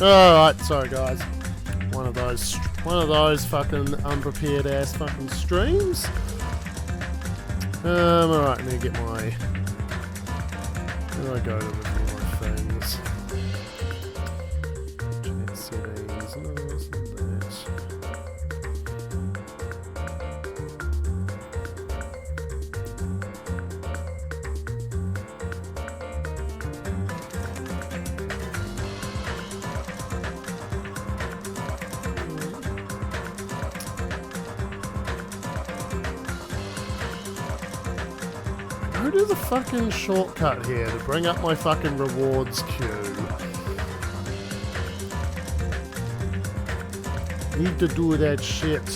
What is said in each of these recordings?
Alright, sorry guys. One of those fucking unprepared ass fucking streams. Alright, I need to get my... Where do I go to review my things? Chat settings, no, that's not that. There's a fucking shortcut here to bring up my fucking rewards queue. Need to do that shit.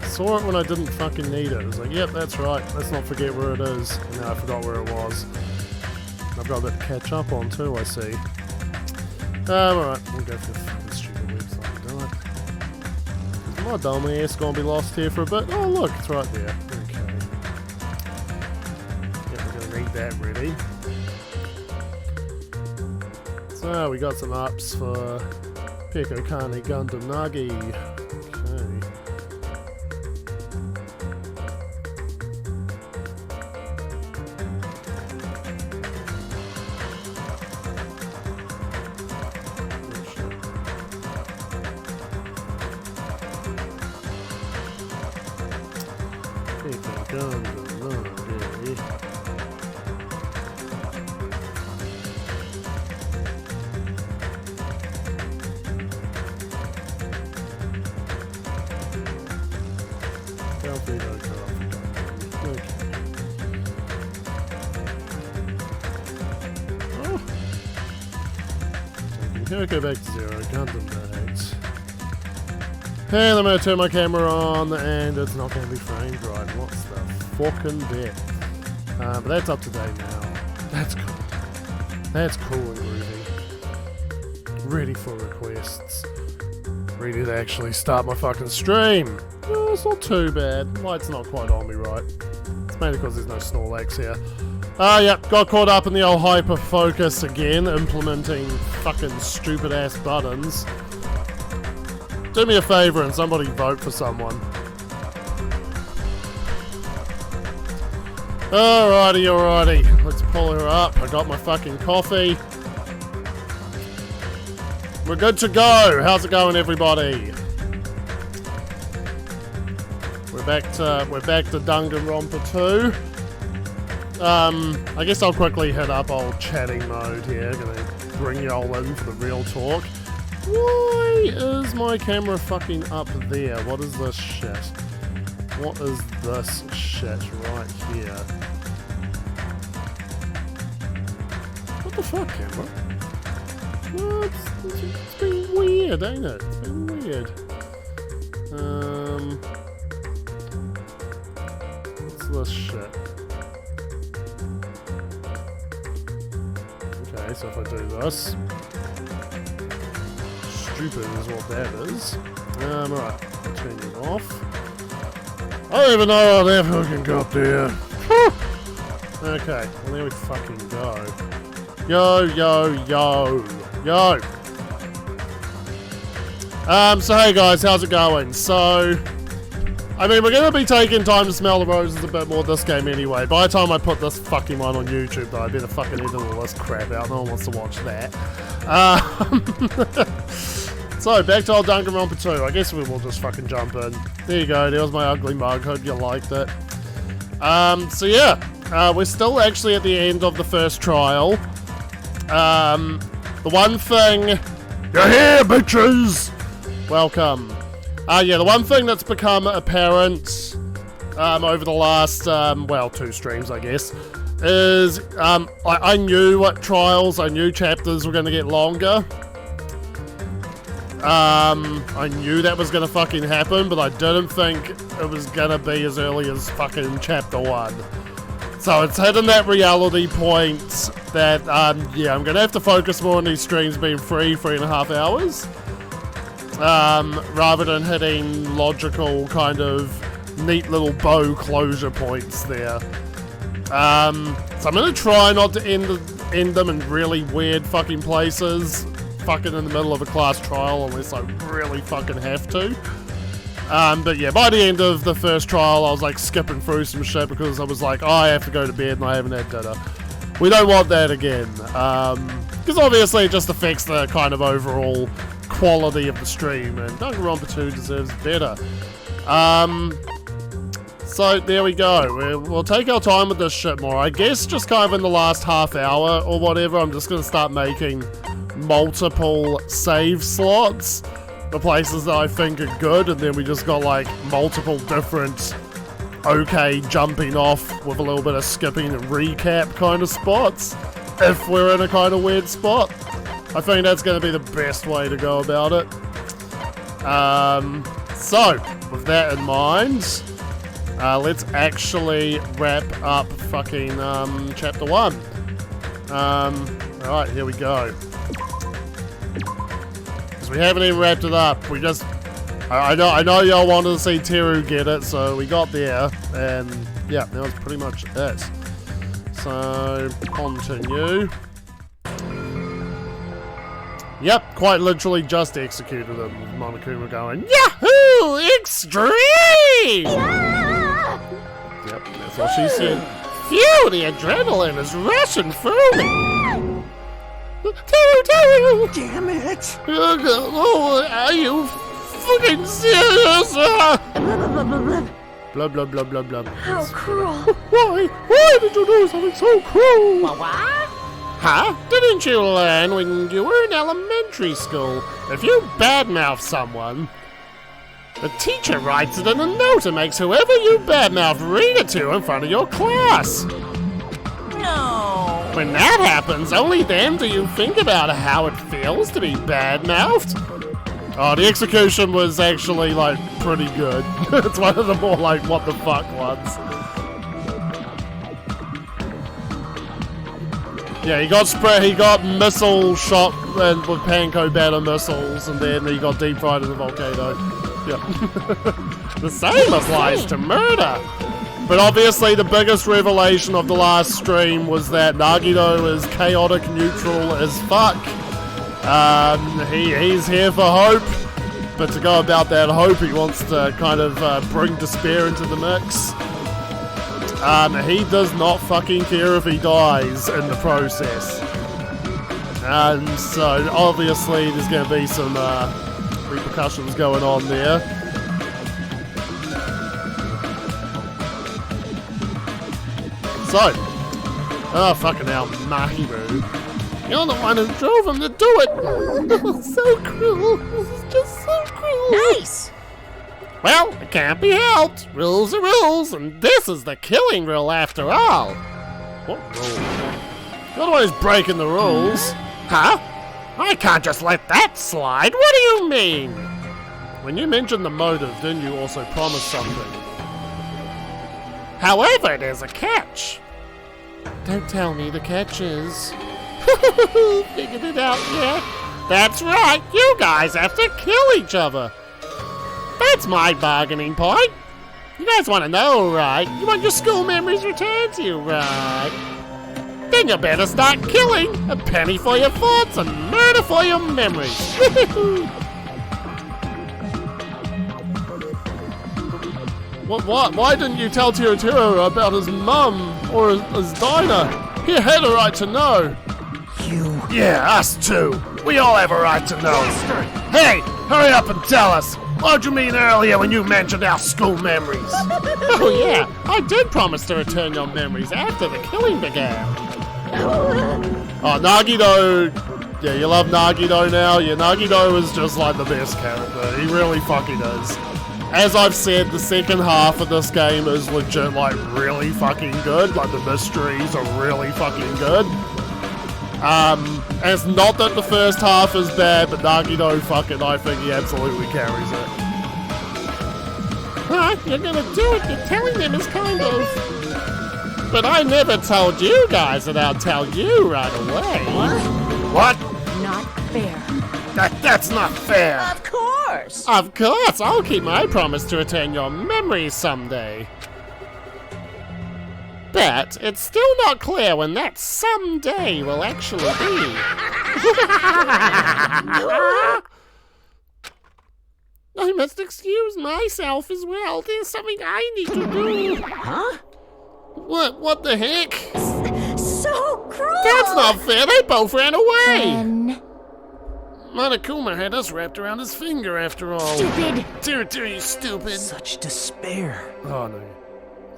Saw it when I didn't fucking need it. I was like, yep, that's right. Let's not forget where it is. And now I forgot where it was. I've got a bit to catch up on too, I see. Alright, we'll go for the fucking stupid website, do it. My dumb ass gonna be lost here for a bit. Oh look, it's right there. Okay. Yeah, we're gonna read that ready. So we got some ups for Peko Kane Gundam Nagi. Okay. Go back to 0, Gundam dates. And I'm going to turn my camera on and it's not going to be framed right. What's the fucking depth? But that's up to date now. That's cool. That's cool and groovy. Ready for requests. Ready to actually start my fucking stream. Oh, it's not too bad. Light's not quite on me right. It's mainly because there's no Snorlax here. Yep, got caught up in the old hyper focus again, implementing fucking stupid ass buttons. Do me a favour and somebody vote for someone. Alrighty, let's pull her up. I got my fucking coffee. We're good to go. How's it going, everybody? We're back to Danganronpa 2. I guess I'll quickly hit up old chatting mode here. Gonna bring y'all in for the real talk. Why is my camera fucking up there? What is this shit? What is this shit right here? What the fuck, camera? What? It's been weird, ain't it? It's been weird. What's this shit? Okay, so if I do this, stupid is what that is. Alright, turn you off. I don't even know how that fucking got there. Okay, well there we fucking go. Yo. So hey guys, how's it going? So, I mean, we're going to be taking time to smell the roses a bit more this game anyway. By the time I put this fucking one on YouTube though, I better fucking edit all this crap out. No one wants to watch that. So, back to old Danganronpa 2. I guess we will just fucking jump in. There you go, there was my ugly mug. Hope you liked it. So yeah, we're still actually at the end of the first trial. The one thing... You're here, bitches! Welcome. Yeah, the one thing that's become apparent over the last, well, 2 streams, I guess, is I knew what trials, I knew chapters were going to get longer. I knew that was going to fucking happen, but I didn't think it was going to be as early as fucking chapter 1. So it's hitting that reality point that, yeah, I'm going to have to focus more on these streams being 3.5 hours. Rather than hitting logical kind of neat little bow closure points there. So I'm going to try not to end them in really weird fucking places. Fucking in the middle of a class trial unless I really fucking have to. But yeah, by the end of the first trial, I was like skipping through some shit because I was like, oh, I have to go to bed and I haven't had dinner. We don't want that again. Because obviously it just affects the kind of overall quality of the stream, and Danganronpa 2 deserves better. So there we go. We'll take our time with this shit more. I guess just kind of in the last half hour or whatever, I'm just going to start making multiple save slots. The places that I think are good, and then we just got like multiple different okay jumping off with a little bit of skipping and recap kind of spots if we're in a kind of weird spot. I think that's going to be the best way to go about it. So with that in mind, let's actually wrap up fucking chapter 1. Alright, here we go. We haven't even wrapped it up. We just... I know y'all wanted to see Teru get it, so we got there. And yeah, that was pretty much it. So, continue. Yep, quite literally just executed him. With Monokuma going, Yahoo! Extreme! Yeah! Yep, that's what she said. Phew, the adrenaline is rushing through me! Teru! Damn it! Oh, are you fucking serious? Blah, blah, blah, blah, blah. How cruel! Why did you do something so cruel? What? Huh? Didn't you learn when you were in elementary school? If you badmouth someone, the teacher writes it in a note and makes whoever you badmouth read it to in front of your class. No! When that happens, only then do you think about how it feels to be badmouthed. Oh, the execution was actually, like, pretty good. It's one of the more, like, what the fuck ones. Yeah, he got missile shot and with panko batter missiles, and then he got deep fried in the volcano. Yeah. The same applies to murder. But obviously the biggest revelation of the last stream was that Nagito is chaotic neutral as fuck. He's here for hope, but to go about that hope, he wants to kind of bring despair into the mix. He does not fucking care if he dies in the process. And so obviously there's going to be some repercussions going on there. So, oh fucking hell, Mahiru. You're the one who drove him to do it! So cruel. This is just so cruel. Nice! Well, it can't be helped. Rules are rules, and this is the killing rule after all. What rule? You're the one who's breaking the rules. Huh? I can't just let that slide. What do you mean? When you mentioned the motive, didn't you also promise something? However, there's a catch. Don't tell me the catch is... Figured it out yet? That's right, you guys have to kill each other. That's my bargaining point. You guys want to know, right? You want your school memories returned to you, right? Then you better start killing. A penny for your thoughts and murder for your memories. What? Why didn't you tell Tiro about his mum or his diner? He had a right to know. You... Yeah, us too. We all have a right to know. Hey, hurry up and tell us. What'd you mean earlier when you mentioned our school memories? Oh yeah, I did promise to return your memories after the killing began. Oh, Nagito. Yeah, you love Nagito now? Yeah, Nagito is just like the best character. He really fucking is. As I've said, the second half of this game is legit, like, really fucking good. Like, the mysteries are really fucking good. And it's not that the first half is bad, but Nagito fucking, I think he absolutely carries it. Huh? You're gonna do it? You're telling them is kind of... But I never told you guys, and I'll tell you right away. What? Not fair. That's not fair. Of course! Of course, I'll keep my promise to return your memories someday. But it's still not clear when that someday will actually be. I must excuse myself as well. There's something I need to do. Huh? What the heck? So cruel! That's not fair. They both ran away. Then... Monokuma had us wrapped around his finger after all. Stupid! You stupid. Such despair. Oh no.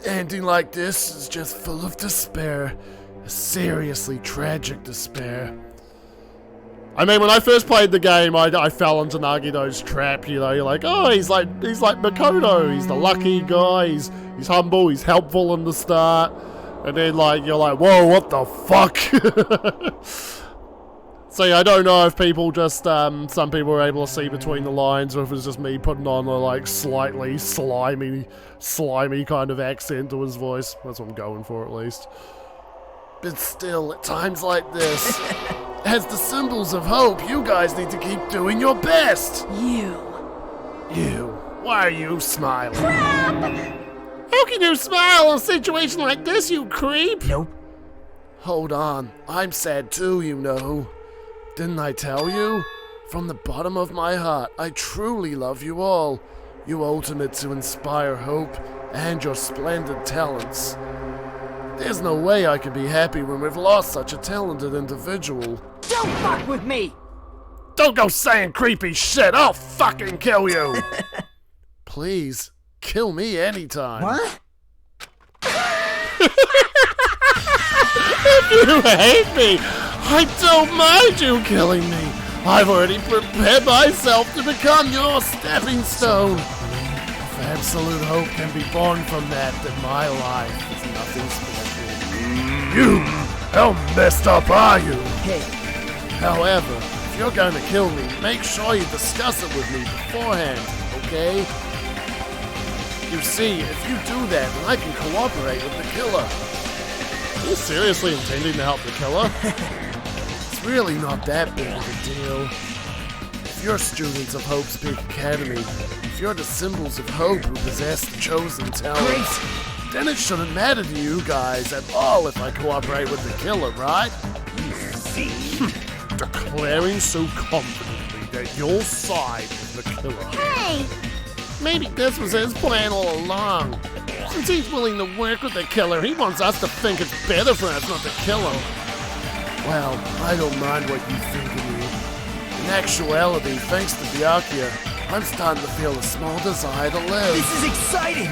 Ending like this is just full of despair. A seriously tragic despair. I mean, when I first played the game, I fell into Nagito's trap, you know, you're like, oh, he's like Makoto, he's the lucky guy, he's humble, he's helpful in the start, and then like, you're like, whoa, what the fuck? So yeah, I don't know if people just, some people were able to see between the lines, or if it was just me putting on a like slightly slimy kind of accent to his voice. That's what I'm going for at least. But still, at times like this, as the symbols of hope, you guys need to keep doing your best! You. Why are you smiling? Crap! How can you smile in a situation like this, you creep? Nope. Hold on, I'm sad too, you know. Didn't I tell you? From the bottom of my heart, I truly love you all. You ultimates who inspire hope and your splendid talents. There's no way I can be happy when we've lost such a talented individual. Don't fuck with me! Don't go saying creepy shit! I'll fucking kill you! Please, kill me anytime. What? If you hate me, I don't mind you killing me. I've already prepared myself to become your stepping stone. If absolute hope can be born from that, then my life is nothing special. You, how messed up are you? Hey. However, if you're going to kill me, make sure you discuss it with me beforehand, okay? You see, if you do that, then I can cooperate with the killer. Are you seriously intending to help the killer? It's really not that big of a deal. If you're students of Hope's Peak Academy, if you're the symbols of hope who possess the chosen talents, then it shouldn't matter to you guys at all if I cooperate with the killer, right? Declaring so confidently that your side is the killer. Hey! Maybe this was his plan all along. Since he's willing to work with the killer, he wants us to think it's better for us not to kill him. Well, I don't mind what you think of me. In actuality, thanks to Byakuya, I'm starting to feel a small desire to live. This is exciting!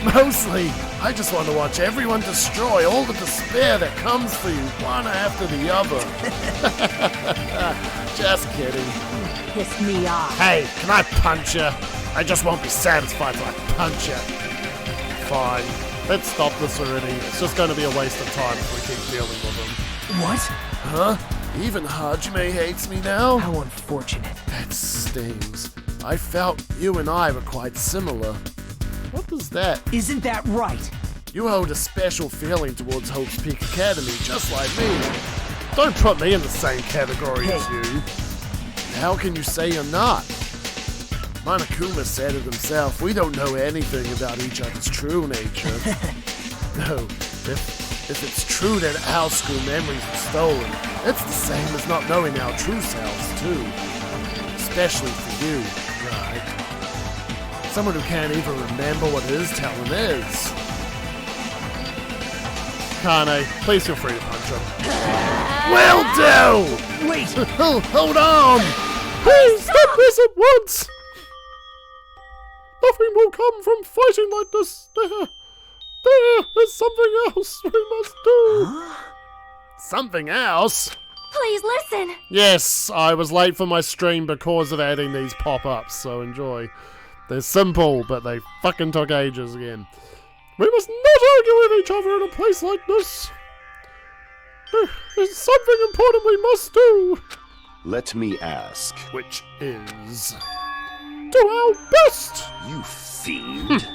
Mostly, I just want to watch everyone destroy all the despair that comes for you, one after the other. Just kidding. Piss me off. Hey, can I punch you? I just won't be satisfied till I punch you. Fine. Let's stop this already. It's just going to be a waste of time if we keep dealing with him. What? Huh? Even Hajime hates me now? How unfortunate. That stings. I felt you and I were quite similar. What was that? Isn't that right? You hold a special feeling towards Hope's Peak Academy, just like me. Don't put me in the same category as you. How can you say you're not? Monokuma said it himself, we don't know anything about each other's true nature. No, if it's true that our school memories are stolen, it's the same as not knowing our true selves, too. Especially for you, right? Someone who can't even remember what his talent is. Kane, please feel free to punch him. Will do! Wait! Hold on! Please stop this at once! Nothing will come from fighting like this. There is something else we must do. Huh? Something else? Please listen. Yes, I was late for my stream because of adding these pop-ups, so enjoy. They're simple, but they fucking took ages again. We must not argue with each other in a place like this. There's something important we must do. Let me ask. Which is... do our best! You fiend.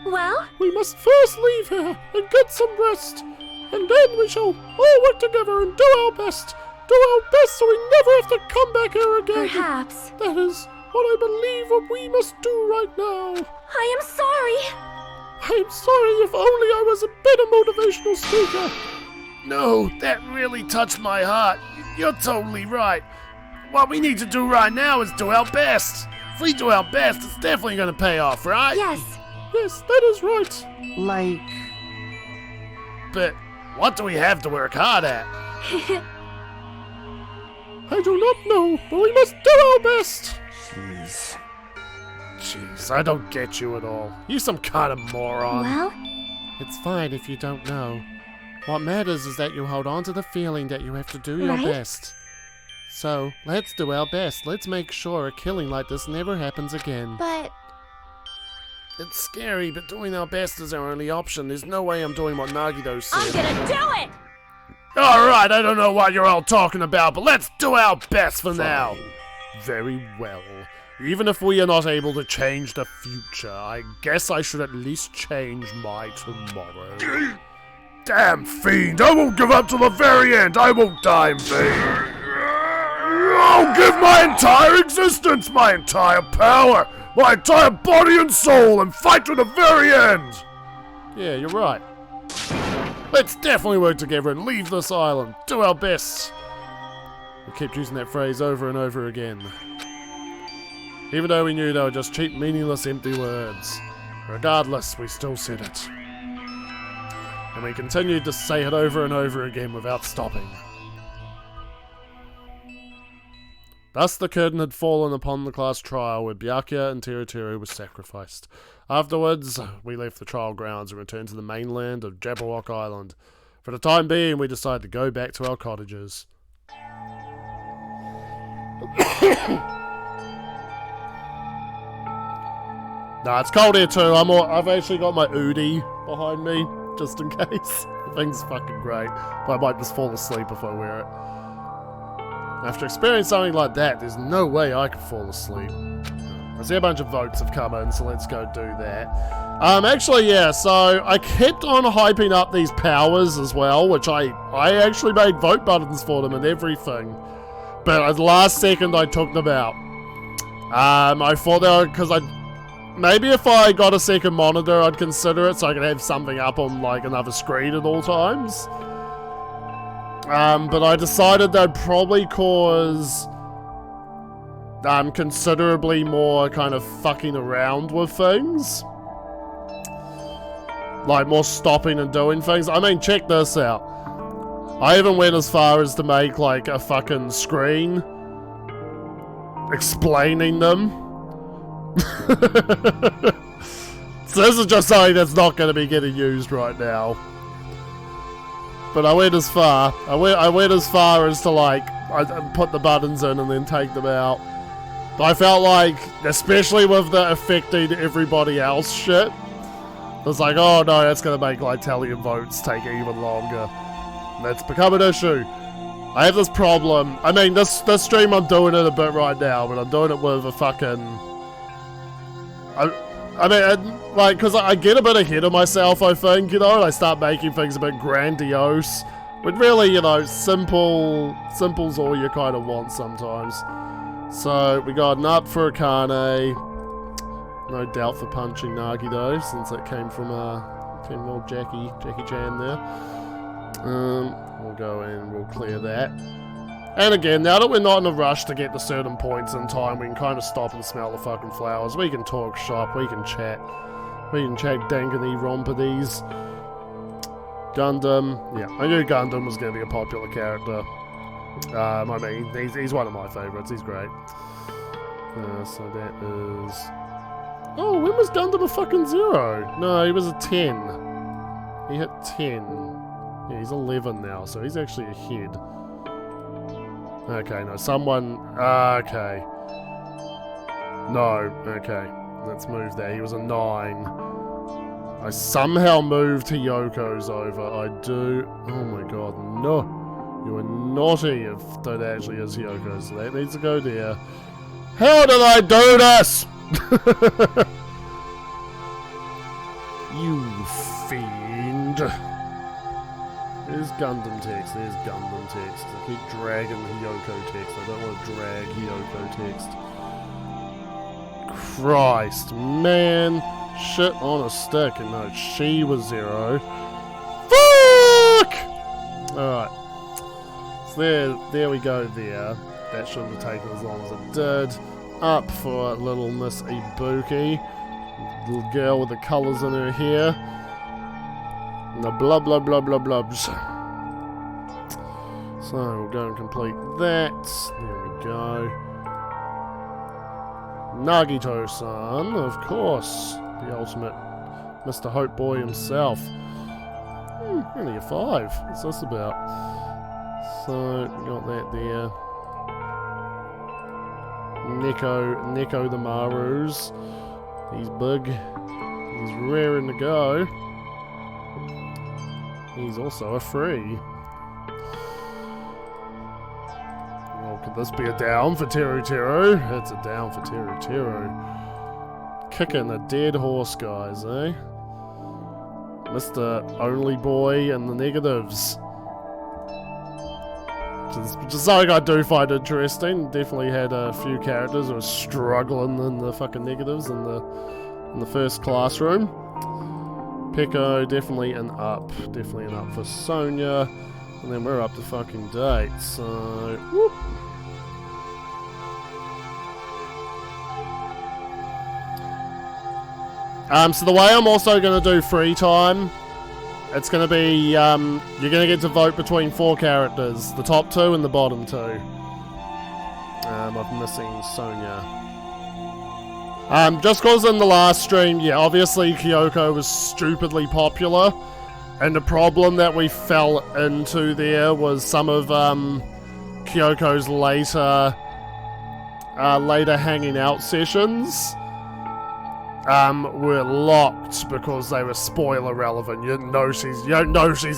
Well? We must first leave here and get some rest. And then we shall all work together and do our best. Do our best so we never have to come back here again. Perhaps. That is what I believe what we must do right now. I am sorry. I am sorry, if only I was a better motivational speaker. No, that really touched my heart. You're totally right. What we need to do right now is do our best. If we do our best, it's definitely going to pay off, right? Yes. Yes, that is right. Like... But what do we have to work hard at? I do not know, but we must do our best. Jeez, I don't get you at all. You some kind of moron. Well? It's fine if you don't know. What matters is that you hold on to the feeling that you have to do your best. So, let's do our best. Let's make sure a killing like this never happens again. But... It's scary, but doing our best is our only option. There's no way I'm doing what Nagito said. I'm gonna do it! Alright, I don't know what you're all talking about, but let's do our best for now. Very well. Even if we are not able to change the future, I guess I should at least change my tomorrow. Damn fiend, I won't give up till the very end. I won't die in vain. I'll give my entire existence, my entire power, my entire body and soul, and fight to the very end. Yeah, you're right. Let's definitely work together and leave this island. Do our best. We kept using that phrase over and over again. Even though we knew they were just cheap, meaningless, empty words. Regardless, we still said it. And we continued to say it over and over again without stopping. Thus the curtain had fallen upon the class trial where Byakuya and Teruteru were sacrificed. Afterwards, we left the trial grounds and returned to the mainland of Jabberwock Island. For the time being, we decided to go back to our cottages. Nah, it's cold here too. I've actually got my Udi behind me, just in case. The thing's fucking great, but I might just fall asleep if I wear it. After experiencing something like that, there's no way I could fall asleep. I see a bunch of votes have come in, so let's go do that. Actually, yeah, so I kept on hyping up these powers as well, which I actually made vote buttons for them and everything. But at the last second, I took them out. I thought they were, because maybe if I got a second monitor, I'd consider it so I could have something up on, like, another screen at all times. But I decided that'd probably cause considerably more kind of fucking around with things. Like, more stopping and doing things. I mean, check this out. I even went as far as to make, like, a fucking screen explaining them. this is just something that's not going to be getting used right now. But I went as far. I went as far as to like I put the buttons in and then take them out. But I felt like, especially with the affecting everybody else shit, it's like, oh no, that's going to make like tallying votes take even longer. And that's become an issue. I have this problem. I mean, this stream I'm doing it a bit right now, but I'm doing it with a fucking... I mean, like, because I get a bit ahead of myself, I think, you know, and I start making things a bit grandiose. But really, you know, simple's all you kind of want sometimes. So, we got an up for Akane. No doubt for punching Nagi, though, since it came from old Jackie Chan there. We'll go in, we'll clear that. And again, now that we're not in a rush to get to certain points in time, we can kind of stop and smell the fucking flowers. We can talk shop, we can chat. We can chat Danganronpa. Gundam. Yeah, I knew Gundam was going to be a popular character. I mean, he's one of my favourites. He's great. So that is... Oh, when was Gundam a fucking 0? No, he was a 10. He hit 10. Yeah, he's 11 now, so he's actually ahead. Okay, no, someone... okay. No, okay. Let's move there. He was a 9. I somehow moved to Yoko's over. I do... Oh my god, no. You are naughty if that actually is Yoko's. So that needs to go there. How did I do this? You fiend. There's Gundam text. There's Gundam text. I keep dragging the Hyoko text. I don't want to drag Hyoko text. Christ, man. Shit on a stick. And no, she was 0. Fuck! Alright. So there we go there. That shouldn't have taken as long as it did. Up for little Miss Ibuki. Little girl with the colours in her hair. And the blah blah blah blah blubs. So we'll go and complete that. There we go. Nagito-san, of course. The ultimate Mr. Hope Boy himself. Only a 5. What's this about? So, we got that there. Neko the Marus. He's big. He's raring to go. He's also a free. Well, could this be a down for Teru Teru? It's a down for Teru Teru. Kicking a dead horse, guys, eh? Mr. Only Boy and the negatives. Which is something I do find interesting. Definitely had a few characters who were struggling in the fucking negatives in the first classroom. Peko, definitely an up. Definitely an up for Sonia. And then we're up to fucking date, so... Whoop. So the way I'm also going to do free time, it's going to be, you're going to get to vote between 4 characters. The top 2 and the bottom 2. I'm missing Sonia. Just because in the last stream, yeah, obviously Kyoko was stupidly popular. And the problem that we fell into there was some of Kyoko's later hanging out sessions were locked because they were spoiler relevant. You don't know she's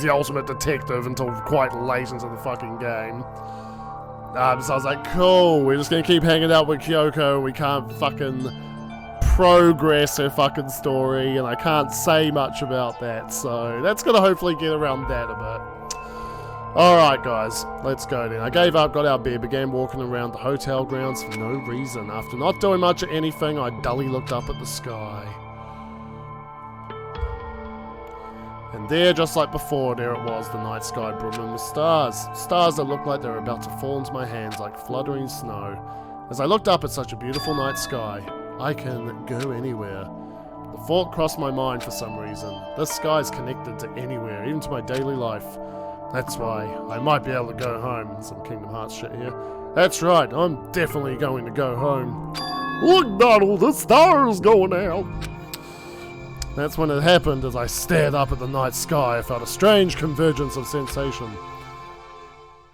the ultimate detective until quite late into the fucking game. So I was like, cool, we're just gonna keep hanging out with Kyoko. We can't fucking progress her fucking story, and I can't say much about that, so that's gonna hopefully get around that a bit. Alright guys, let's go then. I gave up, got out of bed, began walking around the hotel grounds for no reason. After not doing much of anything, I dully looked up at the sky. And there, just like before, there it was, the night sky brimming with stars. Stars that looked like they were about to fall into my hands like fluttering snow. As I looked up at such a beautiful night sky, I can go anywhere. The thought crossed my mind for some reason. This sky is connected to anywhere, even to my daily life. That's why I might be able to go home. Some Kingdom Hearts shit here. That's right, I'm definitely going to go home. Look, Donald, the stars going out. That's when it happened. As I stared up at the night sky, I felt a strange convergence of sensation.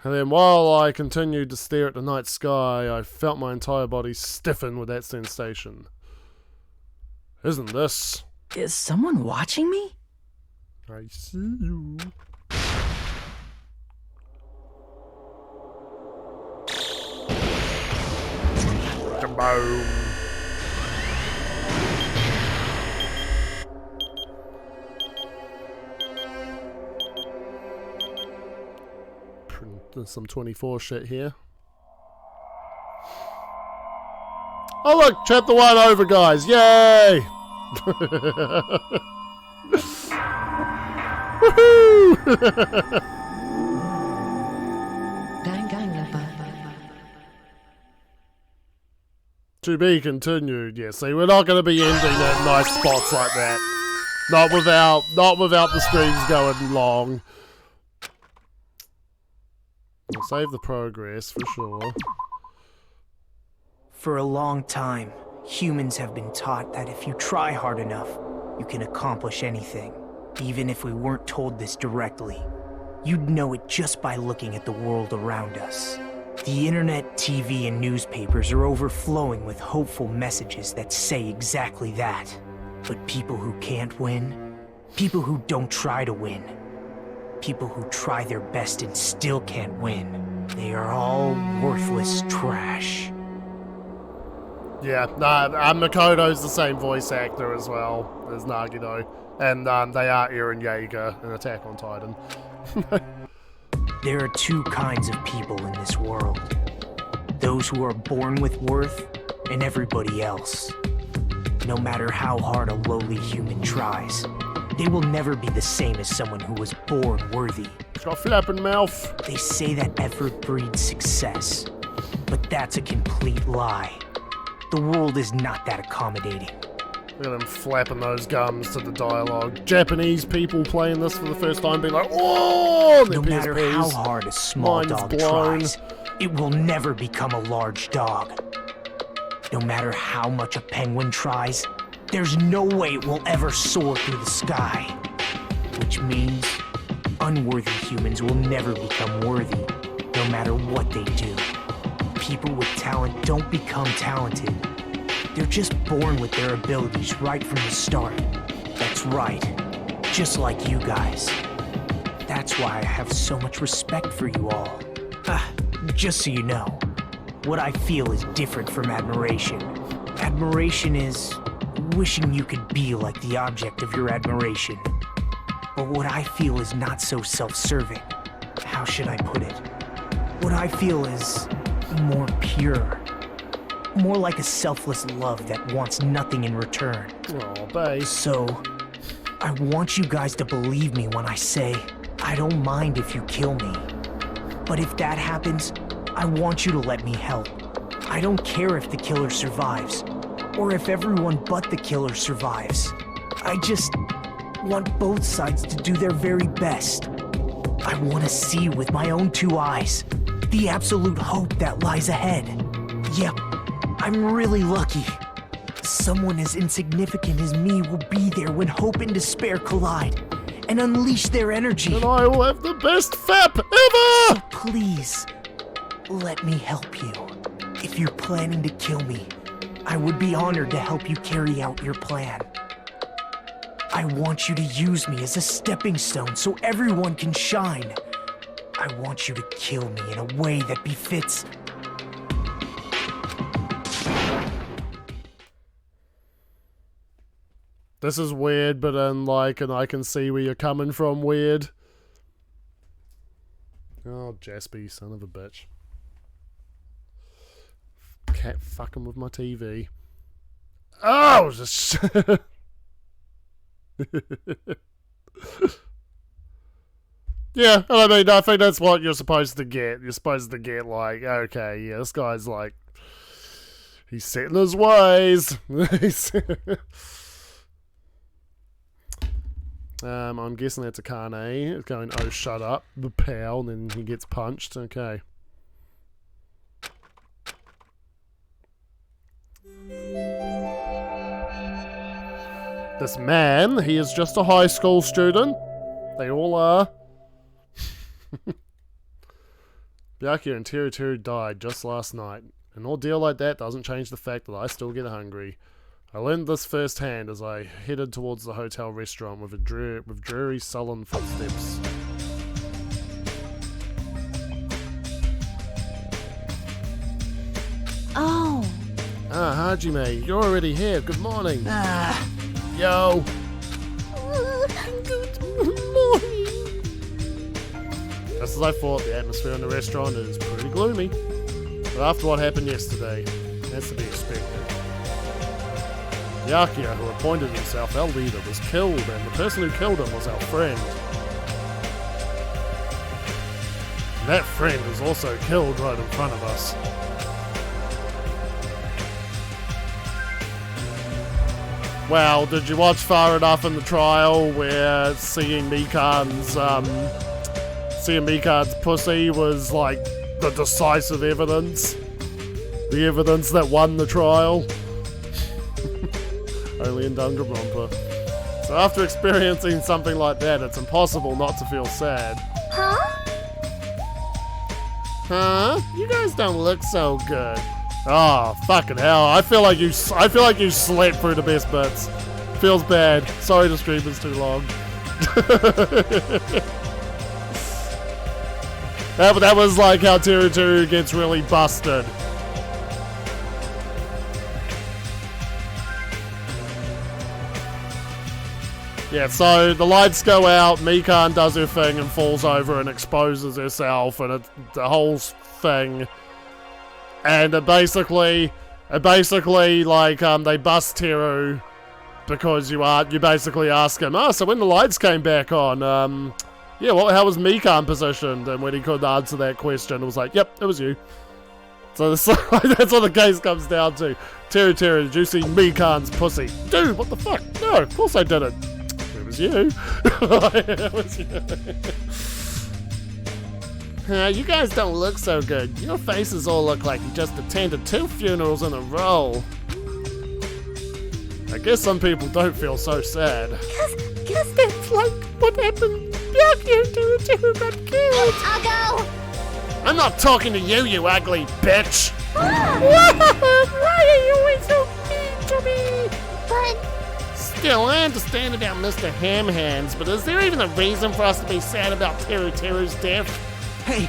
And then while I continued to stare at the night sky, I felt my entire body stiffen with that sensation. Isn't this? Is someone watching me? I see you. Kaboom. There's some 24 shit here. Oh look, chat the one over, guys! Yay! Woohoo! Danganronpa. To be continued. Yeah, see, we're not going to be ending at nice spots like that. Not without the streams going long. We'll save the progress for sure. For a long time, humans have been taught that if you try hard enough, you can accomplish anything. Even if we weren't told this directly, you'd know it just by looking at the world around us. The internet, TV, and newspapers are overflowing with hopeful messages that say exactly that. But people who can't win, people who don't try to win, people who try their best and still can't win, they are all worthless trash. Yeah, Makoto's the same voice actor as well as Nagito. And they are Eren Yeager in Attack on Titan. There are two kinds of people in this world. Those who are born with worth, and everybody else. No matter how hard a lowly human tries, they will never be the same as someone who was born worthy. He's got a flapping mouth. They say that effort breeds success, but that's a complete lie. The world is not that accommodating. Look at him flapping those gums to the dialogue. Japanese people playing this for the first time being like, "Oh!" No matter how hard a small dog tries, it will never become a large dog. No matter how much a penguin tries, there's no way it will ever soar through the sky. Which means unworthy humans will never become worthy, no matter what they do. People with talent don't become talented. They're just born with their abilities right from the start. That's right. Just like you guys. That's why I have so much respect for you all. Just so you know, what I feel is different from admiration. Admiration is wishing you could be like the object of your admiration. But what I feel is not so self-serving. How should I put it? What I feel is more pure. More like a selfless love that wants nothing in return. Oh, babe. So, I want you guys to believe me when I say, I don't mind if you kill me. But if that happens, I want you to let me help. I don't care if the killer survives, or if everyone but the killer survives. I just want both sides to do their very best. I want to see with my own two eyes the absolute hope that lies ahead. Yep. I'm really lucky. Someone as insignificant as me will be there when hope and despair collide and unleash their energy. And I will have the best FAP ever! So please, let me help you. If you're planning to kill me, I would be honored to help you carry out your plan. I want you to use me as a stepping stone so everyone can shine. I want you to kill me in a way that befits. This is weird, but unlike, and I can see where you're coming from weird. Oh, Jasper, you son of a bitch. Cat fucking with my TV. Oh, just... Yeah, I mean, I think that's what you're supposed to get. You're supposed to get, like, okay, yeah, this guy's, like... He's set in his ways. I'm guessing that's a Akane. It's going, oh, shut up, the pal, and then he gets punched. Okay. This man, he is just a high school student. They all are. Byakuya and Teru died just last night. An ordeal like that doesn't change the fact that I still get hungry. I learned this firsthand as I headed towards the hotel restaurant with dreary, sullen footsteps. Oh. Ah, Hajime, you're already here. Good morning. Yo. Good morning. Just as I thought, the atmosphere in the restaurant is pretty gloomy. But after what happened yesterday, that's to be expected. Byakuya, who appointed himself our leader, was killed, and the person who killed him was our friend. And that friend was also killed right in front of us. Well, did you watch far enough in the trial where seeing Mikan's pussy was like the decisive evidence? The evidence that won the trial? Only in Danganronpa. So after experiencing something like that, it's impossible not to feel sad. Huh? You guys don't look so good. Oh, fucking hell. I feel like you slept through the best bits. Feels bad. Sorry the stream is too long. That was like how Teru gets really busted. Yeah, so the lights go out, Mikan does her thing and falls over and exposes herself, and the whole thing. And it basically like they bust Teru because you basically ask him, so when the lights came back on, how was Mikan positioned? And when he couldn't answer that question, it was like, yep, it was you. So that's what the case comes down to. Teru, did you see Mikan's pussy? Dude, what the fuck? No, of course I didn't. It was you. It was you. You guys don't look so good. Your faces all look like you just attended 2 funerals in a row. I guess some people don't feel so sad. Guess that's like what happened. Byakuya got killed. I'll go. I'm not talking to you, you ugly bitch. Why are you always so mean to me? But still, I understand about Mr. Hamhands, but is there even a reason for us to be sad about Teru's death? Hey!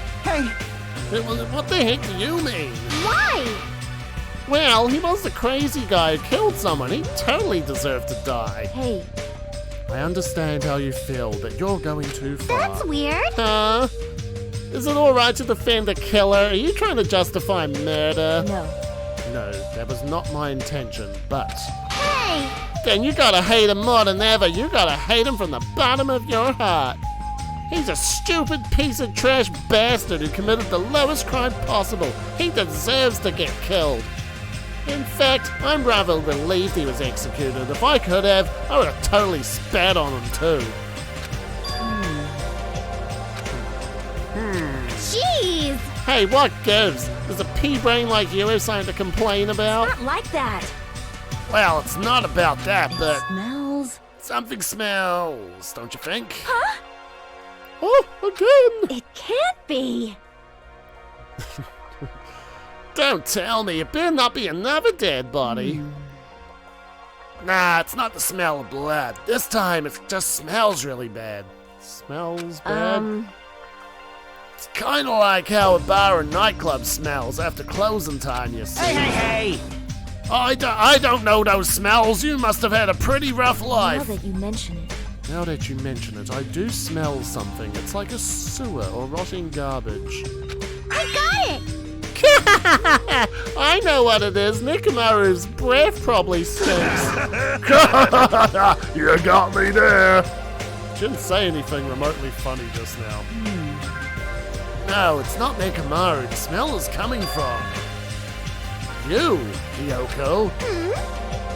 What the heck do you mean? why? Well, he was the crazy guy who killed someone. He totally deserved to die. Hey, I understand how you feel, but you're going too far. that's weird. Huh? Is it alright to defend a killer? Are you trying to justify murder? No. No, that was not my intention, but... Hey! Then you gotta hate him more than ever. You gotta hate him from the bottom of your heart. He's a stupid piece of trash bastard who committed the lowest crime possible. He deserves to get killed. In fact, I'm rather relieved he was executed. If I could have, I would have totally spat on him too. Jeez! Hey, what gives? There's a pea-brain like you have something to complain about? Not like that. Well, it's not about that, but Smells. something smells, don't you think? Huh? Oh, again! It can't be. Don't tell me, it better not be another dead body. Nah, it's not the smell of blood. This time it just smells really bad. Smells bad? It's kind of like how a bar or nightclub smells after closing time, you see. Hey! I don't know those smells. You must have had a pretty rough Now life. that you mention it. Now that you mention it, I do smell something. It's like a sewer or rotting garbage. I got it! I know what it is. Nikamaru's breath probably stinks. You got me there. She didn't say anything remotely funny just now. No, it's not Nikamaru. The smell is coming from you, Yoko.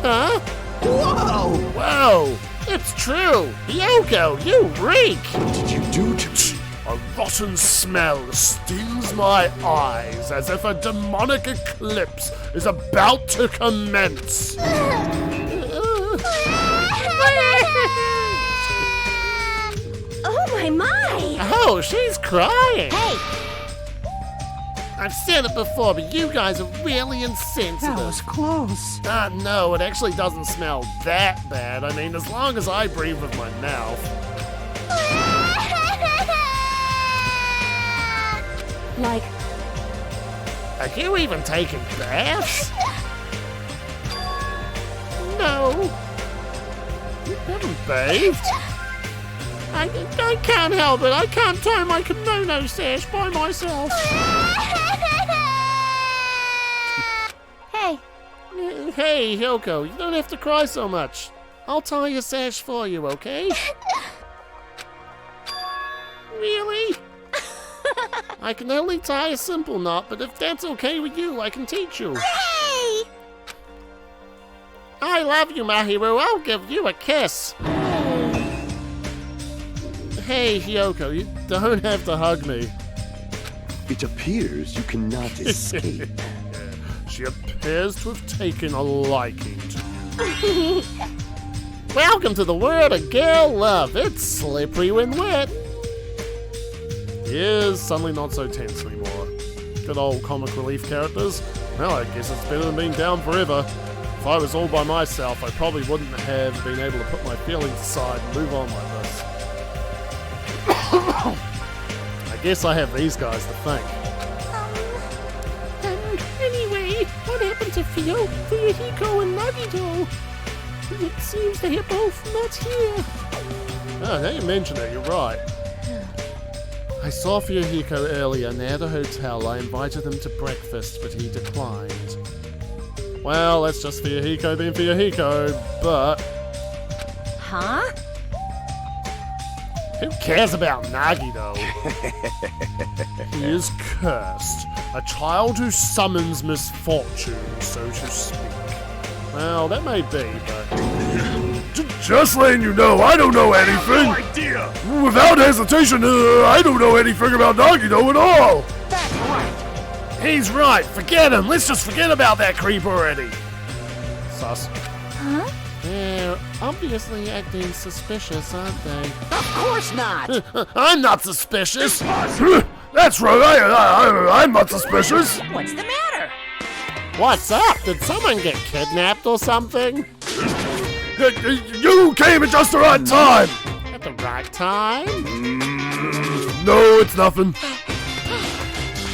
Huh? Whoa! It's true! Yoko, you reek! What did you do to me? A rotten smell stings my eyes as if a demonic eclipse is about to commence. Oh my! Oh, she's crying. Hey! I've said it before, but you guys are really insensitive. That was close. No, it actually doesn't smell that bad. I mean, as long as I breathe with my mouth. Like, Are you even taking baths? No. You haven't bathed? I can't help it. I can't tie my kimono sash by myself. hey, Hey, Hyoko, you don't have to cry so much. I'll tie your sash for you, okay? Really? I can only tie a simple knot, but if that's okay with you, I can teach you. hey! I love you, Mahiru. I'll give you a kiss. Hey, Hyoko, you don't have to hug me. It appears you cannot escape. She appears to have taken a liking to you. Welcome to the world of girl love. It's slippery when wet. Is suddenly not so tense anymore. Good old comic relief characters. Well, I guess it's better than being down forever. If I was all by myself, I probably wouldn't have been able to put my feelings aside and move on like this. I guess I have these guys to thank. Anyway, what happened to Fuyuhiko and Nagito? It seems they are both not here. Oh, now you mention it, you're right. I saw Fuyuhiko earlier near the hotel. I invited him to breakfast, but he declined. Well, that's just Fuyuhiko being Fuyuhiko, but... Huh? Who cares about Nagito? He is cursed. A child who summons misfortune, so to speak. Well, that may be, but... Just letting you know, I don't know anything! idea! Without hesitation, I don't know anything about Nagito at all! That's right. He's right, forget him! Let's just forget about that creep already! Sus. Huh? They're obviously acting suspicious, aren't they? Of course not. I'm not suspicious! That's right, I'm not suspicious! What's the matter? What's up? Did someone get kidnapped or something? You came at just the right time! At the right time? No, it's nothing.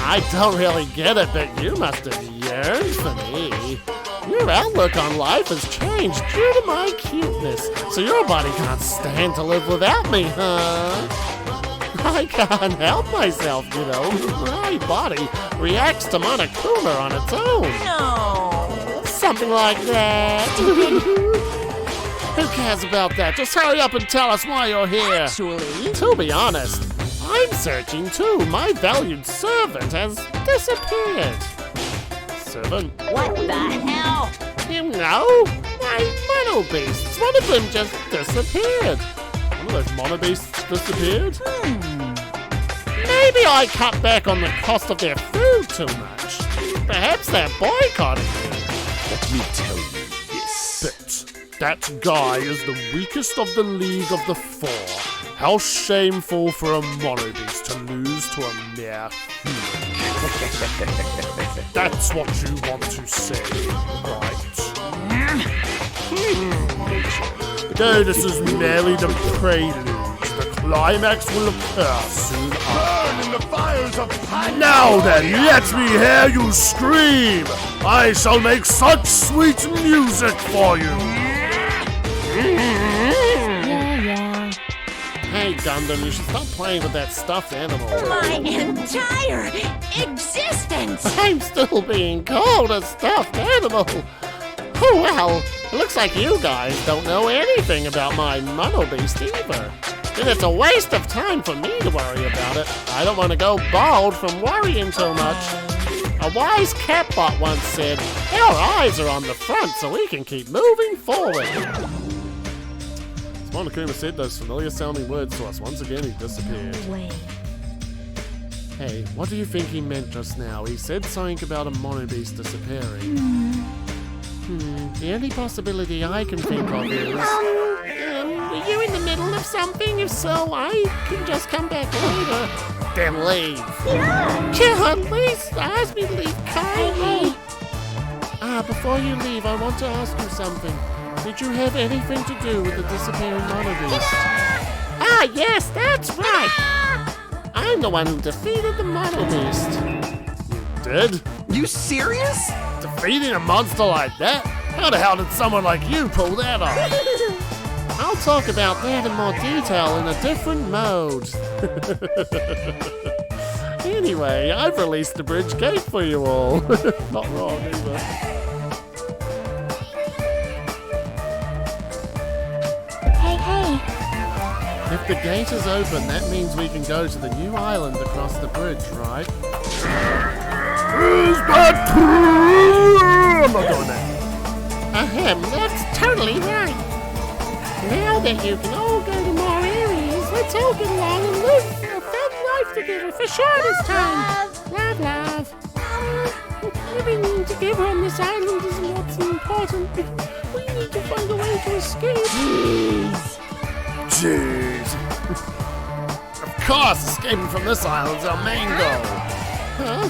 I don't really get it, but you must have yearned for me. Your outlook on life has changed due to my cuteness, so your body can't stand to live without me, huh? I can't help myself, you know. My body reacts to Monokuma on its own. No. Something like that. Who cares about that? Just hurry up and tell us why you're here. Actually, To be honest, I'm searching too. My valued servant has disappeared. Servant? what the hell? You know, my mono beasts. One of them just disappeared. One of those mono beasts disappeared? Maybe I cut back on the cost of their food too much. Perhaps they're boycotting me. Let me tell you this. That guy is the weakest of the League of the Four. How shameful for a mono beast to lose to a mere human. That's what you want to say, right? No, this is merely the prelude. The climax will occur soon after. Burn in the fires of pine. Now then, let me hear you scream! I shall make such sweet music for you! Yeah. Hey Gundam, you should stop playing with that stuffed animal. My entire existence! I'm still being called a stuffed animal! Oh well, it looks like you guys don't know anything about my mono beast either. And it's a waste of time for me to worry about it. I don't want to go bald from worrying too much. A wise catbot once said, our eyes are on the front so we can keep moving forward. As Monokuma said those familiar sounding words to us, once again he disappeared. Wait. Hey, what do you think he meant just now? He said something about a mono beast disappearing. The only possibility I can think of is... Are you in the middle of something? If so, I can just come back later. Then leave. God, please ask me to leave kindly. Before you leave, I want to ask you something. Did you have anything to do with the disappearing monobeast? Yes, that's right. I'm the one who defeated the monobeast. You did? You serious? Defeating a monster like that? How the hell did someone like you pull that off? I'll talk about that in more detail in a different mode. Anyway, I've released the bridge gate for you all. Not wrong either. If the gate is open, that means we can go to the new island across the bridge, right? Is that true? I'm not doing that. That's totally right. Now that you can all go to more areas, let's all get along and live a fun life together for sure this time. Love. Living together on this island isn't what's important. We need to find a way to escape. Jeez. Of course, escaping from this island's our main goal. Huh?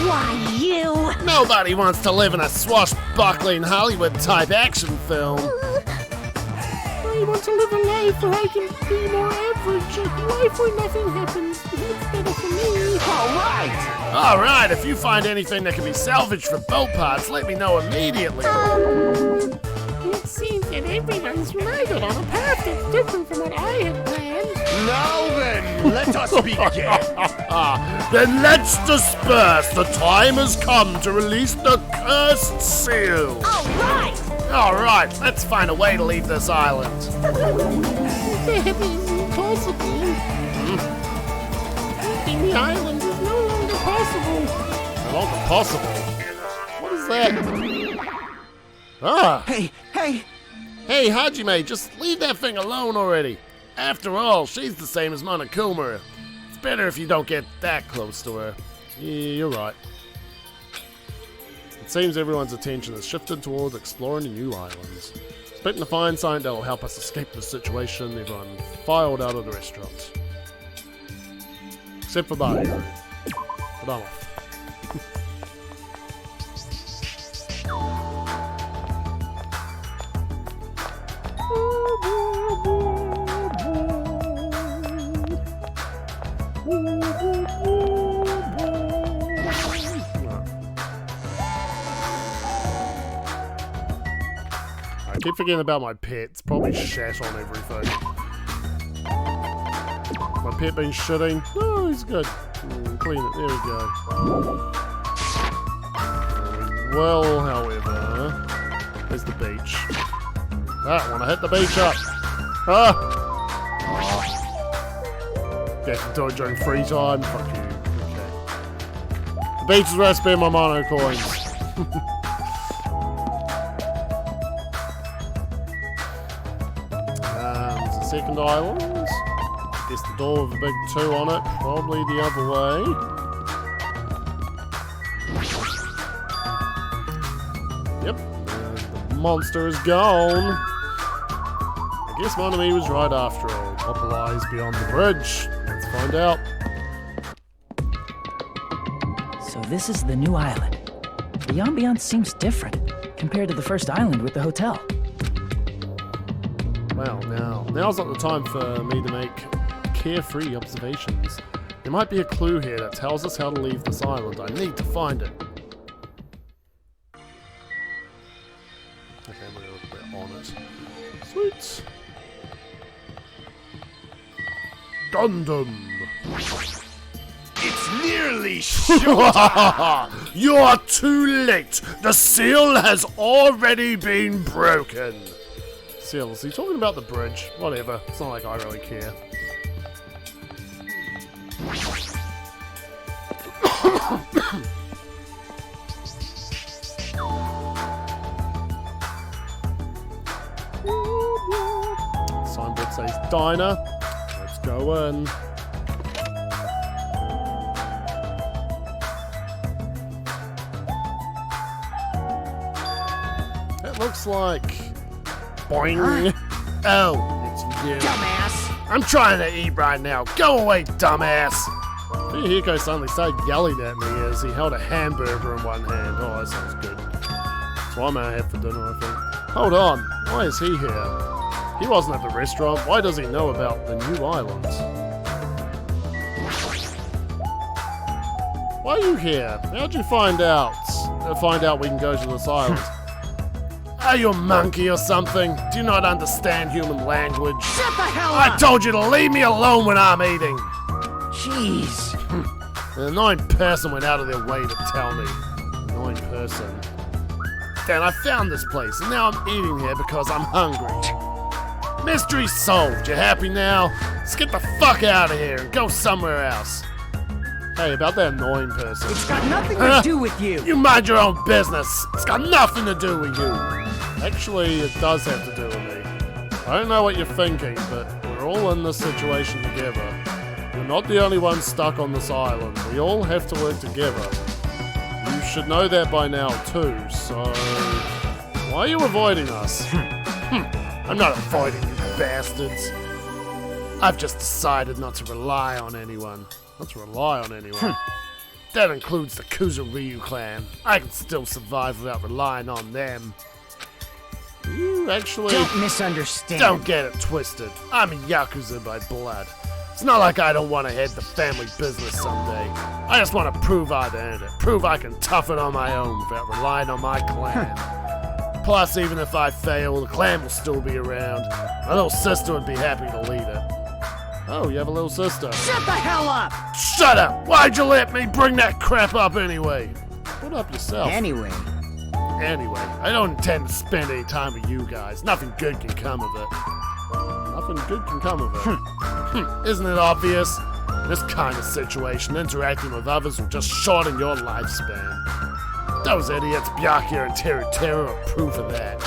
Why, you? Nobody wants to live in a swashbuckling Hollywood-type action film. I want to live a life where I can be more average. A life where nothing happens. That's better for me. All right, if you find anything that can be salvaged for boat parts, let me know immediately. It seems that everyone's united on a path that's different from what I had planned. Now then, let us begin. Then let's disperse. The time has come to release the cursed seal. All right, let's find a way to leave this island. That is impossible. Leaving the island is no longer possible. No longer possible? What is that? Ah! Hey! Hey, Hajime, just leave that thing alone already. After all, she's the same as Monokuma. It's better if you don't get that close to her. Yeah, you're right. It seems everyone's attention has shifted towards exploring the new islands. Expecting to find something that will help us escape the situation, everyone filed out of the restaurant. Except for Mario. But I'm off. I keep forgetting about my pet. It's probably shat on everything. My pet been shitting. No, he's good. Clean it. There we go. Well, however, there's the beach. I want to hit the beach up. Get to do it during free time. Fuck you. Okay. The beach is where I spend my mono coins. There's a second island. I guess the door with a big 2 on it. Probably the other way. Yep. The monster is gone. I guess Monami was right after all. What lies beyond the bridge? Let's find out. So this is the new island. The ambiance seems different compared to the first island with the hotel. Well, now's not the time for me to make carefree observations. There might be a clue here that tells us how to leave this island. I need to find it. Okay, we're a little bit on it. Sweet. Gundam. It's nearly showtime. You're too late. The seal has already been broken. Seal, is he talking about the bridge? Whatever. It's not like I really care. Signboard says diner. Let's go in. It looks like boing. Oh, it's you. Dumbass! I'm trying to eat right now. Go away, dumbass. Fuyuhiko suddenly started yelling at me as he held a hamburger in one hand. Oh, that sounds good. That's what I'm gonna have for dinner, I think. Hold on. Why is he here? He wasn't at the restaurant. Why does he know about the new islands? Why are you here? How'd you find out? Find out we can go to this island? Are you a monkey or something? Do you not understand human language? Shut the hell I up! told you to leave me alone when I'm eating! Jeez. An annoying person went out of their way to tell me. Annoying person. Then I found this place, and now I'm eating here because I'm hungry. Mystery solved. You happy now? Let's get the fuck out of here and go somewhere else. Hey, about that annoying person. It's got nothing to do with you. You mind your own business. It's got nothing to do with you. Actually, it does have to do with me. I don't know what you're thinking, but we're all in this situation together. We're not the only ones stuck on this island. We all have to work together. You should know that by now too, so... Why are you avoiding us? I'm not avoiding you bastards. I've just decided not to rely on anyone. Not to rely on anyone. That includes the Kuzuryu clan. I can still survive without relying on them. You actually... Don't misunderstand. Don't get it twisted. I'm a Yakuza by blood. It's not like I don't want to head the family business someday. I just want to prove I've earned it. Prove I can tough it on my own without relying on my clan. Plus, even if I fail, the clan will still be around. My little sister would be happy to lead it. Oh, you have a little sister. Shut the hell up! Shut up! Why'd you let me bring that crap up anyway? Put up yourself. Anyway, I don't intend to spend any time with you guys. Nothing good can come of it. Nothing good can come of it. Isn't it obvious? In this kind of situation, interacting with others will just shorten your lifespan. Those idiots, Byakuya and Teru are proof of that.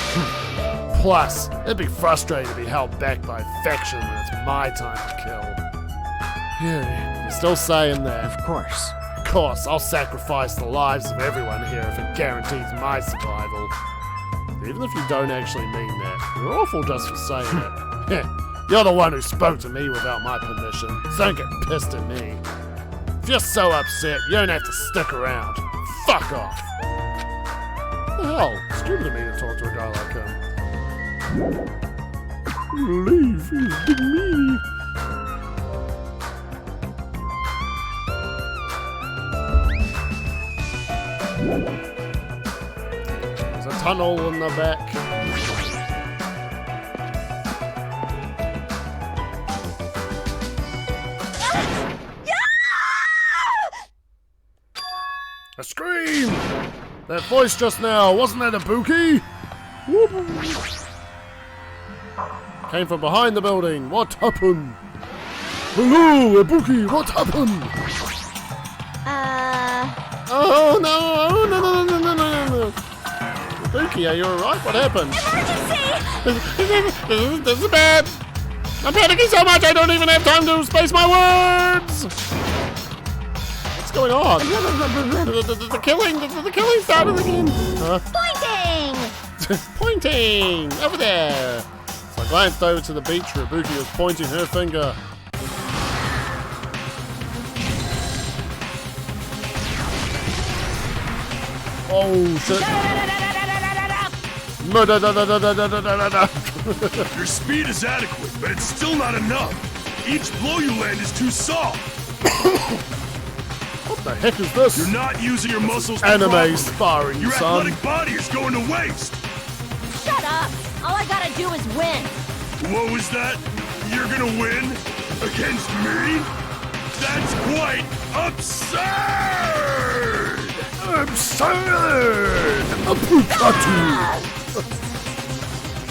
Plus, it'd be frustrating to be held back by affection when it's my time to kill. Yeah, you're still saying that. of course. Of course, I'll sacrifice the lives of everyone here if it guarantees my survival. Even if you don't actually mean that. You're awful just for saying it. You're the one who spoke to me without my permission, so don't get pissed at me. If you're so upset, you don't have to stick around. Fuck off. What the hell? It's stupid of me to talk to a guy like him. Leave, big me. There's a tunnel in the back. A scream! That voice just now, wasn't that Ibuki? Came from behind the building. What happened? Hello, Ibuki, what happened? Oh no, no. Ibuki, are you alright? What happened? Emergency! This is bad. I'm panicking so much I don't even have time to space my words. What's going on? The killing started again. Huh? Pointing! Pointing! Over there! So I glanced over to the beach where Ibuki was pointing her finger. Oh shit. Your speed is adequate, but it's still not enough. Each blow you land is too soft. What the heck is this? You're not using your muscles Anime properly. sparring, Your son. athletic body is going to waste. Shut up! All I gotta do is win. What was that? You're gonna win? Against me? That's quite absurd! Absurd! Apukatu!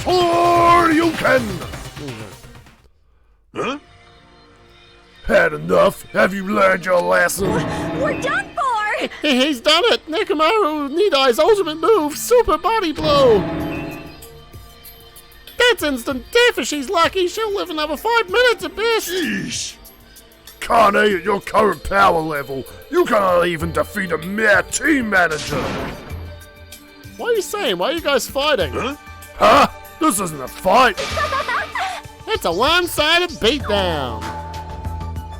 Sure you can! Huh? Had enough? Have you learned your lesson? We're done for! He's done it! Nekomaru Nidai's ultimate move, Super Body Blow! That's instant death. If she's lucky, she'll live another 5 minutes at best. Yeesh. Kane, at your current power level, you cannot even defeat a mere team manager. What are you saying? Why are you guys fighting? Huh? Huh? This isn't a fight. It's a one-sided beatdown.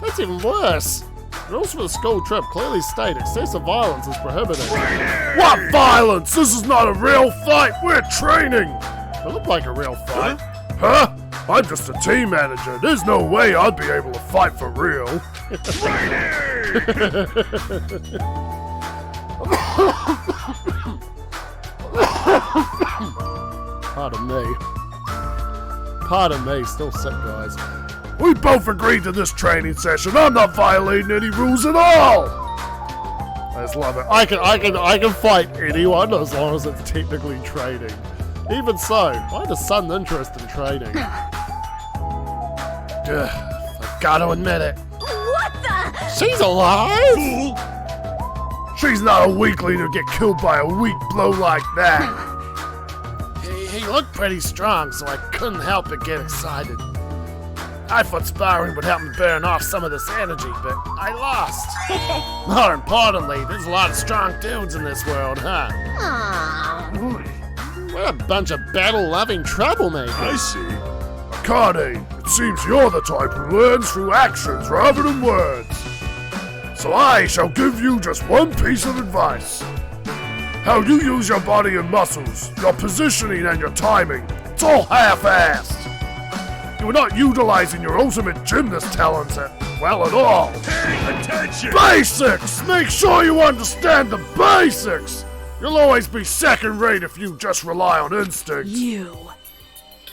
That's even worse. Rules for the school trip clearly state excessive violence is prohibited. What violence? This is not a real fight. We're training. It looked like a real fight. Huh? I'm just a team manager. There's no way I'd be able to fight for real. Pardon me. Pardon me, still sick, guys. We both agreed to this training session. I'm not violating any rules at all. I just love it. I can fight anyone as long as it's technically training. Even so, I had a sudden interest in training. I've got to admit it. What the? She's alive? Fool! She's not a weakling to get killed by a weak blow like that. He looked pretty strong, so I couldn't help but get excited. I thought sparring would help me burn off some of this energy, but I lost. More importantly, there's a lot of strong dudes in this world, huh? Aww. We're a bunch of battle-loving troublemakers. I see. Akane, it seems you're the type who learns through actions rather than words. So I shall give you just one piece of advice. How you use your body and muscles, your positioning and your timing, it's all half-assed. You are not utilizing your ultimate gymnast talents at all. Hey, attention! Basics! Make sure you understand the basics! You'll always be second-rate if you just rely on instinct. You.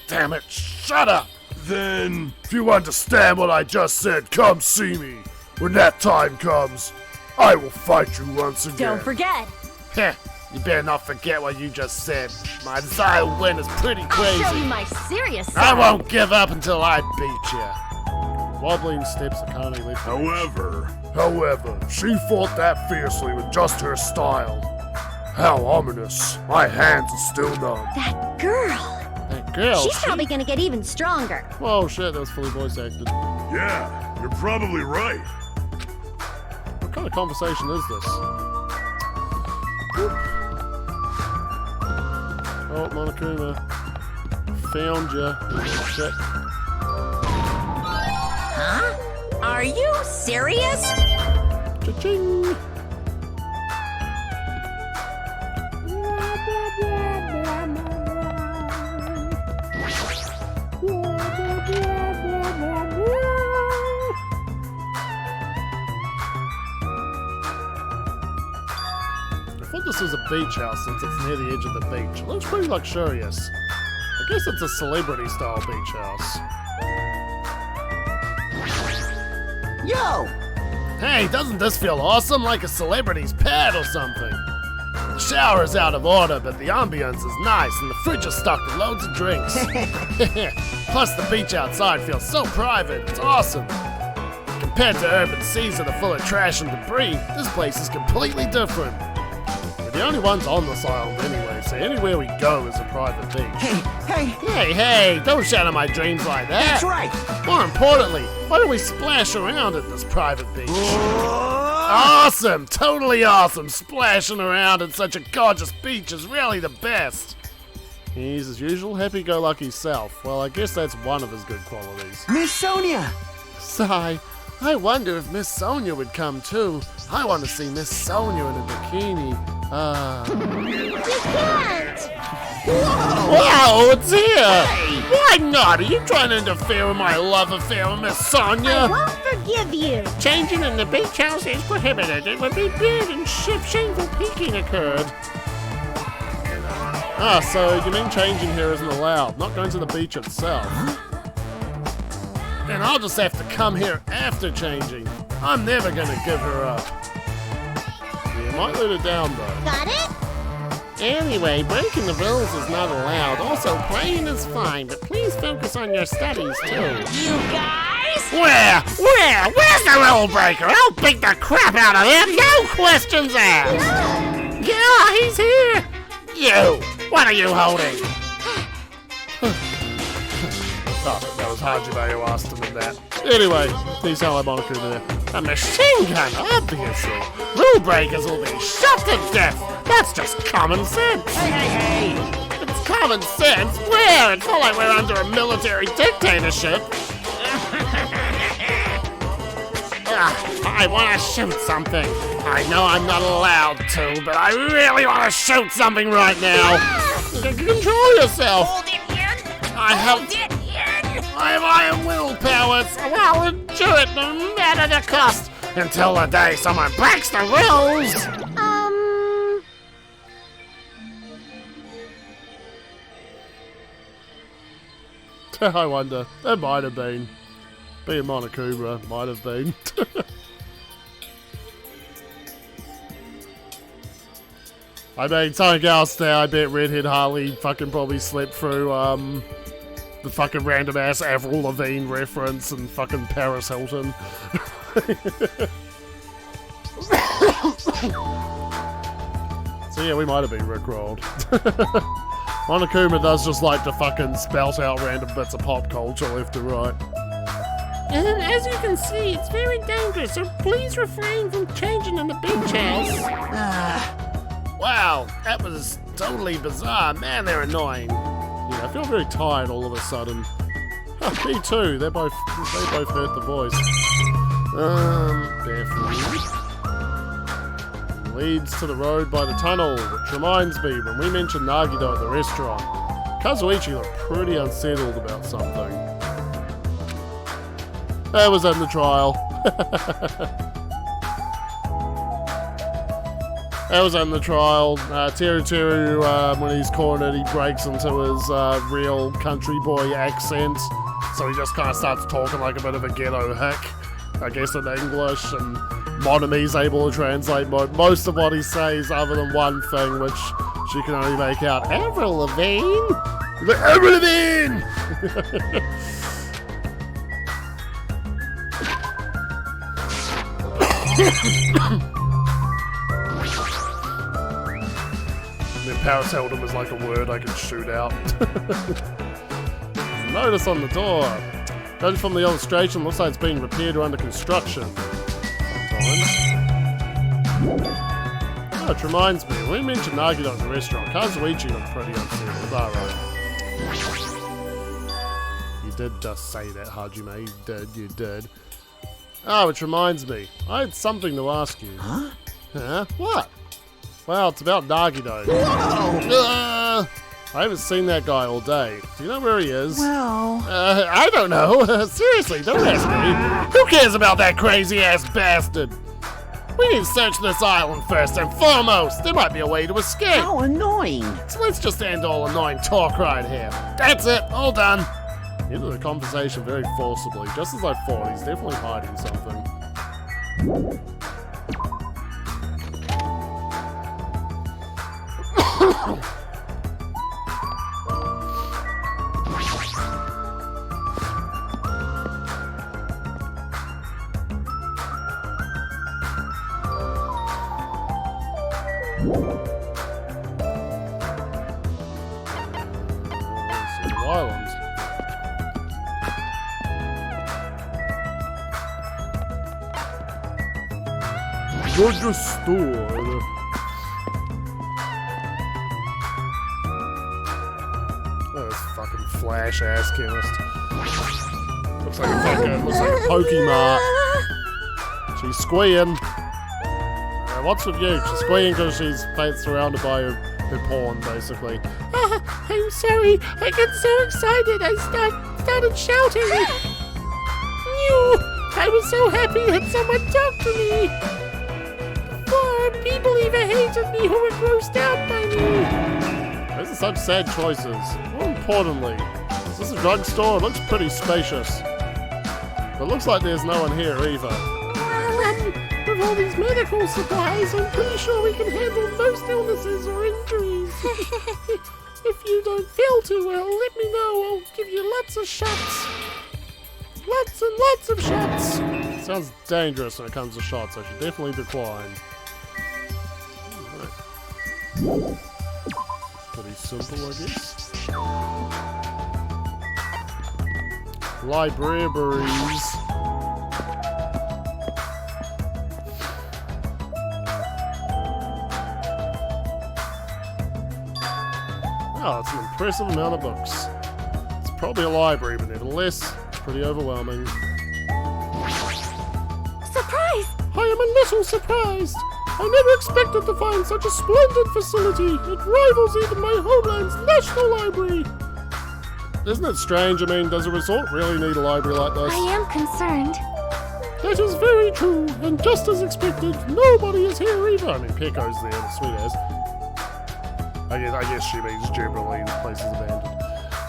Damn it, shut up! Then... If you understand what I just said, come see me. When that time comes, I will fight you once again. Don't forget. Heh, you better not forget what you just said. My desire to win is pretty I'll crazy. show you my serious side. I won't give up until I beat you. Wobbling steps Akane left. However, she fought that fiercely with just her style. How ominous. My hands are still numb. That girl. That girl, She's probably gonna get even stronger. Oh shit, that was fully voice acted. Yeah, you're probably right. What kind of conversation is this? Oh, Monokuma. Found ya. Shit. Huh? Are you serious? Cha-ching! I thought this was a beach house since it's near the edge of the beach. It looks pretty luxurious. I guess it's a celebrity-style beach house. Yo! Hey, doesn't this feel awesome? Like a celebrity's pad or something? The shower is out of order, but the ambience is nice, and the fridge is stocked with loads of drinks. Plus, the beach outside feels so private. It's awesome. Compared to urban seas that are full of trash and debris, this place is completely different. We're the only ones on this island anyway, so anywhere we go is a private beach. Hey, don't shatter my dreams like that. That's right! More importantly, why don't we splash around at this private beach? Awesome! Totally awesome! Splashing around at such a gorgeous beach is really the best! He's his usual happy-go-lucky self. Well, I guess that's one of his good qualities. Miss Sonia! Sigh. I wonder if Miss Sonia would come too. I want to see Miss Sonia in a bikini. You can't. Whoa, it's here! Why not? Are you trying to interfere with my love affair with Miss I Sonia? won't forgive you. Changing in the beach house is prohibited. It would be bad and if shameful peeking occurred. Ah, so you mean changing here isn't allowed, not going to the beach itself? Then I'll just have to come here after changing. I'm never gonna give her up. You might let her down though. Got it? Anyway, breaking the rules is not allowed. Also, playing is fine, but please focus on your studies too. You guys? Where's the rule breaker? I'll beat the crap out of him. No questions asked. Yeah, he's here. You, what are you holding? Oh, that was Hajime who asked him in that. Anyway, please tell Monica there. A machine gun, obviously. Rule breakers will be shot to death. That's just common sense. Hey! It's common sense? Where? It's not like we're under a military dictatorship. I want to shoot something. I know I'm not allowed to, but I really want to shoot something right now. Control yourself. Hold it in. I have iron willpower, so I'll endure it no matter the cost. Until the day someone breaks the rules. I wonder. There might have been. Being Monokuma, might have been. I mean, something else there. I bet Redhead Harley fucking probably slept through the fucking random ass Avril Lavigne reference and fucking Paris Hilton. So yeah, we might have been rickrolled. Monokuma does just like to fucking spout out random bits of pop culture left to right. And as you can see, it's very dangerous, so please refrain from changing in the beach house. Wow, that was totally bizarre. Man, they're annoying. Yeah, I feel very tired all of a sudden. Oh, me too. They both hurt the voice. Definitely. Leads to the road by the tunnel, which reminds me, when we mentioned Nagito at the restaurant, Kazuichi looked pretty unsettled about something. That was in the trial. That was in the trial. Teru, when he's cornered, he breaks into his real country boy accent. So he just kind of starts talking like a bit of a ghetto hick, I guess in English, and Monami's able to translate most of what he says other than one thing, which she can only make out. Avril Lavigne? He's like, Avril Lavigne! And then Paris Hilton was like a word I could shoot out. Notice on the door. Judging from the illustration, looks like it's being repaired or under construction. Oh, it reminds me, when we mentioned Nagito at the restaurant, Kazuichi looked pretty unsettled. Is that right? You did just say that, Hajime. You did. Oh, which reminds me, I had something to ask you. Huh? Huh? What? Well, it's about Nagito. Whoa! I haven't seen that guy all day. Do you know where he is? Well... I don't know. Seriously, don't ask me. Who cares about that crazy-ass bastard? We need to search this island first and foremost. There might be a way to escape. How annoying. So let's just end all annoying talk right here. That's it. All done. He ended the conversation very forcibly, just as I thought. He's definitely hiding something. Islands. Georgia store. Oh, this fucking flash ass chemist. Looks like a Pokemart. She's squeeing. What's with you? She's squeeing because she's surrounded by her porn, basically. I'm sorry. I got so excited. I started shouting. I was so happy that someone talked to me. Before, people even hated me who were grossed out by me. These are such sad choices. More importantly, is this a drugstore? It looks pretty spacious. But it looks like there's no one here either. With all these medical supplies, I'm pretty sure we can handle most illnesses or injuries. If you don't feel too well, let me know. I'll give you lots of shots. Lots and lots of shots. Sounds dangerous when it comes to shots. I should definitely decline. Right. Pretty simple, I guess. Libraries. Oh, it's an impressive amount of books. It's probably a library, but nevertheless, it's pretty overwhelming. Surprise! I am a little surprised. I never expected to find such a splendid facility. It rivals even my homeland's national library. Isn't it strange? I mean, does a resort really need a library like this? I am concerned. That is very true, and just as expected, nobody is here either. I mean, Pecco's there, the sweet ass. I guess she means generally the place is abandoned.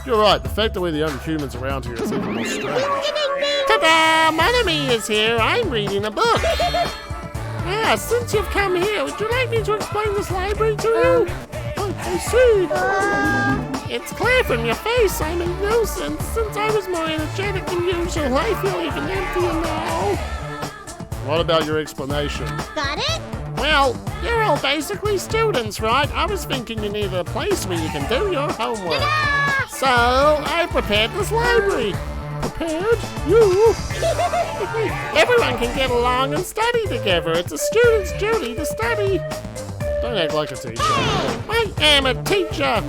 You're right, the fact that we're the only humans around here is even more strange. Ta-da! Monomi is here. I'm reading a book. Ah, since you've come here, would you like me to explain this library to you? I see. It's clear from your face I'm a nuisance. Since I was more energetic than usual, I feel even emptier now. What about your explanation? Got it? Well, you're all basically students, right? I was thinking you needed a place where you can do your homework. So, I prepared this library. Prepared? You? Everyone can get along and study together. It's a student's duty to study. Don't act like a teacher. I am a teacher.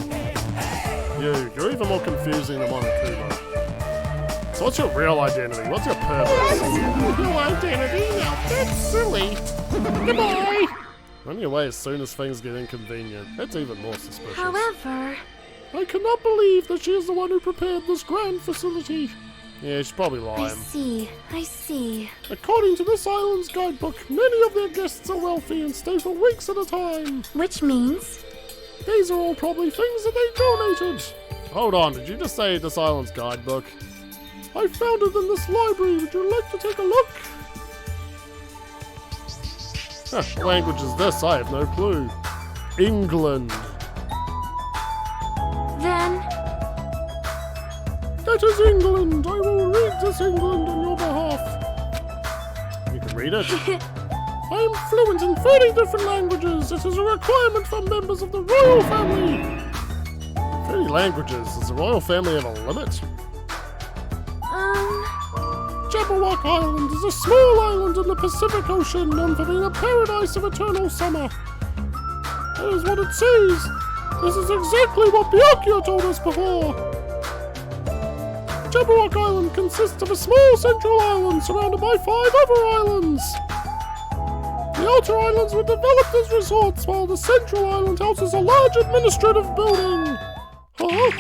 You're even more confusing than Monokuma. So what's your real identity? What's your purpose? Your identity? Now that's silly. Goodbye. Run your way as soon as things get inconvenient. That's even more suspicious. However, I cannot believe that she is the one who prepared this grand facility. Yeah, she's probably lying. I see. According to this island's guidebook, many of their guests are wealthy and stay for weeks at a time. Which means? These are all probably things that they donated. Hold on, did you just say this island's guidebook? I found it in this library. Would you like to take a look? Huh, what language is this? I have no clue. England. Then, That is England. I will read this England on your behalf. You can read it. I am fluent in 30 different languages. It is a requirement for members of the royal family. 30 languages. Does the royal family have a limit? Jabberwock Island is a small island in the Pacific Ocean known for being a paradise of eternal summer. That is what it says. This is exactly what Byakuya told us before. Jabberwock Island consists of a small central island surrounded by 5 other islands. The outer islands were developed as resorts, while the central island houses a large administrative building. Huh?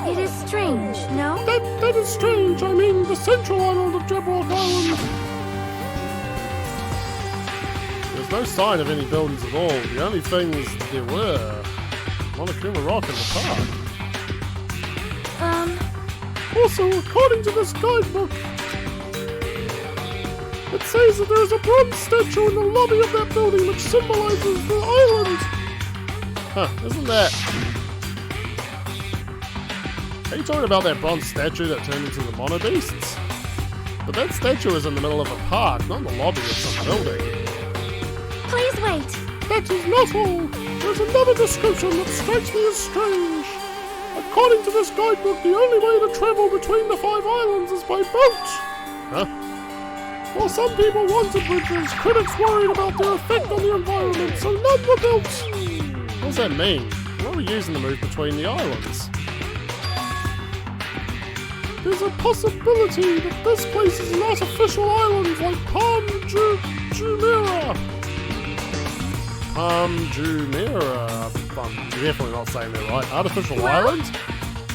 it is strange, no? That is strange. I mean, the central island of Jabberwock Island. There's no sign of any buildings at all. The only things there were Monokuma Rock in the park. Also, according to this guidebook, it says that there is a bronze statue in the lobby of that building which symbolizes the island. Huh, isn't that... Are you talking about that bronze statue that turned into the Mono Beasts? But that statue is in the middle of a park, not in the lobby of some building. Please wait. That is not all. There's another description that strikes me as strange. According to this guidebook, the only way to travel between the 5 islands is by boat. Huh? While some people wanted bridges, critics worried about their effect on the environment, so none were built. What does that mean? What are we using to move between the islands? There's a possibility that this place is an artificial island like Palm Jumeirah. Jumeirah. I'm definitely not saying that right. Artificial island?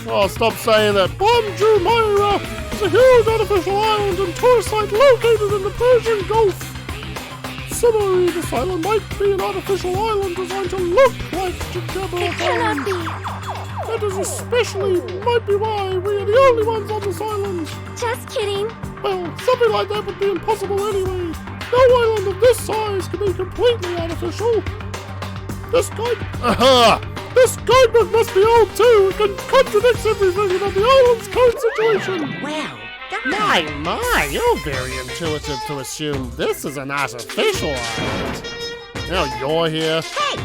Oh, stop saying that. Jumeirah is a huge artificial island and tourist site located in the Persian Gulf. Similarly, this island might be an artificial island designed to look like Jabberwock Island. Cannot be. That is especially might be why we are the only ones on this island. Just kidding. Well, something like that would be impossible anyway. No island of this size can be completely artificial. This guidebook must be old too. It contradicts everything about the island's current situation. Well done. My, you're very intuitive to assume this is an artificial island. Now you're here. Hey!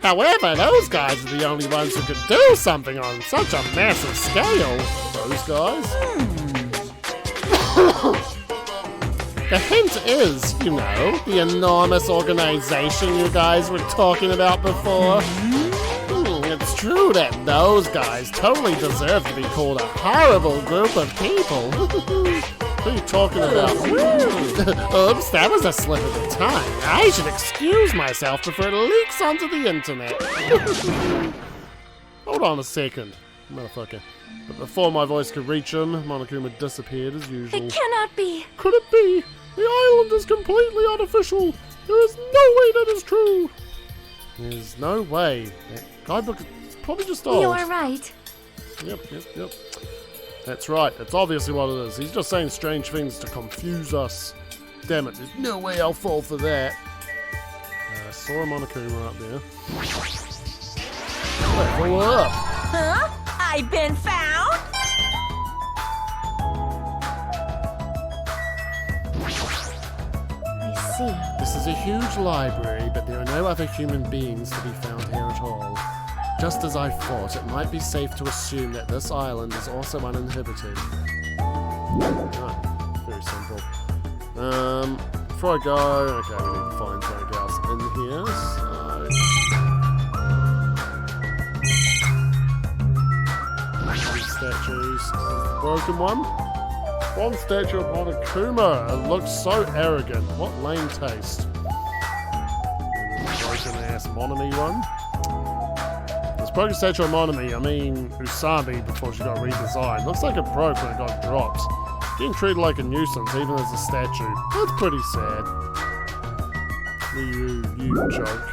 However, those guys are the only ones who could do something on such a massive scale. Those guys? The hint is, you know, the enormous organization you guys were talking about before. It true that those guys totally deserve to be called a horrible group of people. What are you talking about? Oops, that was a slip of the tongue. I should excuse myself before it leaks onto the internet. Hold on a second, motherfucker. But before my voice could reach him, Monokuma disappeared as usual. It cannot be. Could it be? The island is completely artificial. There is no way that is true. There's no way. That guidebook is probably just old. You are right. Yep. That's right. That's obviously what it is. He's just saying strange things to confuse us. Damn it. There's no way I'll fall for that. I saw a Monokuma up there. Level up. Huh? I've been found? I see. This is a huge library, but there are no other human beings to be found here at all. Just as I thought, it might be safe to assume that this island is also uninhabited. Oh, very simple. Before I go, okay, we need to find something else in here, so... These statues. Broken one? One statue of Monokuma. It looks so arrogant. What lame taste. Broken ass Monami one. This broken statue of Monami, I mean Usami before she got redesigned. Looks like it broke when it got dropped. Getting treated like a nuisance even as a statue. That's pretty sad. You joke.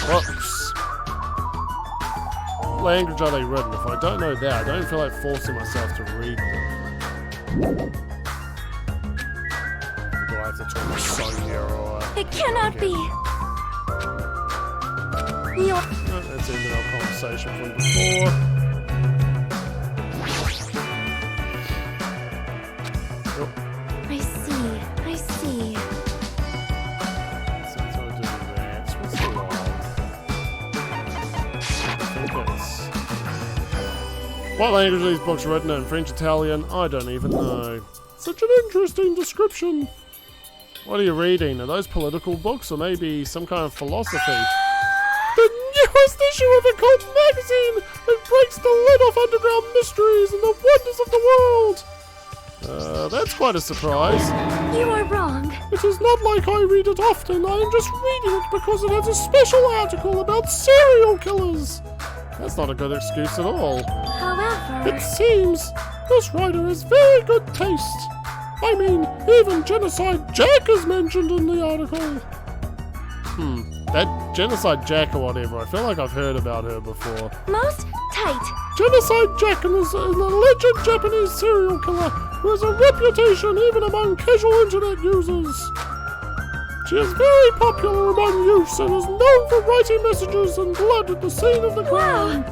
Books. What language are they written? If I don't know that, I don't feel like forcing myself to read them. Do I have to talk to Sonia or... It cannot be. That's ended our conversation from before. I see. Since I do that, what's the line? I think it's... What language are these books written in? French, Italian? I don't even know. Such an interesting description. What are you reading? Are those political books or maybe some kind of philosophy? The newest issue of a cult magazine that breaks the lid off underground mysteries and the wonders of the world. That's quite a surprise. You are wrong. It is not like I read it often. I am just reading it because it has a special article about serial killers. That's not a good excuse at all. However... It seems this writer has very good taste. I mean, even Genocide Jack is mentioned in the article. That Genocide Jack or whatever, I feel like I've heard about her before. Most tight. Genocide Jack is an alleged Japanese serial killer who has a reputation even among casual internet users. She is very popular among youths and is known for writing messages and blood at the scene of the crime.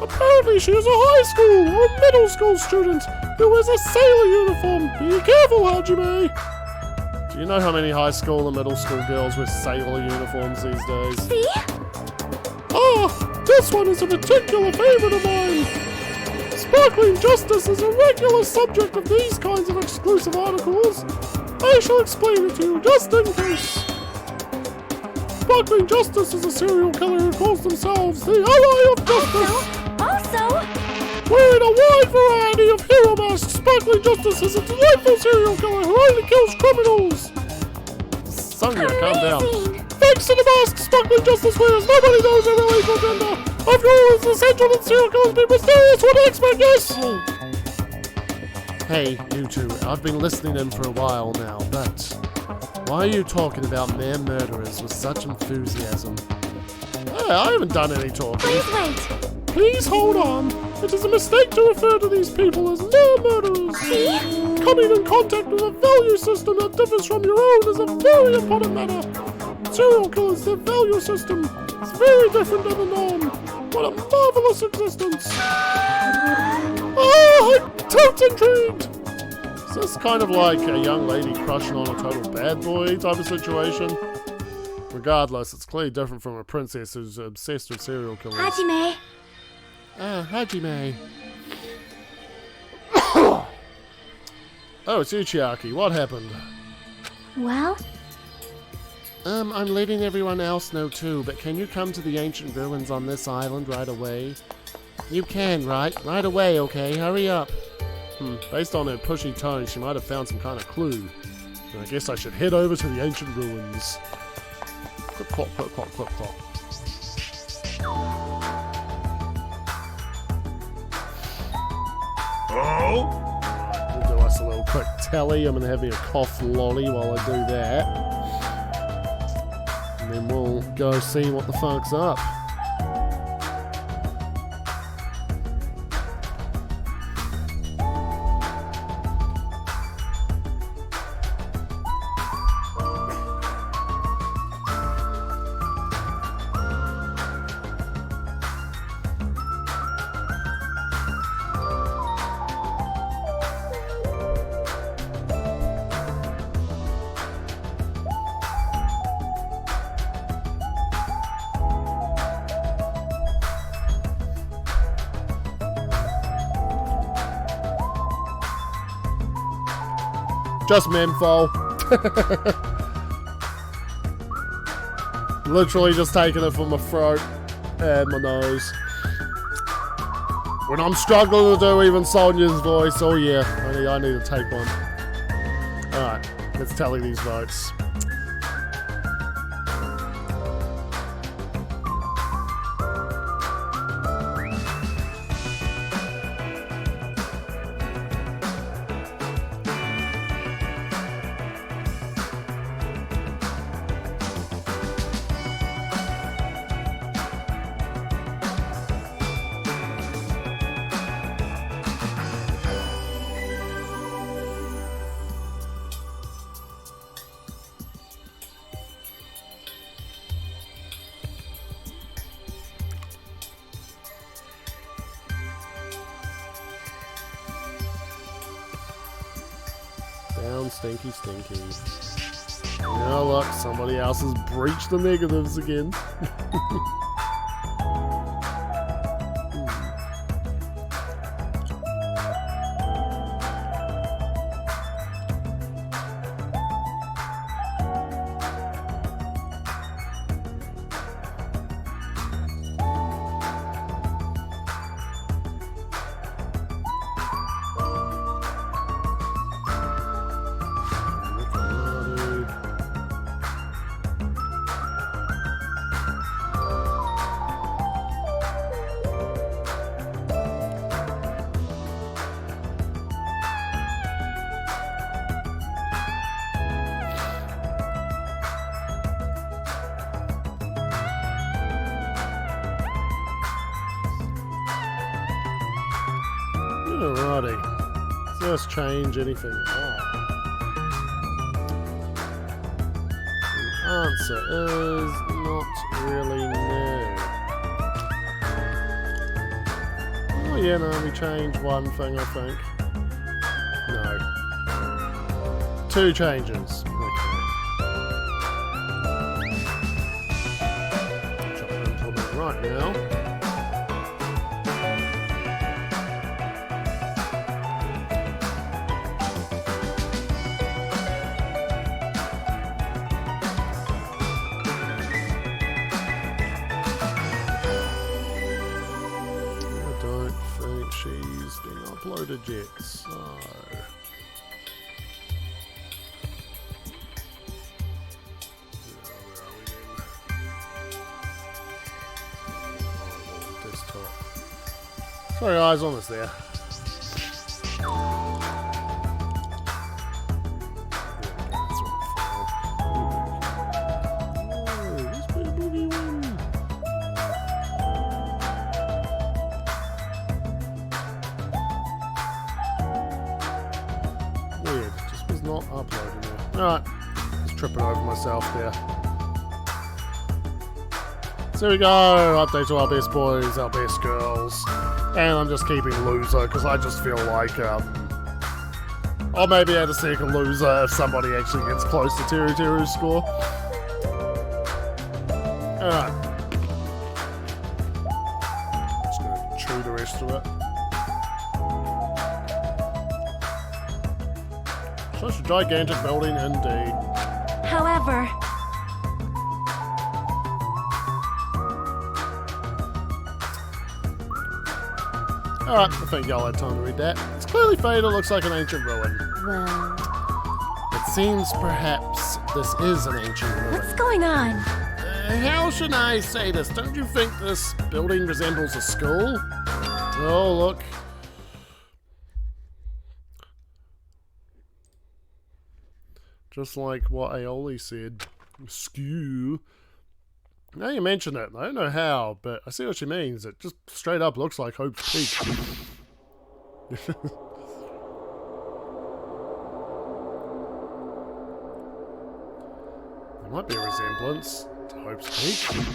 Apparently she is a high school or middle school student who wears a sailor uniform. Be careful, Hajime. Do you know how many high school and middle school girls wear sailor uniforms these days? See? Ah, this one is a particular favorite of mine. Sparkling Justice is a regular subject of these kinds of exclusive articles. I shall explain it to you just in case. Sparkling Justice is a serial killer who calls themselves the Ally of Justice. Also... Wearing a wide variety of hero masks, Sparkling Justice is a delightful serial killer who only kills criminals. Sonia, calm down. Thanks to the mask Sparkling Justice wears, nobody knows her real evil gender. After all, it's essential that serial killers be mysterious. What do you expect, yes? Hey, you two, I've been listening in for a while now, but why are you talking about mere murderers with such enthusiasm? Hey, I haven't done any talking. Please wait. Please hold on. It is a mistake to refer to these people as mere murderers. See? Coming in contact with a value system that differs from your own is a very important matter. Serial killers, their value system is very different than the norm. What a marvelous existence. Oh, I'm totes intrigued. Is this kind of like a young lady crushing on a total bad boy type of situation? Regardless, it's clearly different from a princess who's obsessed with serial killers. Hajime. Hajime. Oh, it's Uchiaki. What happened? Well, I'm letting everyone else know too, but can you come to the ancient ruins on this island right away? You can, right? Right away, okay? Hurry up. Based on her pushy tone, she might have found some kind of clue. I guess I should head over to the ancient ruins. Clip, clop, clip, clop, clip, clop. Oh? We'll do us a little quick tally. I'm going to have me a cough lolly while I do that. And then we'll go see what the fuck's up. Just menfol. Literally just taking it from my throat and my nose. When I'm struggling to do even Sonia's voice, oh yeah, I need to take one. Alright, let's tally these votes. Down, stinky, stinky. Now look, somebody else has breached the negatives again. Alrighty. Let's change anything. The answer is not really no. Oh yeah, no, we changed one thing, I think. No. Two changes. Okay. Try to implement right now. She's been uploaded yet, so desktop. Sorry guys, almost there. Not uploading there. Alright, just tripping over myself there. So here we go, update to our best boys, our best girls. And I'm just keeping loser, because I just feel like, I may be able to seek a loser if somebody actually gets close to Teru's score. Alright. Just gonna chew the rest of it. Such a gigantic building indeed. However, Alright, I think y'all had time to read that. It's clearly faded, looks like an ancient ruin. Well, It seems perhaps this is an ancient ruin. what's going on? How should I say this? Don't you think this building resembles a school? Oh, look. Just like what Aioli said. Skew. Now you mention it, I don't know how, but I see what she means. It just straight up looks like Hope's Peak. There might be a resemblance to Hope's Peak.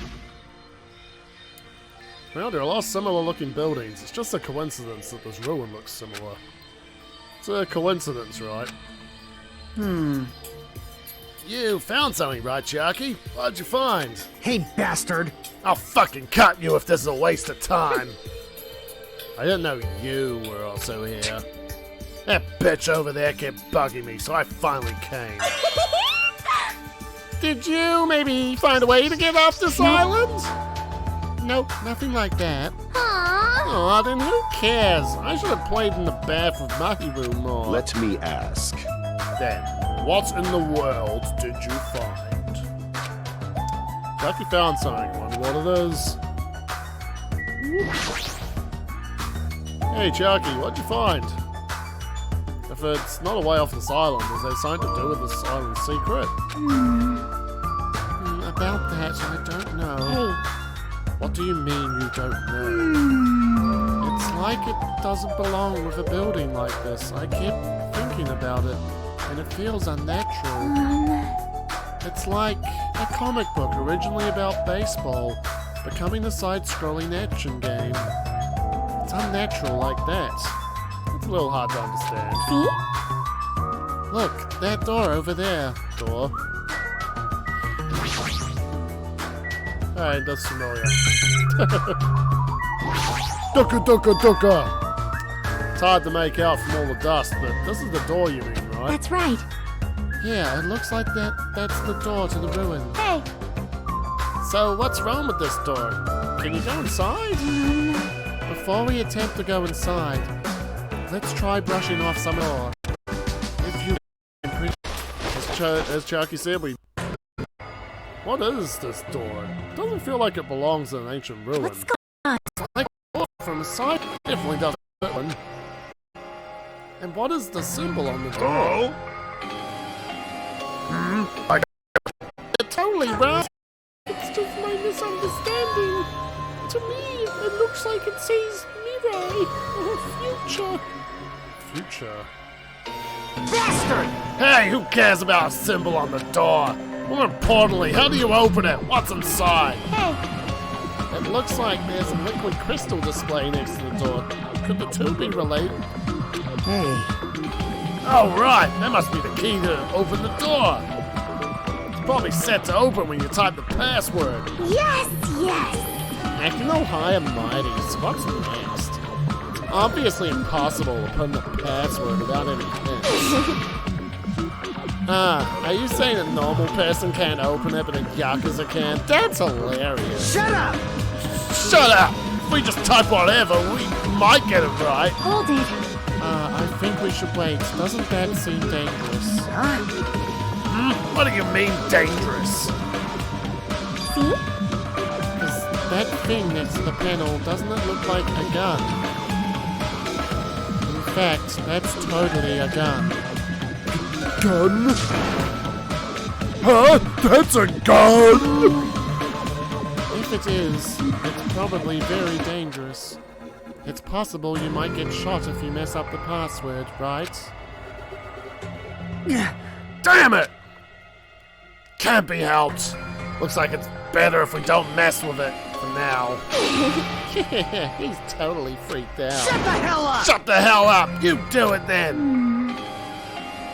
Well, there are a lot of similar looking buildings. It's just a coincidence that this ruin looks similar. It's a coincidence, right? You found something, right, Sharky? What'd you find? Hey, bastard! I'll fucking cut you if this is a waste of time. I didn't know you were also here. That bitch over there kept bugging me, so I finally came. Did you maybe find a way to get off this island? Nope, nothing like that. Aww. Aw, then who cares? I should have played in the bath with Mahiru more. Let me ask. Then, what in the world did you find? Chucky found something. Wonder what it is. Hey, Chucky, what'd you find? If it's not a way off this island, is there something to do with this island's secret? About that, I don't know. Hey, What do you mean you don't know? It's like it doesn't belong with a building like this. I keep thinking about it, and it feels unnatural. It's like a comic book originally about baseball, becoming a side-scrolling action game. It's unnatural like that. It's a little hard to understand. see? Look, that door over there. Door. Alright, that's familiar. Ducka, ducka, ducka! It's hard to make out from all the dust, but this is the door you mean, right? That's right. Yeah, it looks like that's the door to the ruin. Hey, So what's wrong with this door? Can you go inside? Before we attempt to go inside, let's try brushing off some more. If you as Chucky said, what is this door? It doesn't feel like it belongs in an ancient ruin. what's going on? It's like a door from the side. Definitely doesn't fit one. And what is the symbol on the door? It's totally right. It's just my misunderstanding. To me, it looks like it says Mirai or future. Future. Bastard! Hey, who cares about a symbol on the door? More importantly, how do you open it? What's inside? Hey, It looks like there's a liquid crystal display next to the door. Could the two be related? Hey, Oh, right. That must be the key to open the door. It's probably set to open when you type the password. yes, yes. Acting all high and mighty, so what's next? It's obviously impossible to put in the password without any hints. Are you saying a normal person can't open it, but a Yakuza can? That's hilarious. shut up! Shut up! If we just type whatever, we might get it right. Hold it. I think we should wait. Doesn't that seem dangerous? What do you mean, dangerous? See? Because that thing next to the panel, doesn't it look like a gun? In fact, that's totally a gun. Gun? Huh? That's a gun? If it is, it's probably very dangerous. It's possible you might get shot if you mess up the password, right? Damn it! Can't be helped. Looks like it's better if we don't mess with it for now. Yeah, he's totally freaked out. Shut the hell up! Shut the hell up! You do it then!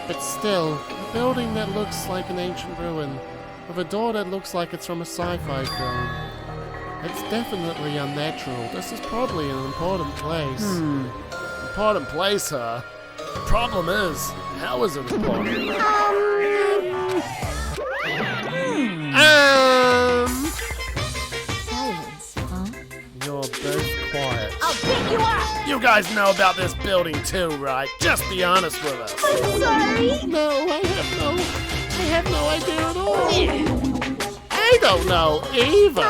But still, a building that looks like an ancient ruin, with a door that looks like it's from a sci-fi film. It's definitely unnatural. This is probably an important place. Important place, huh? The problem is, how is it important? Silence, huh? You're both quiet. I'll pick you up. You guys know about this building too, right? Just be honest with us. I'm sorry. No, I have no idea at all. I don't know either.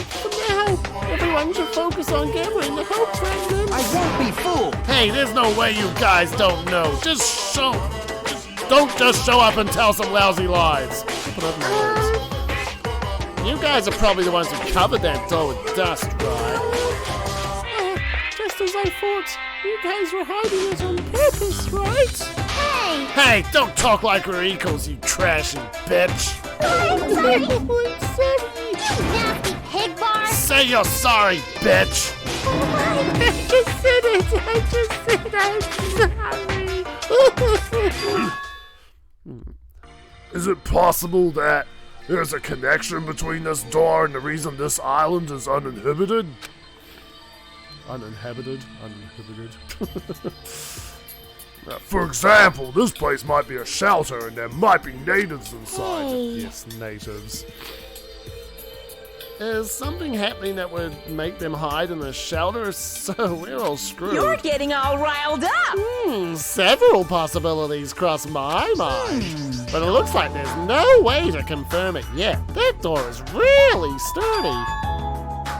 For now, everyone should focus on gathering the hope fragments. I won't be fooled. Hey, there's no way you guys don't know. Don't just show up and tell some lousy lies. Put up my words. You guys are probably the ones who covered that door with dust, right? Just as I thought, you guys were hiding it on purpose, right? Hey. Hey, don't talk like we're equals, you trashy bitch. I'm sorry. I'm sorry. You nasty pig bar. Say you're sorry, bitch. I just said it. I'm sorry. Is it possible that there's a connection between this door and the reason this island is uninhibited? Uninhabited. For example, this place might be a shelter and there might be natives inside. Hey. Yes, natives. Is something happening that would make them hide in the shelter? So we're all screwed. You're getting all riled up. Several possibilities cross my mind. But it looks like there's no way to confirm it yet. That door is really sturdy.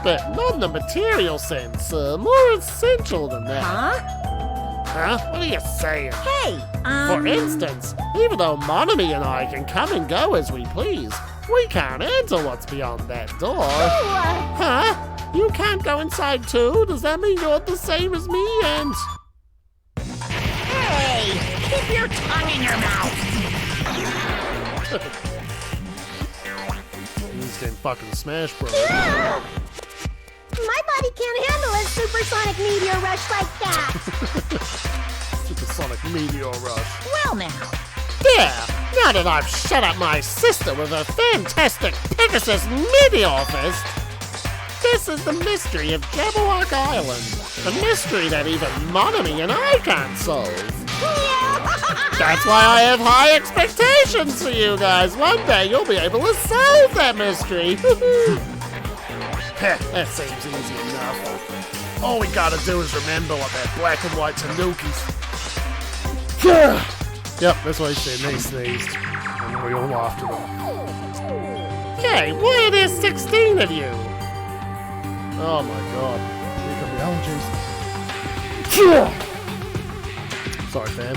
But not in the material sense, more essential than that. Huh? Huh? What are you saying? Hey, For instance, even though Monami and I can come and go as we please, we can't enter what's beyond that door. Huh? You can't go inside too? Does that mean you're the same as me and... Hey, keep your tongue in your mouth. He's getting fucking smashed, bro. My body can't handle a supersonic meteor rush like that. Supersonic meteor rush. Well now, There! Now that I've shut up my sister with a fantastic Pegasus meteor fist, this is the mystery of Jabberwock Island. A mystery that even Monami and I can't solve. That's why I have high expectations for you guys. One day you'll be able to solve that mystery. Heh, that seems easy enough. All we gotta do is remember what that black and white Tanuki's... Yep, that's what he said, and he sneezed. And we all laughed at him. Hey, why are there 16 of you? Oh my god. Here come the allergies. Sorry, fam.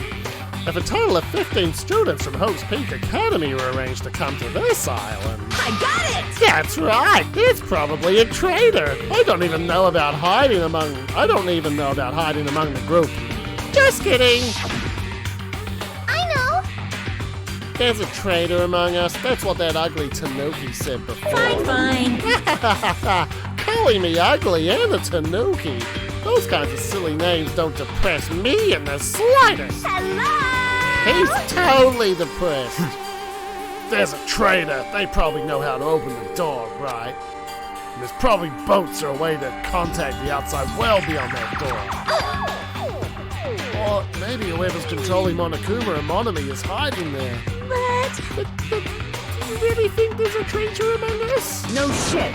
If a total of 15 students from Hope's Peak Academy were arranged to come to this island... I got it. That's right! It's probably a traitor! I don't even know about hiding among the group. Just kidding! There's a traitor among us. That's what that ugly Tanuki said before. Fine. Calling me ugly and a Tanuki. Those kinds of silly names don't depress me in the slightest. Hello. He's totally depressed. There's a traitor. They probably know how to open the door, right? And there's probably boats or a way to contact the outside well beyond that door. Or maybe whoever's controlling Monokuma and Monami is hiding there. But do you really think there's a traitor among us? No shit.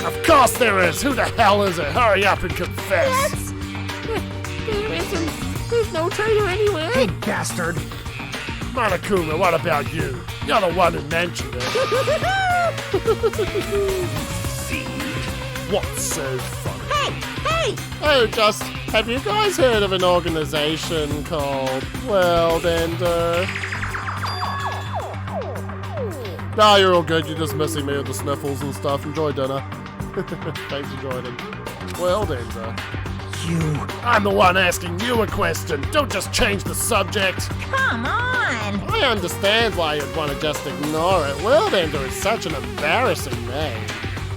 Of course there is! Who the hell is it? Hurry up and confess! There isn't. There's no traitor anywhere. Hey, bastard. Monokuma, what about you? You're the one who mentioned it. What's so funny? Hey. Oh, just, have you guys heard of an organization called World Ender? Nah, you're all good. You're just missing me with the sniffles and stuff. Enjoy dinner. Thanks for joining. World Ender. You. I'm the one asking you a question. Don't just change the subject. Come on. I understand why you'd want to just ignore it. World Ender is such an embarrassing name.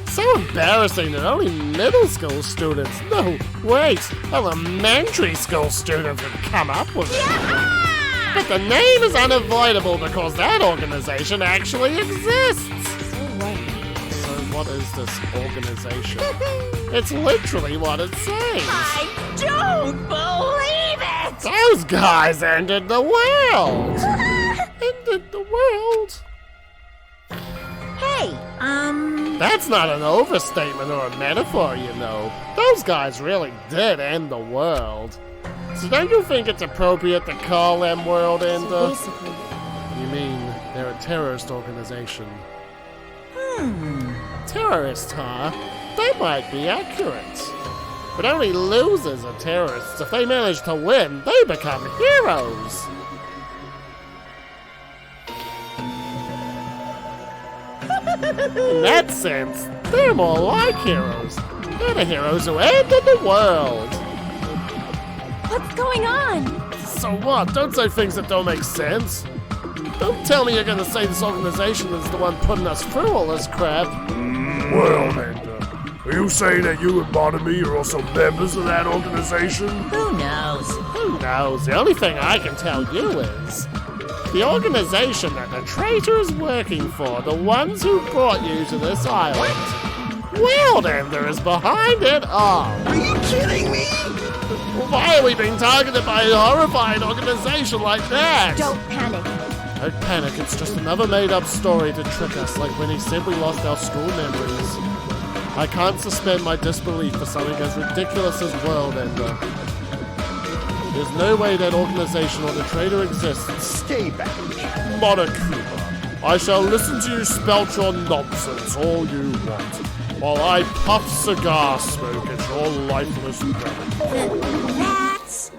So embarrassing that only middle school students, no, wait, elementary school students would come up with it. But the name is unavoidable because that organization actually exists. So what is this organization? It's literally what it says. I don't believe it. Those guys ended the world. Ended the world. Hey, Hey, That's not an overstatement or a metaphor, you know. Those guys really did end the world. So don't you think it's appropriate to call them World Ender? Basically, You mean they're a terrorist organization? Terrorists, huh? That might be accurate. But only losers are terrorists. If they manage to win, they become heroes. In that sense, they're more like heroes. They're the heroes who ended the world. what's going on? So what? Don't say things that don't make sense. Don't tell me you're gonna say this organization is the one putting us through all this crap. World Ender. Are you saying that you and Barnaby are also members of that organization? who knows? Who knows? The only thing I can tell you is the organization that the traitor is working for, the ones who brought you to this island. World Ender is behind it all. Are you kidding me? Why are we being targeted by a horrifying organization like that? Don't panic. Don't panic, it's just another made-up story to trick us, like when he said we lost our school memories. I can't suspend my disbelief for something as ridiculous as World Ender. There's no way that organization or the traitor exists. Stay back. Monokuma, I shall listen to you spout your nonsense all you want, while I puff cigar smoke at your lifeless relic. That's...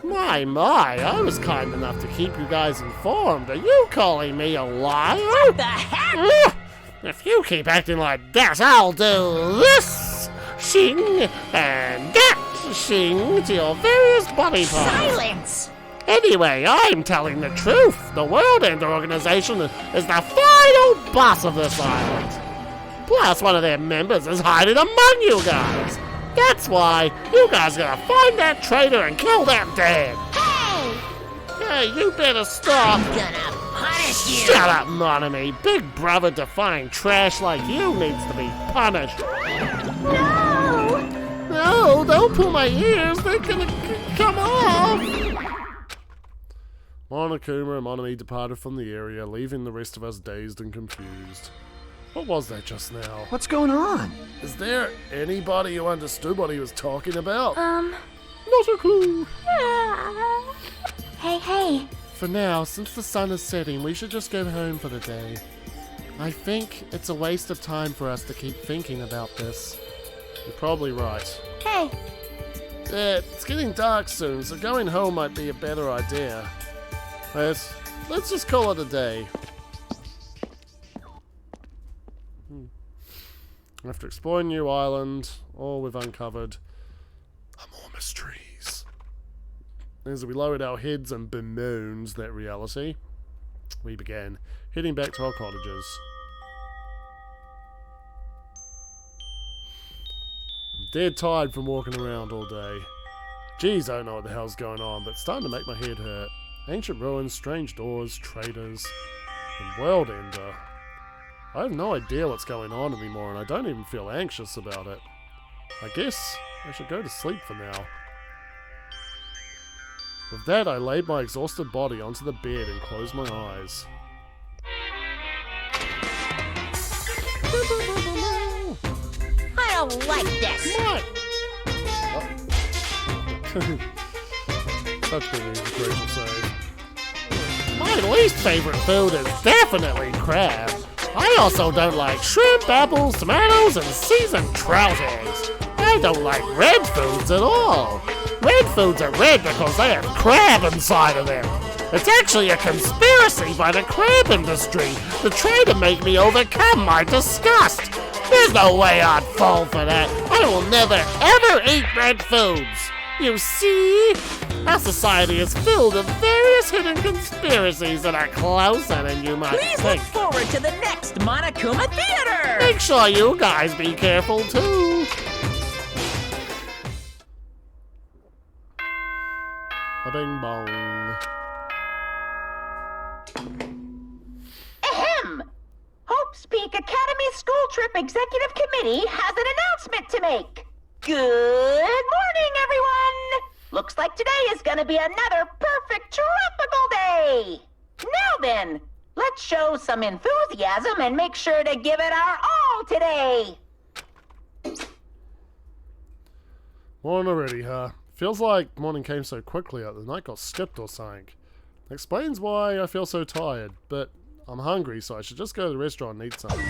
My, I was kind enough to keep you guys informed. Are you calling me a liar? The heck? If you keep acting like that, I'll do this, shing, and that, shing, to your various body parts. Silence! Anyway, I'm telling the truth. The World Ender organization is the final boss of this island. Plus, one of their members is hiding among you guys. That's why you guys gotta find that traitor and kill them dead. Hey! Hey, you better stop. I'm gonna punish you! Shut up, Monami. Big brother defying trash like you needs to be punished. No! No, don't pull my ears. They're gonna come off. Monokuma and Monami departed from the area, leaving the rest of us dazed and confused. What was that just now? What's going on? Is there anybody who understood what he was talking about? Not a clue. Hey. For now, since the sun is setting, we should just go home for the day. I think it's a waste of time for us to keep thinking about this. You're probably right. Hey. It's getting dark soon, so going home might be a better idea. Let's just call it a day. After exploring New Island, all we've uncovered are more mysteries. As we lowered our heads and bemoaned that reality, we began heading back to our cottages. I'm dead tired from walking around all day. Geez, I don't know what the hell's going on, but it's starting to make my head hurt. Ancient ruins, strange doors, traders, and World Ender. I have no idea what's going on anymore, and I don't even feel anxious about it. I guess I should go to sleep for now. With that, I laid my exhausted body onto the bed and closed my eyes. I don't like this! Such good music, Rachel said. My least favorite food is definitely crab. I also don't like shrimp, apples, tomatoes, and seasoned trout eggs. I don't like red foods at all. Red foods are red because they have crab inside of them. It's actually a conspiracy by the crab industry to try to make me overcome my disgust. There's no way I'd fall for that. I will never, ever eat red foods. You see, our society is filled with various hidden conspiracies that are closer than you might Please look think. forward to the next Monokuma Theater! Make sure you guys be careful too. A bing bong. Ahem! Hope's Peak Academy School Trip Executive Committee has an announcement to make. Good morning, everyone! Looks like today is gonna be another perfect tropical day! Now then, Let's show some enthusiasm and make sure to give it our all today. Morning already, huh? Feels like morning came so quickly that the night got skipped or something. Explains why I feel so tired, but I'm hungry, so I should just go to the restaurant and eat something.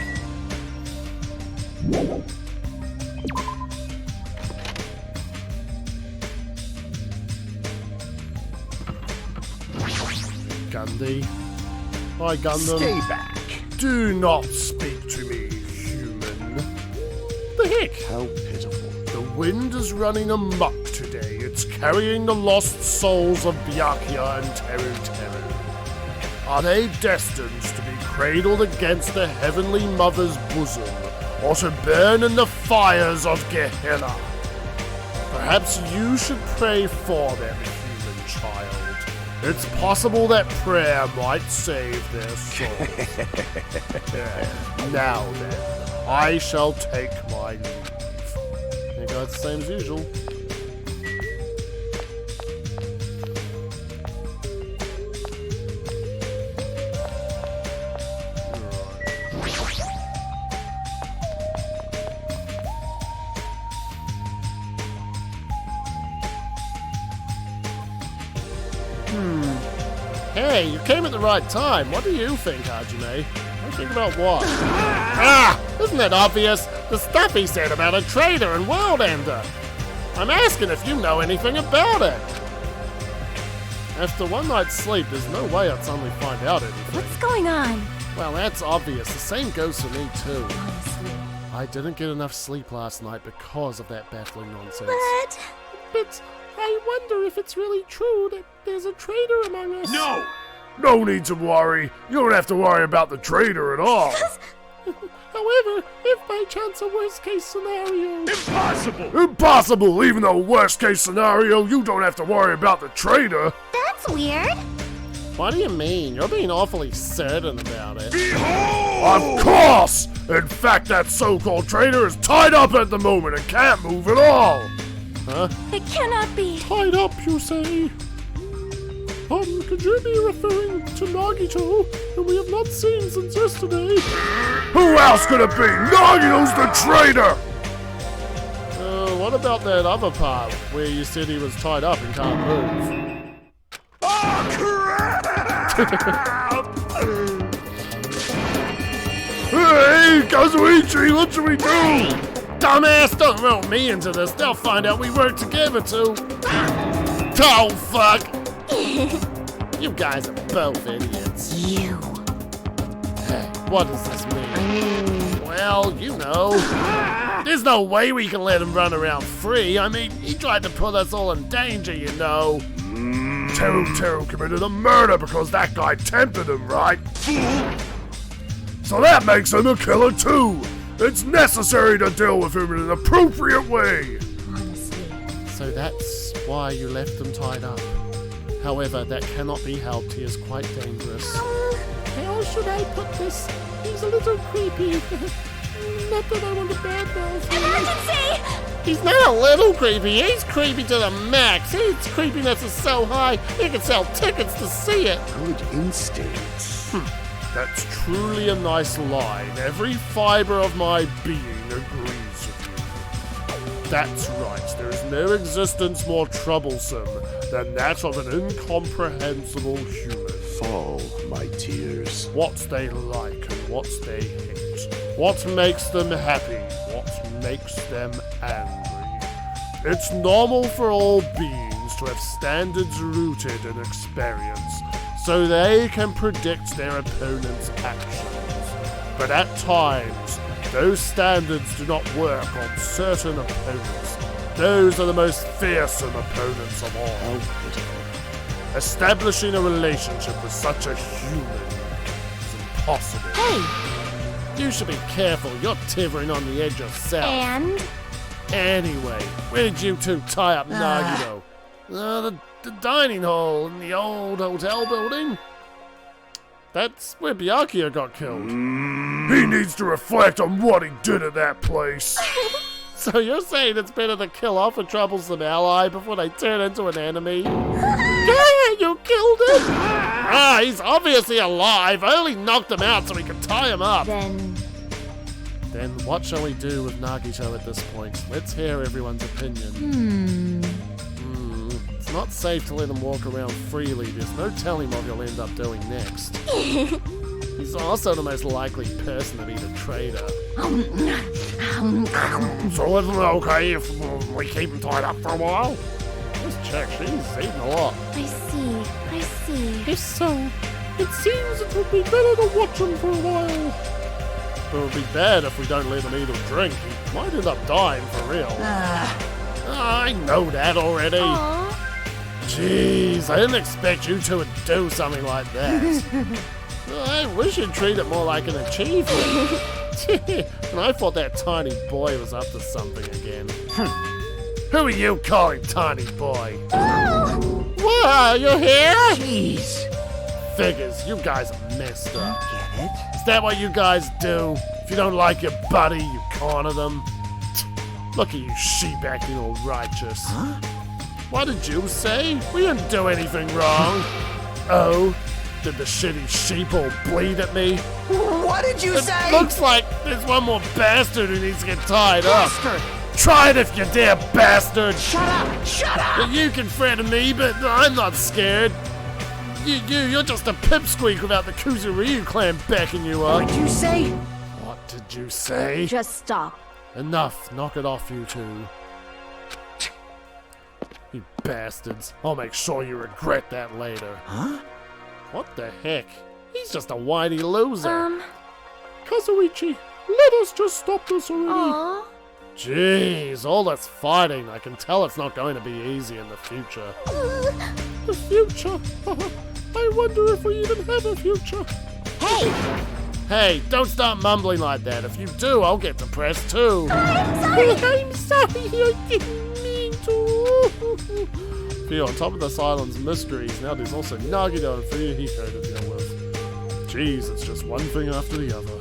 Gundy. Hi, Gundam. Stay back. Do not speak to me, human. The heck? How pitiful. The wind is running amok today. It's carrying the lost souls of Byakuya and Teru Teru. Are they destined to be cradled against the Heavenly Mother's bosom, or to burn in the fires of Gehenna? Perhaps you should pray for them, human child. It's possible that prayer might save their souls. Now then, I shall take my leave. You got the same as usual. Hey, you came at the right time. What do you think, Hajime? I think about what? Isn't it obvious? The stuff he said about a traitor and world ender. I'm asking if you know anything about it. After one night's sleep, there's no way I'd suddenly find out anything. What's going on? Well, that's obvious. The same goes for me, too. Honestly. I didn't get enough sleep last night because of that baffling nonsense. But I wonder if it's really true that there's a traitor among us. No! No need to worry. You don't have to worry about the traitor at all. However, if by chance a worst-case scenario... Impossible! Impossible! Even though worst case scenario, you don't have to worry about the traitor. That's weird. What do you mean? You're being awfully certain about it. Behold! Of course! In fact, that so-called traitor is tied up at the moment and can't move at all. Huh? It cannot be. Tied up, you say? Could you be referring to Nagito, whom we have not seen since yesterday? Who else could it be? Nagito's the traitor! What about that other part, where you said he was tied up and can't move? Oh, crap! Hey, Kazuichi, what should we do? Dumbass, don't roll me into this. They'll find out we work together, too. Oh, fuck. You guys are both idiots. You. Hey, what does this mean? Well, you know. There's no way we can let him run around free. I mean, he tried to put us all in danger, you know. Teru committed a murder because that guy tempted him, right? So that makes him a killer, too. It's necessary to deal with him in an appropriate way. Honestly. So that's why you left him tied up. However, that cannot be helped. He is quite dangerous. How should I put this? He's a little creepy. Not that I want to badmouth him. Emergency! He's not a little creepy. He's creepy to the max. His creepiness is so high, he can sell tickets to see it. Good instincts. That's truly a nice line. Every fiber of my being agrees with you. That's right. There is no existence more troublesome than that of an incomprehensible human. Fall, my tears. What they like and what they hate. What makes them happy. What makes them angry. It's normal for all beings to have standards rooted in experience, so they can predict their opponent's actions. But at times, those standards do not work on certain opponents. Those are the most fearsome opponents of all. How pitiful. Establishing a relationship with such a human is impossible. Hey! You should be careful. You're tithering on the edge yourself. And? Anyway, where did you two tie up Nagito? The dining hall in the old hotel building? That's where Byakuya got killed. He needs to reflect on what he did at that place. So you're saying it's better to kill off a troublesome ally before they turn into an enemy? Yeah, you killed him! Ah, he's obviously alive. I only knocked him out so we could tie him up. Then what shall we do with Nagito at this point? Let's hear everyone's opinion. It's not safe to let him walk around freely. There's no telling what he'll end up doing next. He's also the most likely person to be the traitor. So isn't it okay if we keep him tied up for a while? This chick, she's eating a lot. I see. If so, it seems it would be better to watch him for a while. But it would be bad if we don't let him eat or drink. He might end up dying for real. I know that already. Aww. Jeez, I didn't expect you two would do something like that. I wish you'd treat it more like an achievement. And I thought that tiny boy was up to something again. Who are you calling tiny boy? Whoa, you're here? Jeez. Figures, you guys are messed up. Get it? Is that what you guys do? If you don't like your buddy, you corner them? Look at you sheep acting all righteous. Huh? What did you say? We didn't do anything wrong. Oh? Did the shitty sheep all bleed at me? What did you say? Looks like there's one more bastard who needs to get tied Bastard! up. Try it if you dare, bastard! Shut up! Shut up! You can threaten me, but I'm not scared. You're just a pipsqueak without the Kuzuryu clan backing you up. What did you say? What did you say? Just stop. Enough. Knock it off, you two. You bastards. I'll make sure you regret that later. Huh? What the heck? He's just a whiny loser. Kazuichi, let us just stop this already. Aww. Jeez, all this fighting. I can tell it's not going to be easy in the future. The future. I wonder if we even have a future. Hey, don't start mumbling like that. If you do, I'll get depressed too. I'm sorry, I didn't mean to. Feel on top of this island's mysteries, now there's also Nagito and Fuyuhiko to deal with. Jeez, it's just one thing after the other.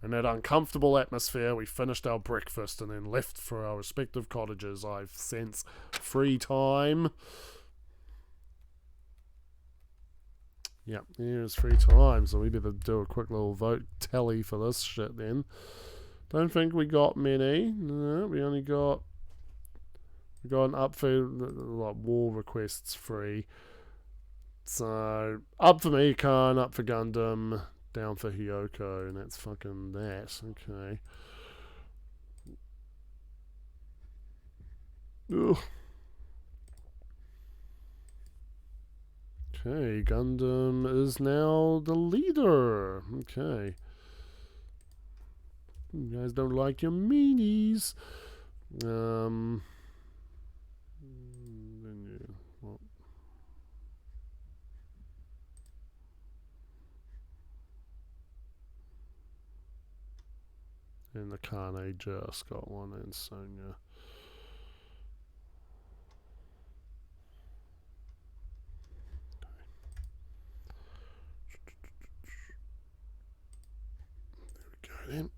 In that uncomfortable atmosphere, we finished our breakfast and then left for our respective cottages. I've since free time. Yep, here's free time, so we better do a quick little vote tally for this shit then. Don't think we got many. No, we only got... We got an up for like war requests free. So up for Mikan, up for Gundam, down for Hyoko, and that's fucking that. Okay. Ugh. Okay, Gundam is now the leader. Okay. You guys don't like your meanies. And the Kane just got one, and Sonia. There we go then.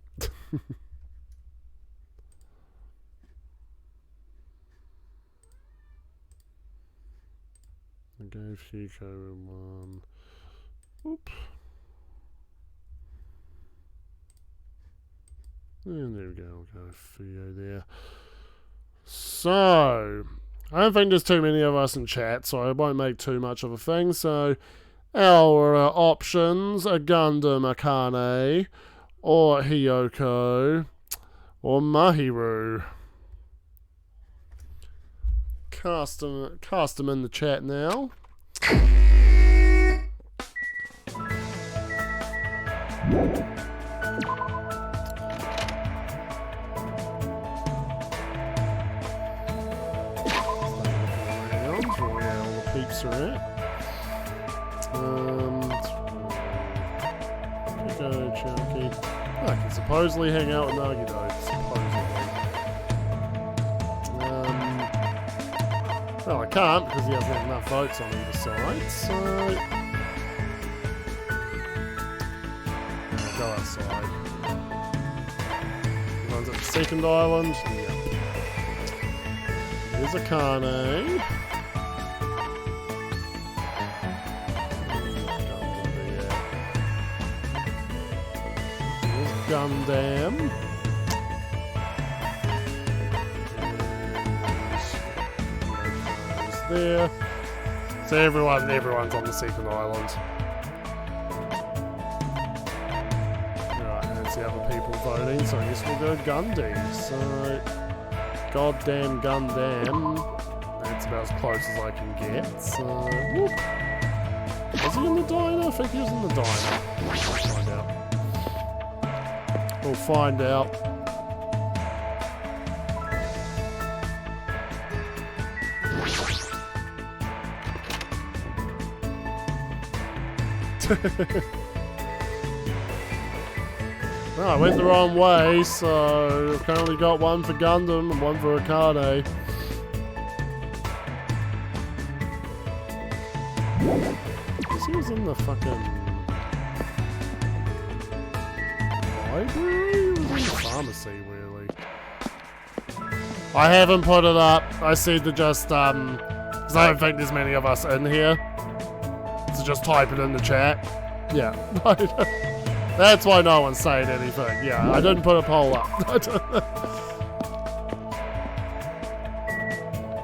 I gave Hiko one. Oop. And there we go, we'll go Theo there. So, I don't think there's too many of us in chat, so I won't make too much of a thing. So, our options are Gundam, Akane, or Hyoko, or Mahiru. Cast them in the chat now. Peeps are at. Go, Chunky. I can supposedly hang out with Nagito. Supposedly. Well, I can't because he doesn't have enough votes on either side. So I'll go outside. Runs at the second island. Yep. Here's Akane. Gundam. There. So everyone's on the second island. Right, and it's the other people voting, so I guess we'll go Gundam. So, goddamn Gundam. That's about as close as I can get. So, whoop. Was he in the diner? I think he was in the diner. We'll find out. No, I went the wrong way, so I've currently got one for Gundam and one for Akane. He was in the fucking library? He was in the pharmacy, really. I haven't put it up. I said to just, because I don't think there's many of us in here. So just type it in the chat. Yeah. That's why no one's saying anything. Yeah, I didn't put a poll up.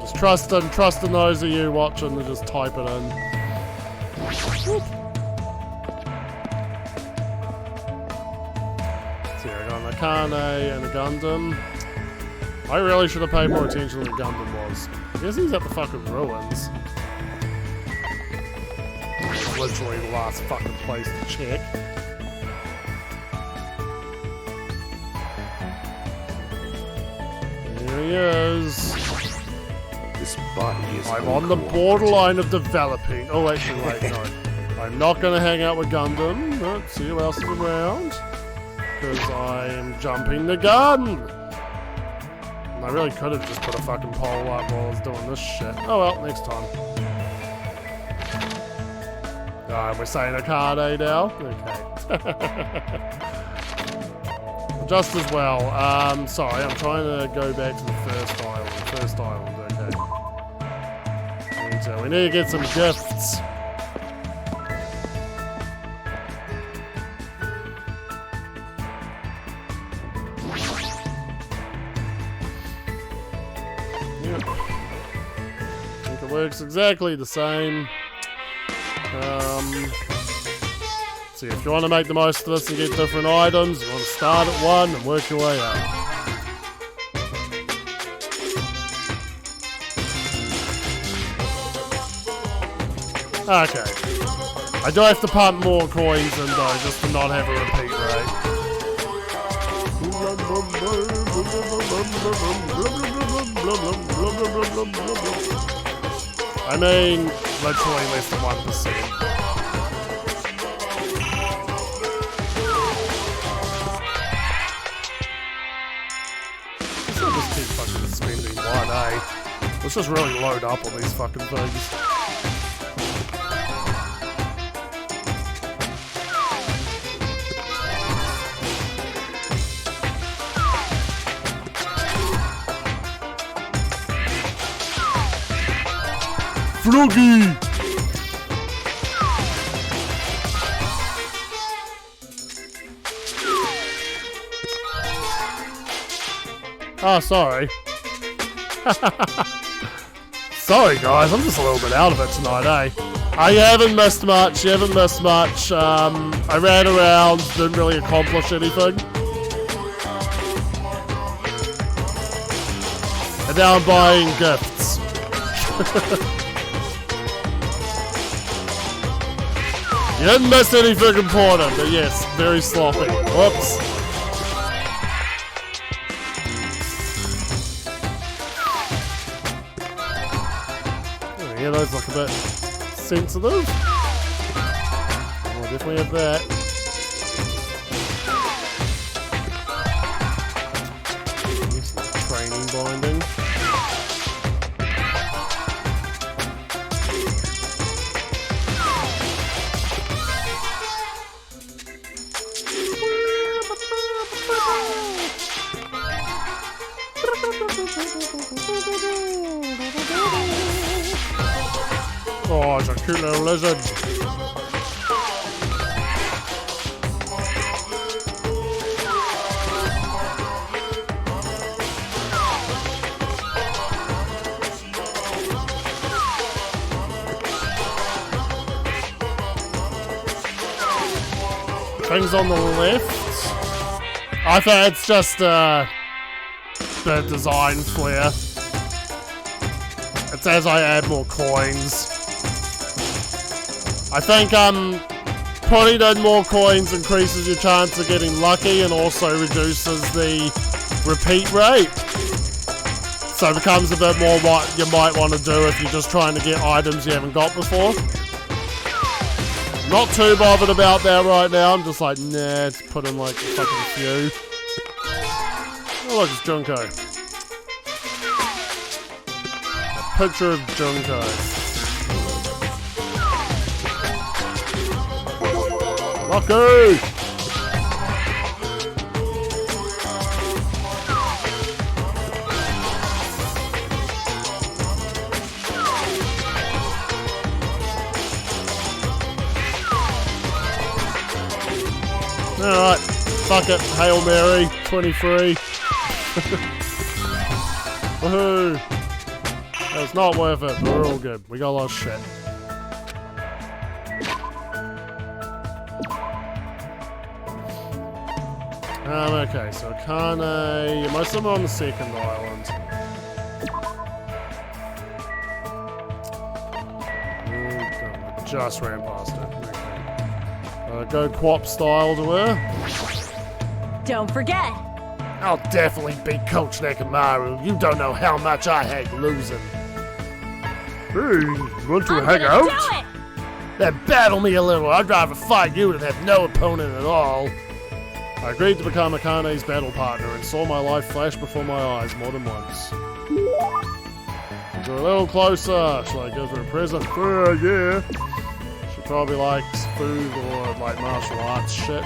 Just trust in those of you watching to just type it in. Whoop. So yeah, I got an Akane and a Gundam. I really should have paid more attention than Gundam was. I guess he's at the fucking ruins. Literally the last fucking place to check. Here he is. This body is I'm on the borderline of developing. Oh, actually, wait, no. I'm not going to hang out with Gundam. No, see who else is around. Because I am jumping the gun. And I really could have just put a fucking poll up while I was doing this shit. Oh well, next time. We're saying Akane now? Okay. Just as well. Sorry, I'm trying to go back to the first island. Okay. And so we need to get some gifts. Yep. I think it works exactly the same. See, if you want to make the most of this and get different items, you want to start at one and work your way up. Okay. I do have to pump more coins in though, just to not have a repeat rate. I mean, literally less than 1%. Let's keep fucking spending one, eh? Let's just really load up on these fucking things. Froggy! Oh, sorry. Sorry, guys. I'm just a little bit out of it tonight, eh? You haven't missed much. I ran around, didn't really accomplish anything. And now I'm buying gifts. You didn't miss anything important, but yes, very sloppy. Whoops. Yeah, those look a bit sensitive. We'll definitely have that. Training binding. Oh, it's a cute little lizard. Things on the left. I think it's just the design flair. It's as I add more coins. I think putting in more coins increases your chance of getting lucky and also reduces the repeat rate. So it becomes a bit more what you might want to do if you're just trying to get items you haven't got before. Not too bothered about that right now. I'm just like, nah, let's put in like a fucking few. Oh look, it's Junko. A picture of Junko. Lucky! Alright, fuck it, Hail Mary, 23. Woohoo! It's not worth it, but we're all good. We got a lot of shit. Okay, so Akane, most of them are on the second island. Just ran past it. Okay. Go Quap style to her. Don't forget. I'll definitely beat Coach Nekomaru. You don't know how much I hate losing. Hey, want to hang out? Do it. Then battle me a little. I'd rather fight you than have no opponent at all. I agreed to become Akane's battle partner and saw my life flash before my eyes more than once. Go a little closer. Shall I give her a present? Yeah. She probably likes food or like martial arts shit.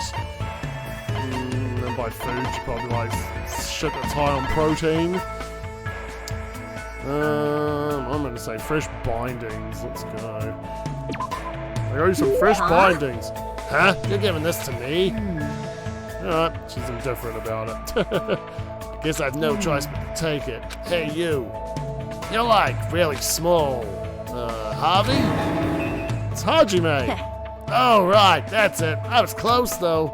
And then by food, she probably likes shit that's high on protein. I'm gonna say fresh bindings. Let's go. I got you some fresh bindings. Huh? You're giving this to me? Alright, she's indifferent about it. Guess I have no choice but to take it. Hey, you. You're like really small. Harvey? It's Hajime. Oh, right, that's it. I was close, though.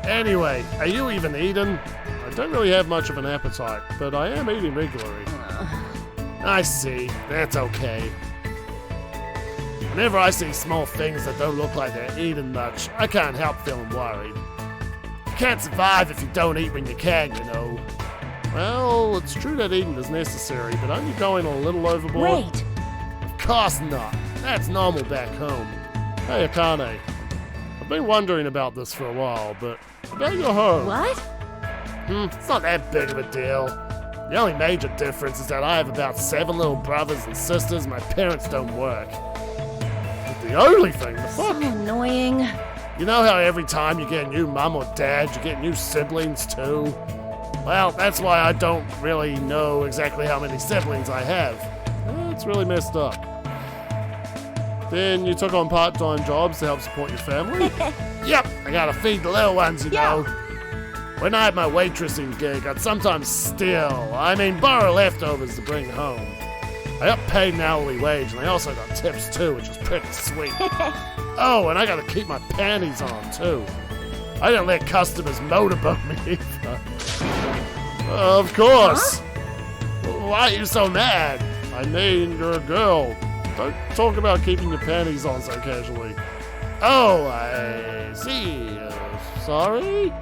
Anyway, are you even eating? I don't really have much of an appetite, but I am eating regularly. I see. That's okay. Whenever I see small things that don't look like they're eating much, I can't help feeling worried. You can't survive if you don't eat when you can, you know. Well, it's true that eating is necessary, but aren't you going a little overboard? Wait. Of course not. That's normal back home. Hey, Akane. I've been wondering about this for a while, but about your home. What? It's not that big of a deal. The only major difference is that I have about 7 little brothers and sisters and my parents don't work. But the only thing, the fuck? So annoying. You know how every time you get a new mum or dad, you get new siblings too? Well, that's why I don't really know exactly how many siblings I have. It's really messed up. Then you took on part-time jobs to help support your family? Yep, I gotta feed the little ones, you know. When I had my waitressing gig, I'd sometimes borrow leftovers to bring home. I got paid an hourly wage, and I also got tips too, which was pretty sweet. Oh, and I gotta keep my panties on too. I didn't let customers motorboat me either. Of course. Why are you so mad? I mean, you're a girl. Don't talk about keeping your panties on so casually. Oh, I see. Sorry?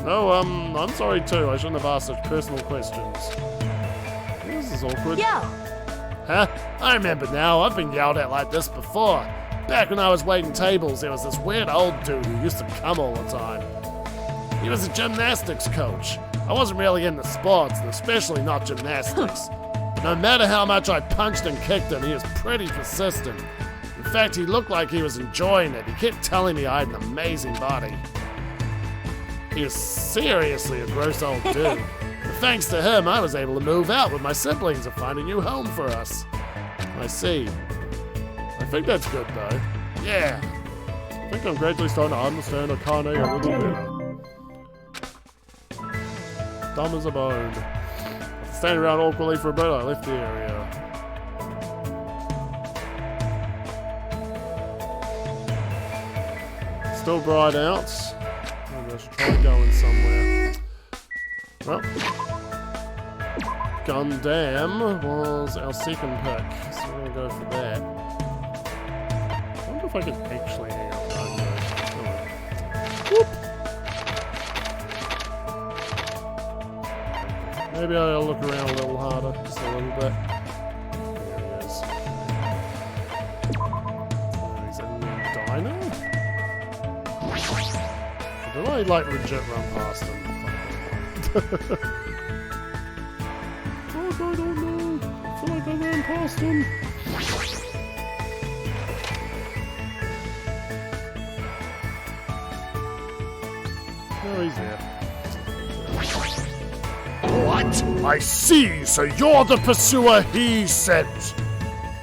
No, I'm sorry too. I shouldn't have asked such personal questions. This is awkward. Yo. Huh? I remember now. I've been yelled at like this before. Back when I was waiting tables, there was this weird old dude who used to come all the time. He was a gymnastics coach. I wasn't really into sports, and especially not gymnastics. But no matter how much I punched and kicked him, he was pretty persistent. In fact, he looked like he was enjoying it. He kept telling me I had an amazing body. He was seriously a gross old dude. But thanks to him, I was able to move out with my siblings and find a new home for us. I see. I think that's good, though. Yeah. I think I'm gradually starting to understand Akane a little better. Dumb as a bone. After standing around awkwardly for a bit, I left the area. Still bright out. Maybe I should try going somewhere. Well, Gundam was our second pick, so we're gonna go for that. I wonder if I can actually hang out. No, no. Whoop. Maybe I'll look around a little harder, just a little bit. There he is. He's in the diner? Did I like legit run past him? Oh, I don't know. I feel like I ran past him. No, he's there. What? I see, so you're the pursuer he sent.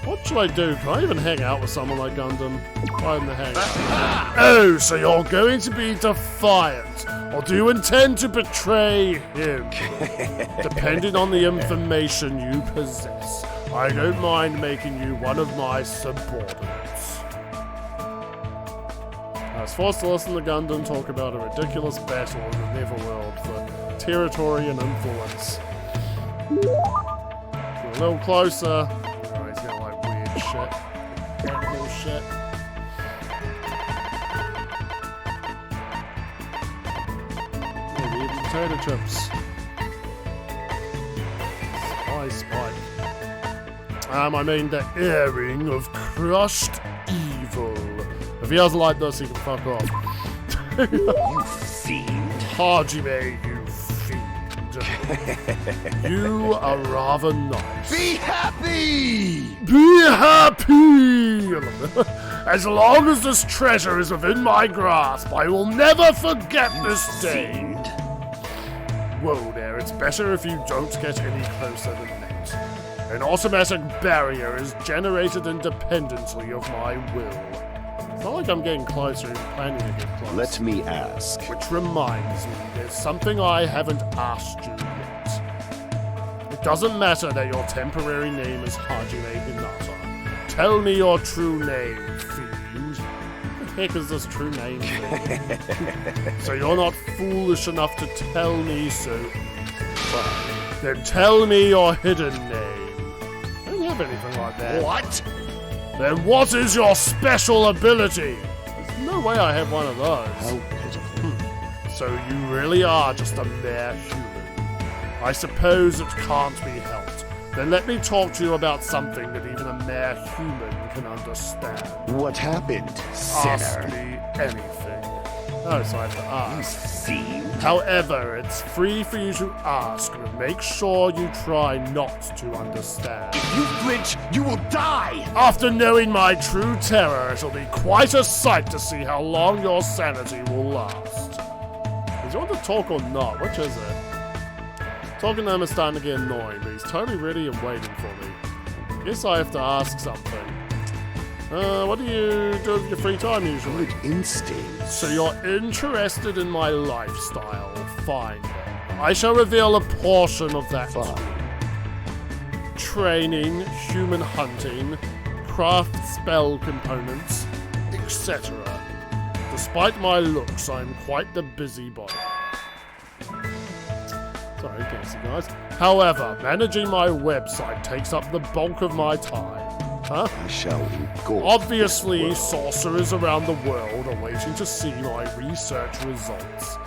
What should I do? Can I even hang out with someone like Gundam? Why didn't I hang out? Oh, so you're going to be defiant. Or do you intend to betray him? Depending on the information you possess, I don't mind making you one of my subordinates. I was forced to listen to Gundam talk about a ridiculous battle in the Netherworld for territory and influence. Get a little closer. Oh, he's got like weird shit. Animal shit. Maybe even potato chips. Spike. I mean the airing of crushed evil. If he doesn't like this, he can fuck off. You fiend. Hajime, you fiend. You are rather nice. Be happy! Be happy! As long as this treasure is within my grasp, I will never forget this day. Fiend. Whoa there, it's better if you don't get any closer than that. An automatic barrier is generated independently of my will. It's not like I'm getting closer, I'm planning to get closer. Let me ask. Which reminds me, there's something I haven't asked you yet. It doesn't matter that your temporary name is Hajime Hinata. Tell me your true name, fiend. What the heck is this true name thing? So you're not foolish enough to tell me so. Fine. Then tell me your hidden name. I don't have anything like that. What? Then what is your special ability? There's no way I have one of those. How pitiful. So you really are just a mere human. I suppose it can't be helped. Then let me talk to you about something that even a mere human can understand. What happened, Ask sinner? me anything. Oh, so I have to ask. Fiend. However, it's free for you to ask, but make sure you try not to understand. If you flinch, you will die! After knowing my true terror, it'll be quite a sight to see how long your sanity will last. Does he want to talk or not? Which is it? Talking to him is starting to get annoying, but he's totally ready and waiting for me. Guess I have to ask something. What do you do with your free time usually? Good instincts. So you're interested in my lifestyle. Fine then. I shall reveal a portion of that. Fine. Training, human hunting, craft spell components, etc. Despite my looks, I'm quite the busybody. Sorry, Casey guys. However, managing my website takes up the bulk of my time. Huh? I shall engulf. Obviously, sorcerers around the world are waiting to see my research results.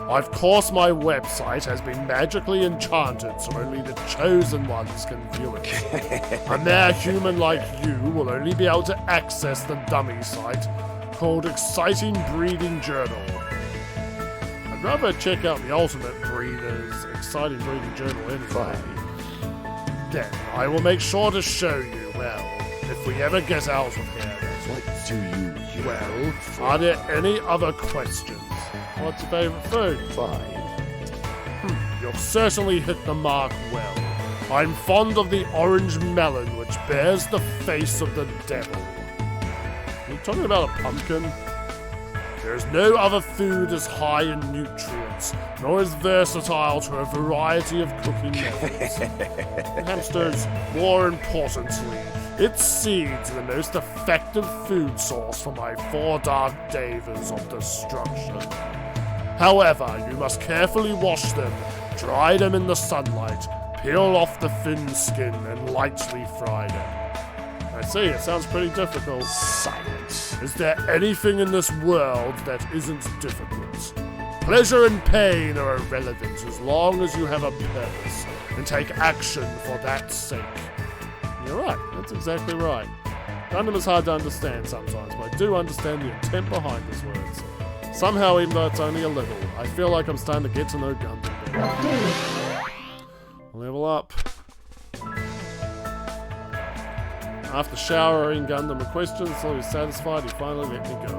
Of course, my website has been magically enchanted so only the chosen ones can view it. A mere human like you will only be able to access the dummy site called Exciting Breeding Journal. I'd rather check out the Ultimate Breeder's Exciting Breeding Journal anyway. Fine. Then I will make sure to show you, well, if we ever get out of here. What do you Well, are there any other questions? What's your favourite food? Fine. You've certainly hit the mark well. I'm fond of the orange melon which bears the face of the devil. Are you talking about a pumpkin? There is no other food as high in nutrients, nor as versatile to a variety of cooking methods. Hamsters, more importantly, its seeds are the most effective food source for my 4 dark devas of destruction. However, you must carefully wash them, dry them in the sunlight, peel off the thin skin, and lightly fry them. I see, it sounds pretty difficult. Silence. Is there anything in this world that isn't difficult? Pleasure and pain are irrelevant as long as you have a purpose and take action for that sake. You're right, that's exactly right. Gundam is hard to understand sometimes, but I do understand the intent behind his words. Somehow, even though it's only a little, I feel like I'm starting to get to know Gundam better. Level up. After showering Gundam with questions until he was satisfied, he finally let me go.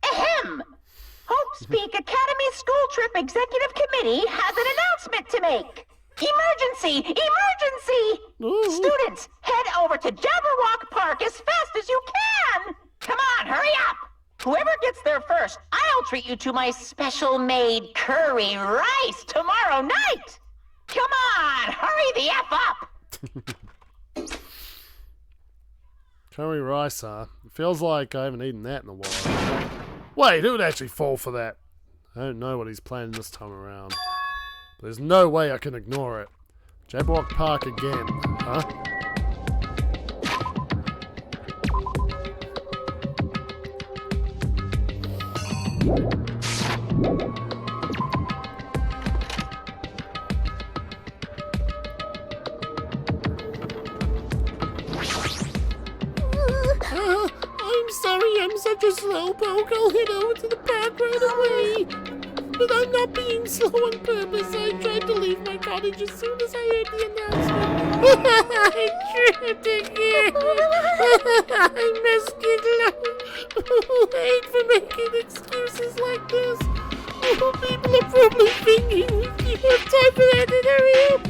Ahem! Hope's Academy School Trip Executive Committee has an announcement to make. Emergency! Emergency! Ooh. Students, head over to Jabberwock Park as fast as you can! Come on, hurry up! Whoever gets there first, I'll treat you to my special-made curry rice tomorrow night! Come on, hurry the F up! Curry rice, huh? It feels like I haven't eaten that in a while. Wait, who would actually fall for that? I don't know what he's planning this time around. But there's no way I can ignore it. Jabberwock Park again, huh? I'm sorry I'm such a slowpoke. I'll head over to the park right away. But I'm not being slow on purpose. I tried to leave my cottage as soon as I heard the announcement. I tripped again. I missed it. I hate for making excuses like this. People are probably thinking you have time for that in hurry up.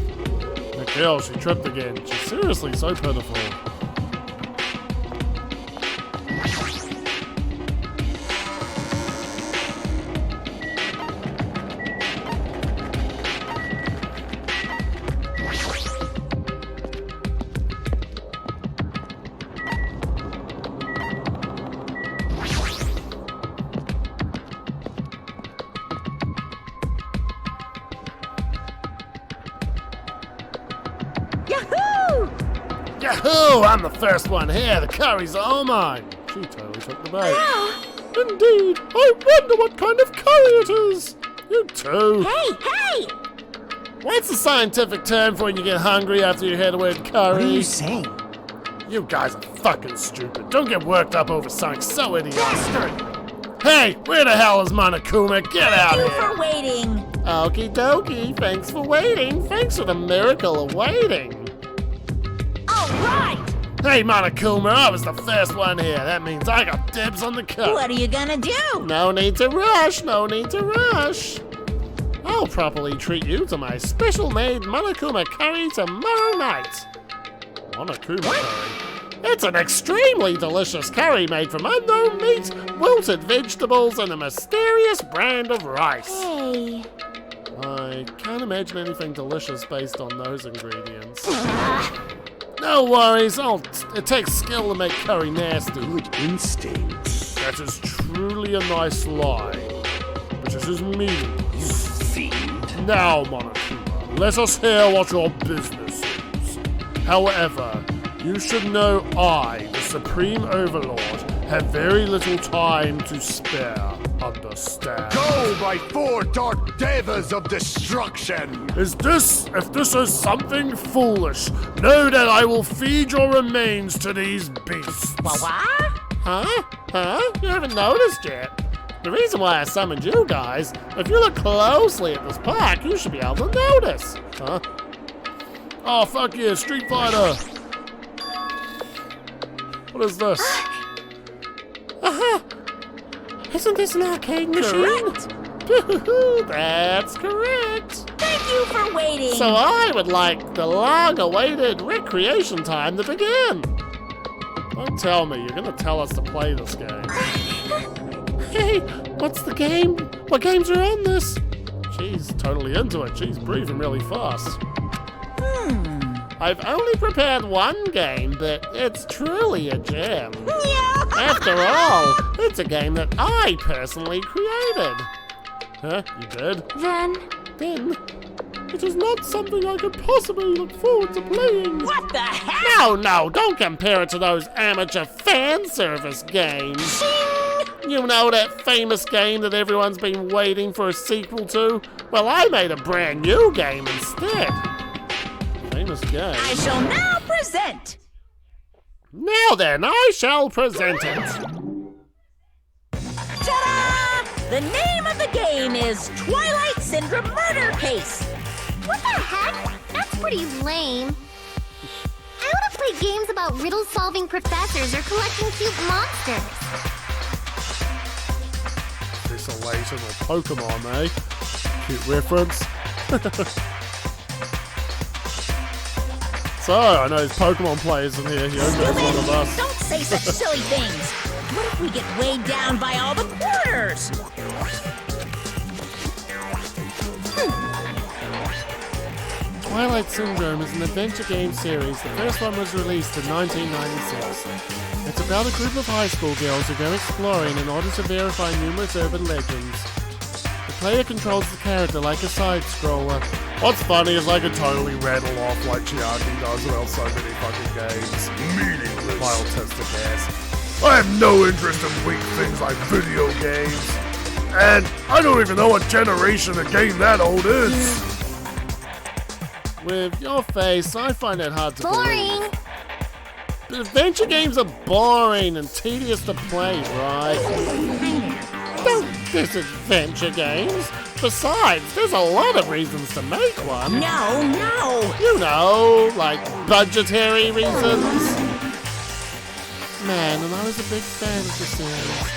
The girl, she tripped again. She's seriously so pitiful. Yahoo! I'm the first one here. The curry's all mine. She totally took the bait. Indeed. I wonder what kind of curry it is. You too. Hey! What's the scientific term for when you get hungry after you had a word curry? What are you saying? You guys are fucking stupid. Don't get worked up over something so idiotic. Bastard! Hey, where the hell is Monokuma? Get out Thank you here. for waiting. Okie dokie. Thanks for waiting. Thanks for the miracle of waiting. All right. Hey, Monokuma, I was the first one here. That means I got dibs on the cup. What are you gonna do? No need to rush, no need to rush. I'll properly treat you to my special-made Monokuma curry tomorrow night. Monokuma curry? It's an extremely delicious curry made from unknown meat, wilted vegetables, and a mysterious brand of rice. Hey. I can't imagine anything delicious based on those ingredients. No worries, it takes skill to make curry nasty. Good instincts. That is truly a nice lie. But it is meaningless. You fiend. Now, Monokuma, let us hear what your business is. However, you should know I, the Supreme Overlord, have very little time to spare. Understand? Go, my 4 dark devas of destruction! If this is something foolish, know that I will feed your remains to these beasts. What? Huh? You haven't noticed yet? The reason why I summoned you guys, if you look closely at this park, you should be able to notice. Huh? Oh, fuck yeah, Street Fighter! What is this? Isn't this an arcade machine? Correct. That's correct. Thank you for waiting. So I would like the long-awaited recreation time to begin. Don't tell me you're gonna tell us to play this game. Hey, what's the game? What games are on this? She's totally into it. She's breathing really fast. I've only prepared one game, but it's truly a gem. After all, it's a game that I personally created. Huh? You did? Then, it is not something I could possibly look forward to playing. What the heck? No, don't compare it to those amateur fan service games. You know that famous game that everyone's been waiting for a sequel to? Well, I made a brand new game instead. Famous game. I shall now present. Now then, I shall present it. Ta-da! The name of the game is Twilight Syndrome Murder Case. what the heck? That's pretty lame. I want to play games about riddle-solving professors or collecting cute monsters. Tessellation or Pokemon, eh? Cute reference. So, I know there's Pokemon players in here. There's one of us. Don't say such silly things. What if we get weighed down by all the quarters? Twilight Syndrome is an adventure game series. The first one was released in 1996. It's about a group of high school girls who go exploring in order to verify numerous urban legends. The player controls the character like a side-scroller. What's funny is I could totally rattle off like Chiaki does about so many fucking games. Meaningless. My autistic ass. I have no interest in weak things like video games. And I don't even know what generation a game that old is. With your face, I find it hard to Boring. believe. But adventure games are boring and tedious to play, right? Don't diss adventure games. Besides, there's a lot of reasons to make one. No. You know, like budgetary reasons. Man, and I was a big fan of the series.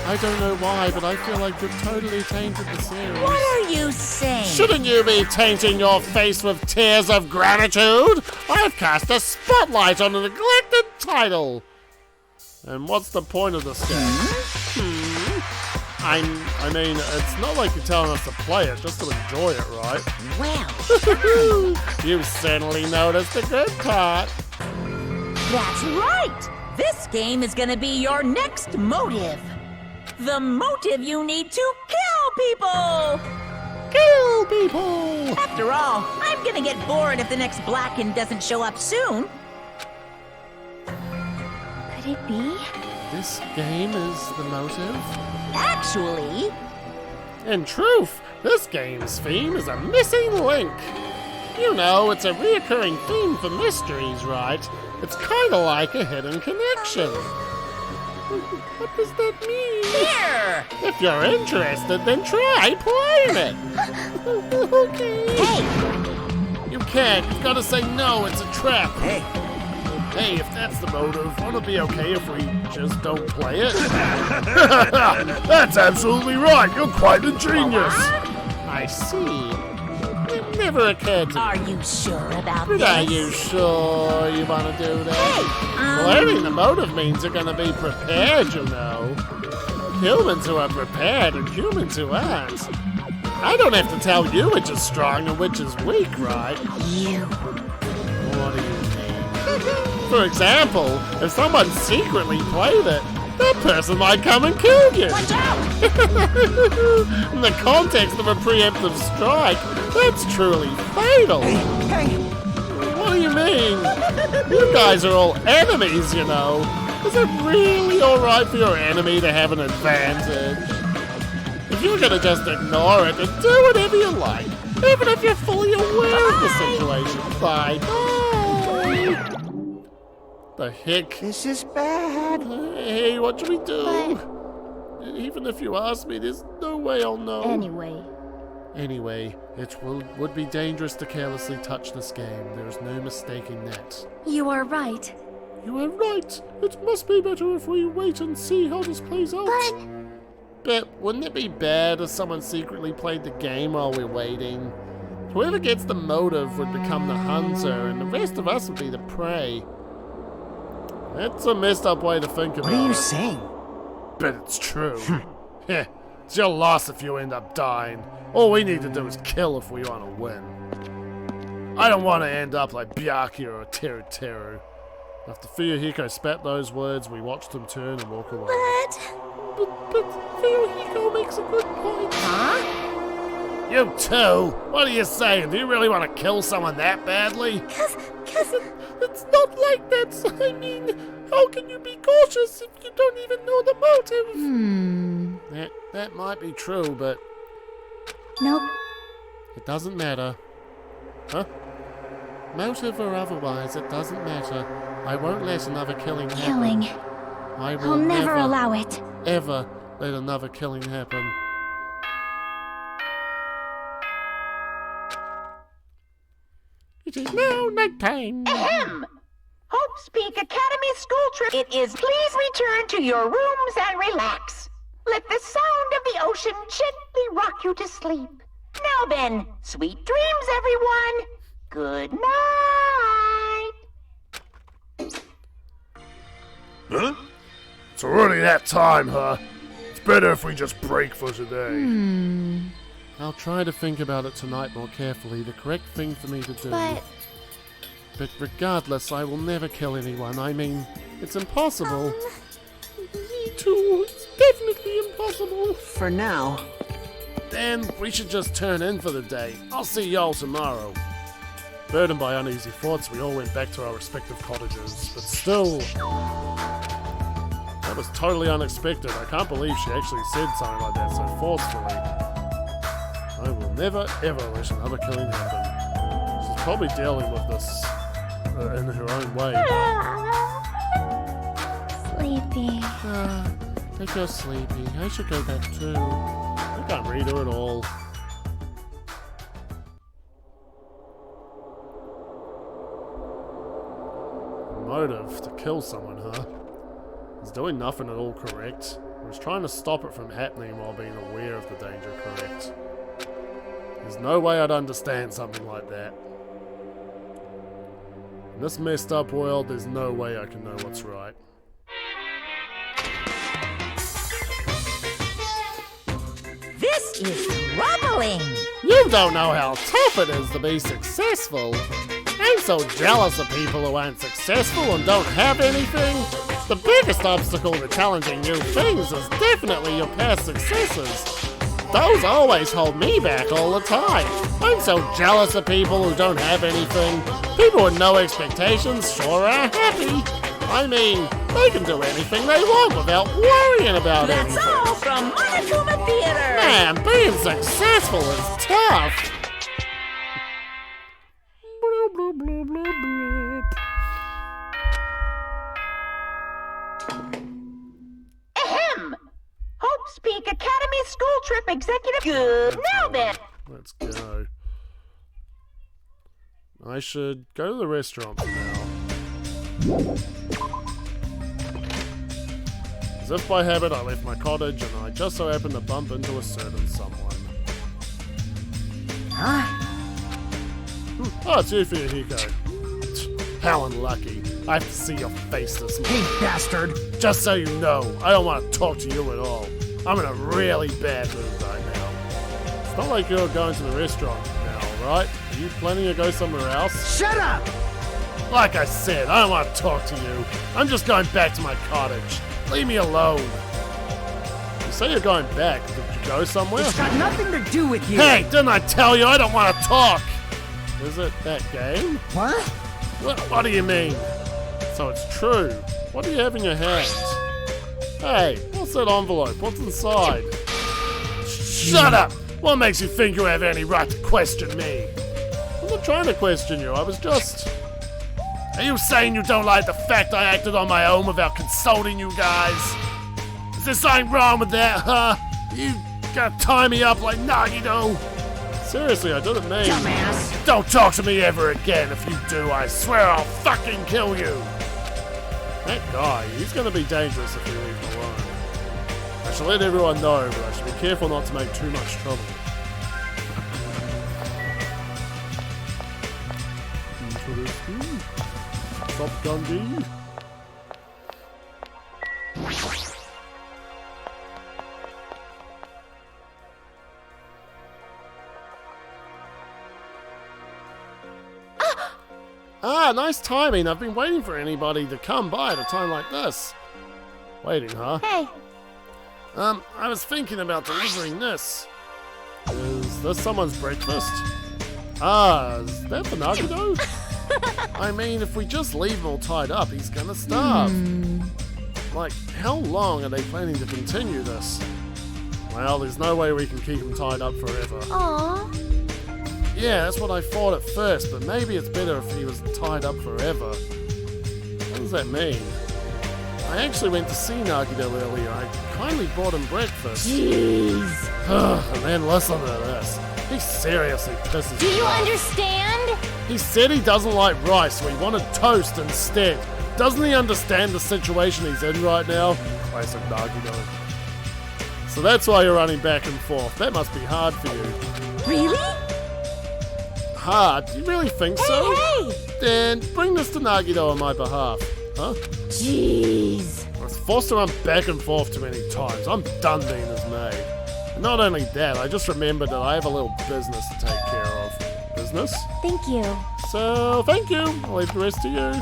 I don't know why, but I feel like you've totally tainted the series. What are you saying? Shouldn't you be tainting your face with tears of gratitude? I've cast a spotlight on a neglected title. And what's the point of this game? I mean, it's not like you're telling us to play it, just to enjoy it, right? Well, You certainly noticed the good part. that's right. This game is gonna be your next motive. The motive you need to kill people! Kill people! After all, I'm gonna get bored if the next Blacken doesn't show up soon. Could it be? This game is the motive? Actually, In truth, this game's theme is a missing link. You know, it's a reoccurring theme for mysteries, right? It's kinda like a hidden connection. What does that mean? here! If you're interested, then try playing it. Okay. Hey, You can't. You've got to say no. It's a trap. Hey, if that's the motive, won't it be okay if we just don't play it? That's absolutely right. You're quite a genius. I see. It never occurred to me. are you sure about But this? are you sure you want to do that? Learning the motive means you're going to be prepared, you know. Humans who are prepared and humans who aren't. I don't have to tell you which is strong and which is weak, right? You. What do you mean? For example, if someone secretly played it, that person might come and kill you. Watch out! In the context of a preemptive strike, that's truly fatal. What do you mean? You guys are all enemies, you know. Is it really alright for your enemy to have an advantage? If you're gonna just ignore it, then do whatever you like, even if you're fully aware of the situation. Bye. Bye. The heck? This is bad. Hey, what should we do? Even if you ask me, there's no way I'll know. Anyway, it would be dangerous to carelessly touch this game. There is no mistaking that. You are right. You are right. It must be better if we wait and see how this plays out. But wouldn't it be bad if someone secretly played the game while we're waiting? Whoever gets the motive would become the hunter, and the rest of us would be the prey. That's a messed up way to think about it. What are you saying? But it's true. Yeah, it's your loss if you end up dying. All we need to do is kill if we want to win. I don't want to end up like Byakuya or Teru Teru. After Fuyuhiko spat those words, we watched him turn and walk away. But Fuyuhiko makes a good point. Huh? You too? What are you saying? Do you really want to kill someone that badly? Cause It's not like that. I mean, how can you be cautious if you don't even know the motive? That might be true, but Nope. it doesn't matter. Huh? Motive or otherwise, it doesn't matter. I won't let another killing happen. I will I'll never allow it. ever let another killing happen. It is now nighttime. Ahem! Hope's Peak Academy school trip. It is. Please return to your rooms and relax. Let the sound of the ocean gently rock you to sleep. Now then, sweet dreams, everyone. Good night. Huh? It's already that time, huh? It's better if we just break for today. I'll try to think about it tonight more carefully, the correct thing for me to do. But regardless, I will never kill anyone. I mean, it's impossible. Me too. It's definitely impossible. For now. Then we should just turn in for the day. I'll see y'all tomorrow. Burdened by uneasy thoughts, we all went back to our respective cottages. But still, that was totally unexpected. I can't believe she actually said something like that so forcefully. I will never ever let another killing happen. She's probably dealing with this in her own way. Sleepy. I think you're sleepy. I should go back too. I can't read her at all. Motive to kill someone, huh? He's doing nothing at all correct. He was trying to stop it from happening while being aware of the danger, correct? There's no way I'd understand something like that. In this messed up world, there's no way I can know what's right. This is troubling. You don't know how tough it is to be successful. I'm so jealous of people who aren't successful and don't have anything. The biggest obstacle to challenging new things is definitely your past successes. Those always hold me back all the time. I'm so jealous of people who don't have anything. People with no expectations sure are happy. I mean, they can do anything they want without worrying about That's anything. all from Monokuma Theater. Man, being successful is tough. Bloop, bloop, bloop, bloop, bloop. Ahem! Hope's Peak Academy school trip executive. Good. Now then. Let's go. I should go to the restaurant now. As if by habit, I left my cottage and I just so happened to bump into a certain someone. Huh? Oh, it's you, Fuyuhiko. How unlucky. I have to see your face this morning. Hey, bastard! Just so you know, I don't want to talk to you at all. I'm in a really bad mood right now. It's not like you're going to the restaurant now, right? Are you planning to go somewhere else? Shut up! Like I said, I don't want to talk to you. I'm just going back to my cottage. Leave me alone. You say you're going back. Did you go somewhere? It's got nothing to do with you! Hey, didn't I tell you I don't want to talk? Is it that game? What? What do you mean? So it's true. What do you have in your hands? Hey, what's that envelope? What's inside? Shut up! What makes you think you have any right to question me? I'm not trying to question you, I was just... Are you saying you don't like the fact I acted on my own without consulting you guys? Is there something wrong with that, huh? You gonna tie me up like Nagito? Seriously, I didn't mean... Dumbass! Don't talk to me ever again. If you do, I swear I'll fucking kill you. That guy, he's gonna be dangerous if we leave him alone. I should let everyone know, but I should be careful not to make too much trouble. Interesting. Stop Gundy. Ah, nice timing. I've been waiting for anybody to come by at a time like this. Waiting, huh? Hey. I was thinking about delivering this. Is this someone's breakfast? Ah, is that for Nagito? I mean, if we just leave him all tied up, he's gonna starve. Like, how long are they planning to continue this? Well, there's no way we can keep him tied up forever. Aww. Yeah, that's what I thought at first, but maybe it's better if he was tied up forever. What does that mean? I actually went to see Nagito earlier. I kindly brought him breakfast. Jeez. And then listen to this. He seriously pisses Do me you off. understand? He said he doesn't like rice, so he wanted toast instead. Doesn't he understand the situation he's in right now? I said Nagito. So that's why you're running back and forth. That must be hard for you. Really? Hard? You really think so? Hey! Then bring this to Nagito on my behalf. Huh? Jeez. I was forced to run back and forth too many times. I'm done being his maid. And not only that, I just remembered that I have a little business to take care of. Business? Thank you. So, thank you. I'll leave the rest to you.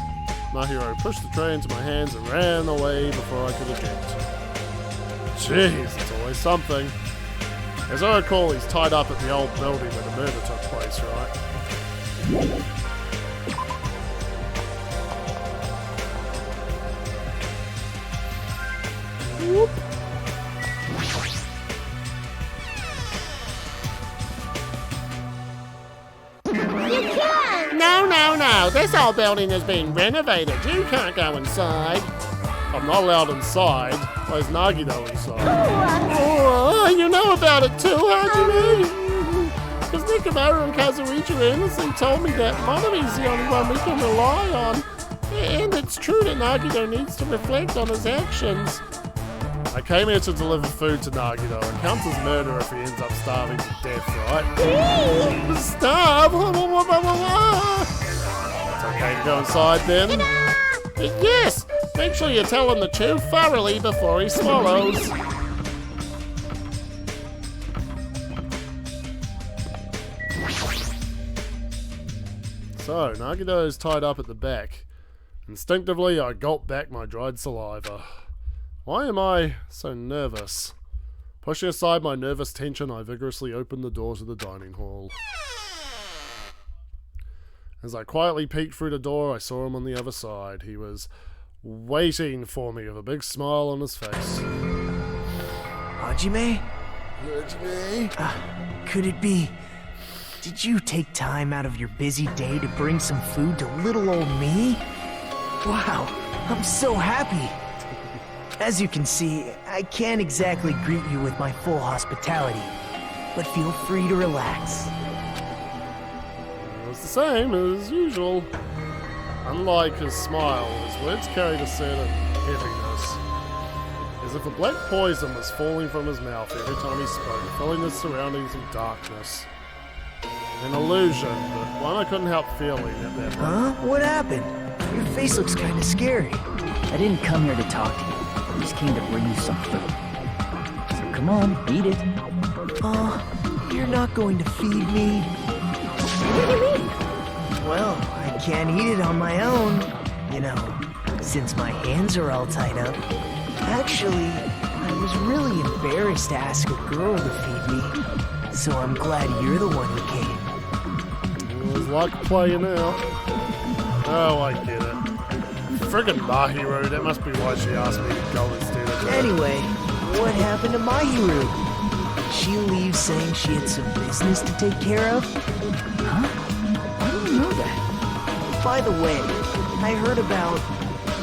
My hero pushed the tray into my hands and ran away before I could eject. Jeez, it's always something. As I recall, he's tied up at the old building where the murder took place, right? Whoop. No. This old building is being renovated. You can't go inside. I'm not allowed inside. Where's Nagito inside? Oh, you know about it too, Hajime? Because Nikamaru and Kazuichi honestly told me that Monomi's the only one we can rely on. And it's true that Nagito needs to reflect on his actions. I came here to deliver food to Nagito. It counts as murder if he ends up starving to death, right? Starve? It's okay to go inside then? Yes! Make sure you tell him to chew thoroughly before he swallows. So, Nagito is tied up at the back. Instinctively, I gulp back my dried saliva. Why am I so nervous? Pushing aside my nervous tension, I vigorously opened the door to the dining hall. As I quietly peeked through the door, I saw him on the other side. He was waiting for me with a big smile on his face. Hajime? Hajime? Could it be... Did you take time out of your busy day to bring some food to little old me? Wow, I'm so happy. As you can see, I can't exactly greet you with my full hospitality, but feel free to relax. It was the same as usual. Unlike his smile, his words carried a certain heaviness. As if a black poison was falling from his mouth every time he spoke, filling his surroundings with darkness. An illusion, but one I couldn't help feeling at that moment. Huh? What happened? Your face looks kinda scary. I didn't come here to talk to you. I just came to bring you some food. So come on, eat it. You're not going to feed me? What do you mean? Well, I can't eat it on my own. You know, since my hands are all tied up. Actually, I was really embarrassed to ask a girl to feed me. So I'm glad you're the one who came. It was like playing out. Oh, I get it. Friggin' Mahiru, that must be why she asked me to go instead of her. Anyway, what happened to Mahiru? Did she leave saying she had some business to take care of? Huh? Why do you know that? By the way, I heard about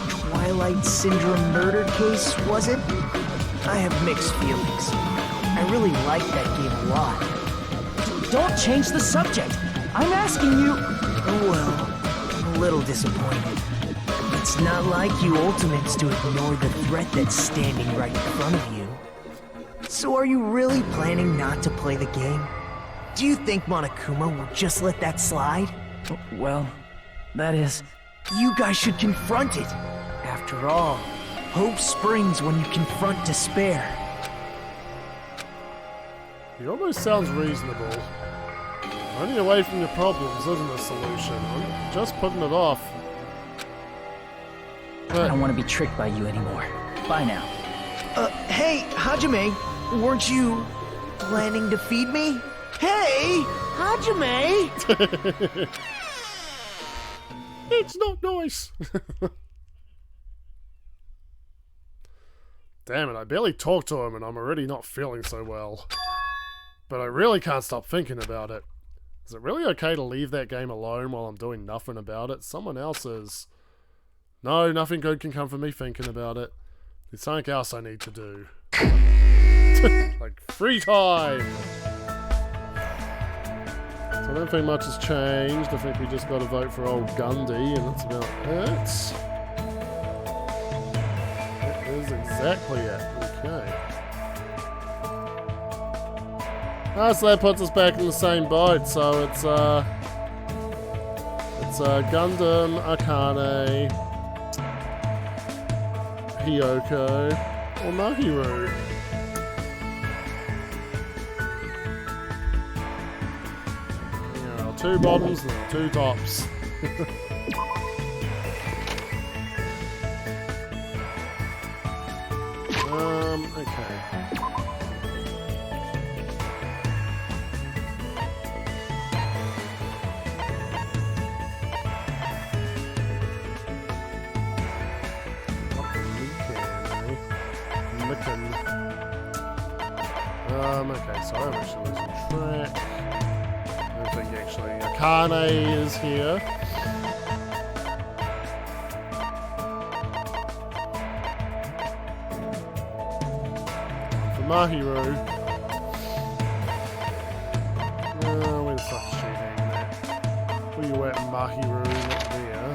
Twilight Syndrome murder case, was it? I have mixed feelings. I really liked that game a lot. Don't change the subject. I'm asking you. Oh well, I'm a little disappointed. It's not like you Ultimates to ignore the threat that's standing right in front of you. So are you really planning not to play the game? Do you think Monokuma will just let that slide? Well, that is... You guys should confront it. After all, hope springs when you confront despair. He almost sounds reasonable. Running away from your problems isn't a solution. I'm just putting it off. I don't want to be tricked by you anymore. Bye now. Hey, Hajime, weren't you planning to feed me? Hey, Hajime! It's not nice. Damn it, I barely talked to him and I'm already not feeling so well. But I really can't stop thinking about it. Is it really okay to leave that game alone while I'm doing nothing about it? Someone else is. No, nothing good can come from me thinking about it. There's something else I need to do. Like free time! So I don't think much has changed. I think we just got to vote for old Gundy, and that's about it. That is exactly it. Okay. So that puts us back in the same boat. So it's Gundam, Akane, Hyoko, or Mahiru. Two bottoms and two tops. Okay. Okay, so I'm actually losing track. I think actually Akane is here. For Mahiru. Where the fuck is she hanging at? Where you at, Mahiru? Not there.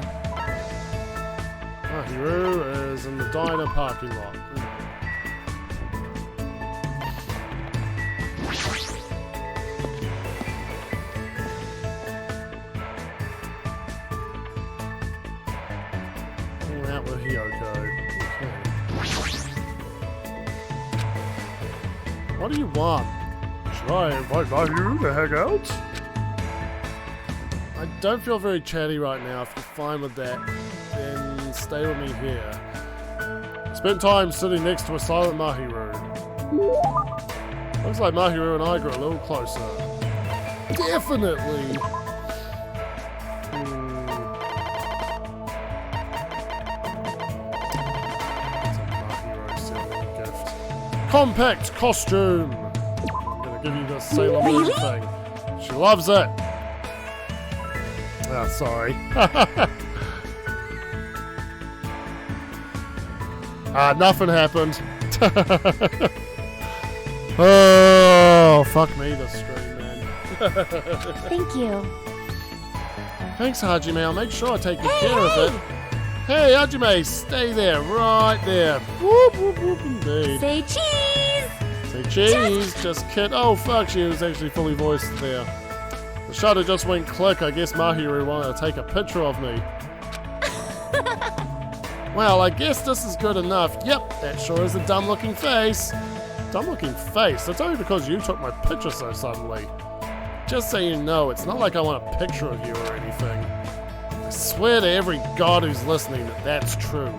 Mahiru is in the diner parking lot. What do you want? Should I invite Mahiru to hang out? I don't feel very chatty right now. If you're fine with that, then stay with me here. Spend time sitting next to a silent Mahiru. Looks like Mahiru and I grew a little closer. Definitely! Compact costume! I'm gonna give you the Sailor Moon thing. She loves it! Ah, sorry. Nothing happened. Oh, fuck me, the stream, man. Thank you. Thanks, Hajime. I'll make sure I take good care of it. Hey, Hajime, stay there, right there. Whoop, whoop, whoop, indeed. Say cheese! Say cheese, just kid. Oh, fuck, she was actually fully voiced there. The shutter just went click. I guess Mahiru wanted to take a picture of me. Well, I guess this is good enough. Yep, that sure is a dumb-looking face. Dumb-looking face? That's only because you took my picture so suddenly. Just so you know, it's not like I want a picture of you or anything. I swear to every god who's listening that that's true.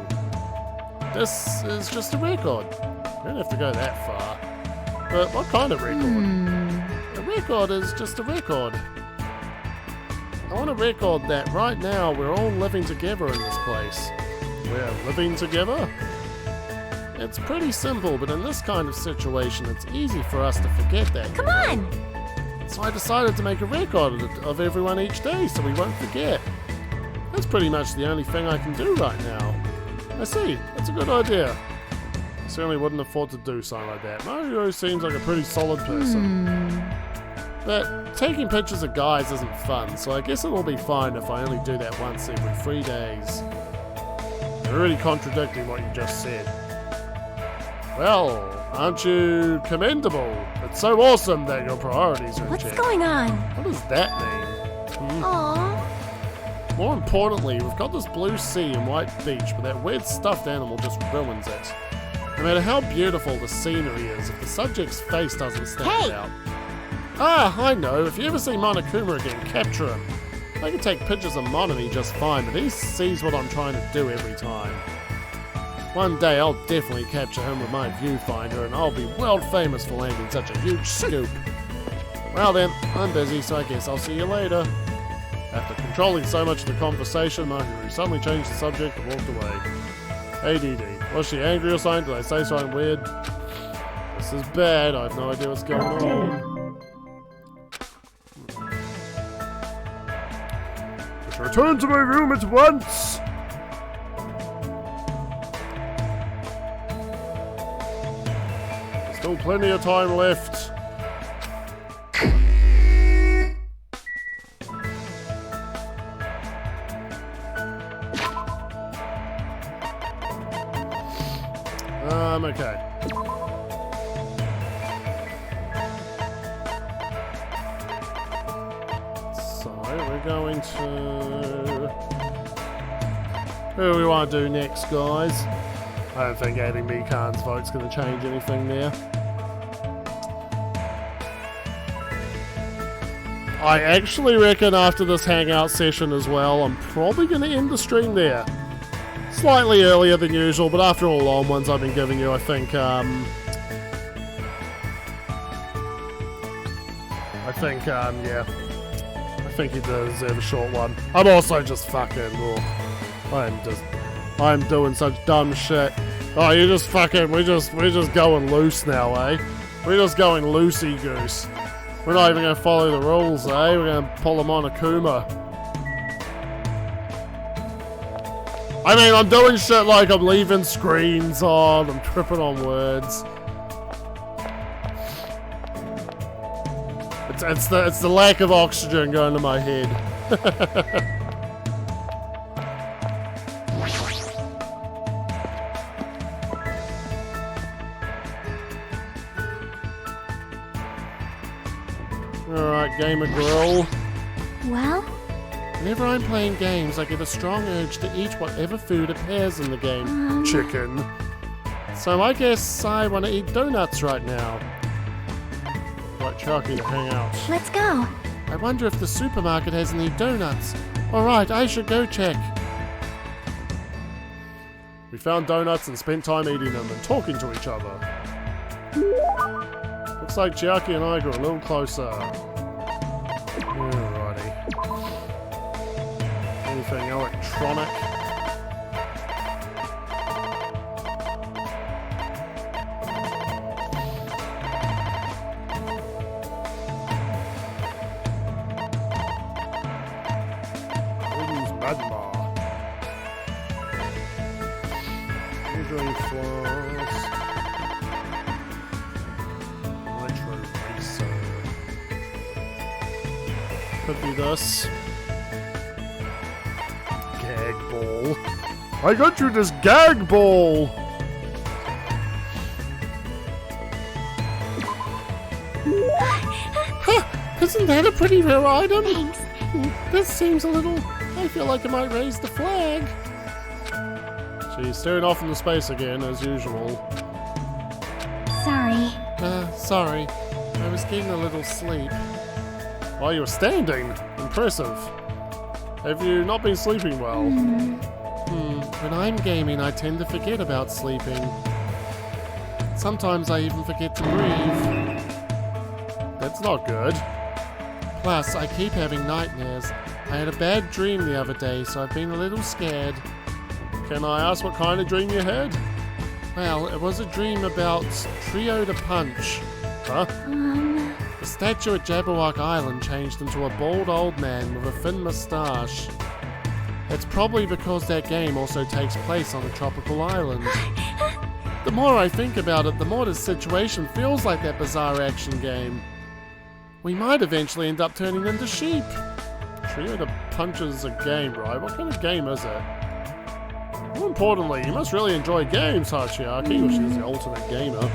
This is just a record. You don't have to go that far. But what kind of record? A record is just a record. I want a record that right now we're all living together in this place. We're living together? It's pretty simple, but in this kind of situation, it's easy for us to forget that. Come on! So I decided to make a record of everyone each day so we won't forget. That's pretty much the only thing I can do right now. I see, that's a good idea. I certainly wouldn't have thought to do something like that. Mario seems like a pretty solid person. But taking pictures of guys isn't fun, so I guess it'll be fine if I only do that once every 3 days. You're really contradicting what you just said. Well, aren't you commendable? It's so awesome that your priorities are in What's check. going on? What does that mean? Aww. More importantly, we've got this blue sea and white beach, but that weird stuffed animal just ruins it. No matter how beautiful the scenery is, if the subject's face doesn't stand out. Ah, I know. If you ever see Monokuma again, capture him. I can take pictures of Monami just fine, but he sees what I'm trying to do every time. One day I'll definitely capture him with my viewfinder, and I'll be world famous for landing such a huge scoop. Well then, I'm busy, so I guess I'll see you later. After controlling so much of the conversation, Mahiru suddenly changed the subject and walked away. ADD. Was she angry or something? Did I say something weird? This is bad. I have no idea what's going on. Just return to my room at once! There's still plenty of time left. Okay. So, we're going to... Who do we want to do next, guys? I don't think adding Mikan's vote's going to change anything there. I actually reckon after this hangout session as well, I'm probably going to end the stream there. Slightly earlier than usual, but after all long ones I've been giving you, I think yeah. I think you deserve a short one. I'm also just fucking, I'm doing such dumb shit. Oh, you just fucking, we're just going loose now, eh? We're just going loosey-goose. We're not even gonna follow the rules, eh? We're gonna pull them on Akuma. I mean, I'm doing shit like I'm leaving screens on, I'm tripping on words. It's the lack of oxygen going to my head. Alright, Gamer Grill. Well? Whenever I'm playing games, I get a strong urge to eat whatever food appears in the game. Chicken. So I guess I want to eat donuts right now. Like Chucky to hang out. Let's go. I wonder if the supermarket has any donuts. Alright, I should go check. We found donuts and spent time eating them and talking to each other. Looks like Chiaki and I grew a little closer. Alrighty. Anything electronic? Ladies Madma. Measuring flaws. Nitro Racer. Could be this. Gag ball. I got you this gag ball! Huh, isn't that a pretty rare item? Thanks. This seems a little... I feel like I might raise the flag. She's staring off into space again, as usual. Sorry. Sorry. I was getting a little sleep. While you were standing? Impressive. Have you not been sleeping well? When I'm gaming, I tend to forget about sleeping. Sometimes I even forget to breathe. That's not good. Plus, I keep having nightmares. I had a bad dream the other day, so I've been a little scared. Can I ask what kind of dream you had? Well, it was a dream about Trio to Punch. Huh? The statue at Jabberwock Island changed into a bald old man with a thin moustache. It's probably because that game also takes place on a tropical island. The more I think about it, the more this situation feels like that bizarre action game. We might eventually end up turning into sheep. Trio to Punch is a game, right? What kind of game is it? More importantly, you must really enjoy games, Hachiaki, which is the ultimate gamer.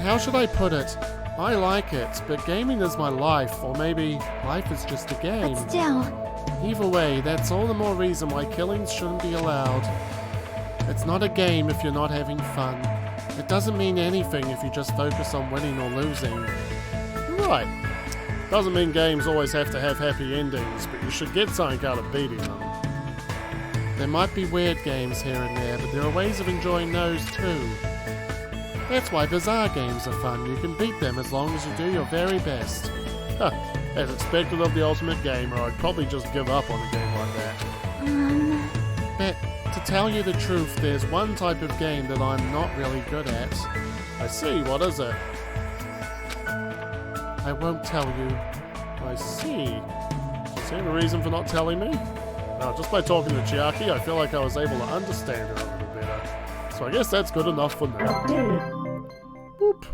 How should I put it? I like it, but gaming is my life, or maybe life is just a game. But still... Either way, that's all the more reason why killings shouldn't be allowed. It's not a game if you're not having fun. It doesn't mean anything if you just focus on winning or losing. Right. Doesn't mean games always have to have happy endings, but you should get something out of beating them. There might be weird games here and there, but there are ways of enjoying those too. That's why bizarre games are fun. You can beat them as long as you do your very best. Huh. As expected of the ultimate gamer, I'd probably just give up on a game like that. But to tell you the truth, there's one type of game that I'm not really good at. I see, what is it? I won't tell you. I see. Is there a reason for not telling me? No, just by talking to Chiaki, I feel like I was able to understand her a little better. So I guess that's good enough for now. Boop.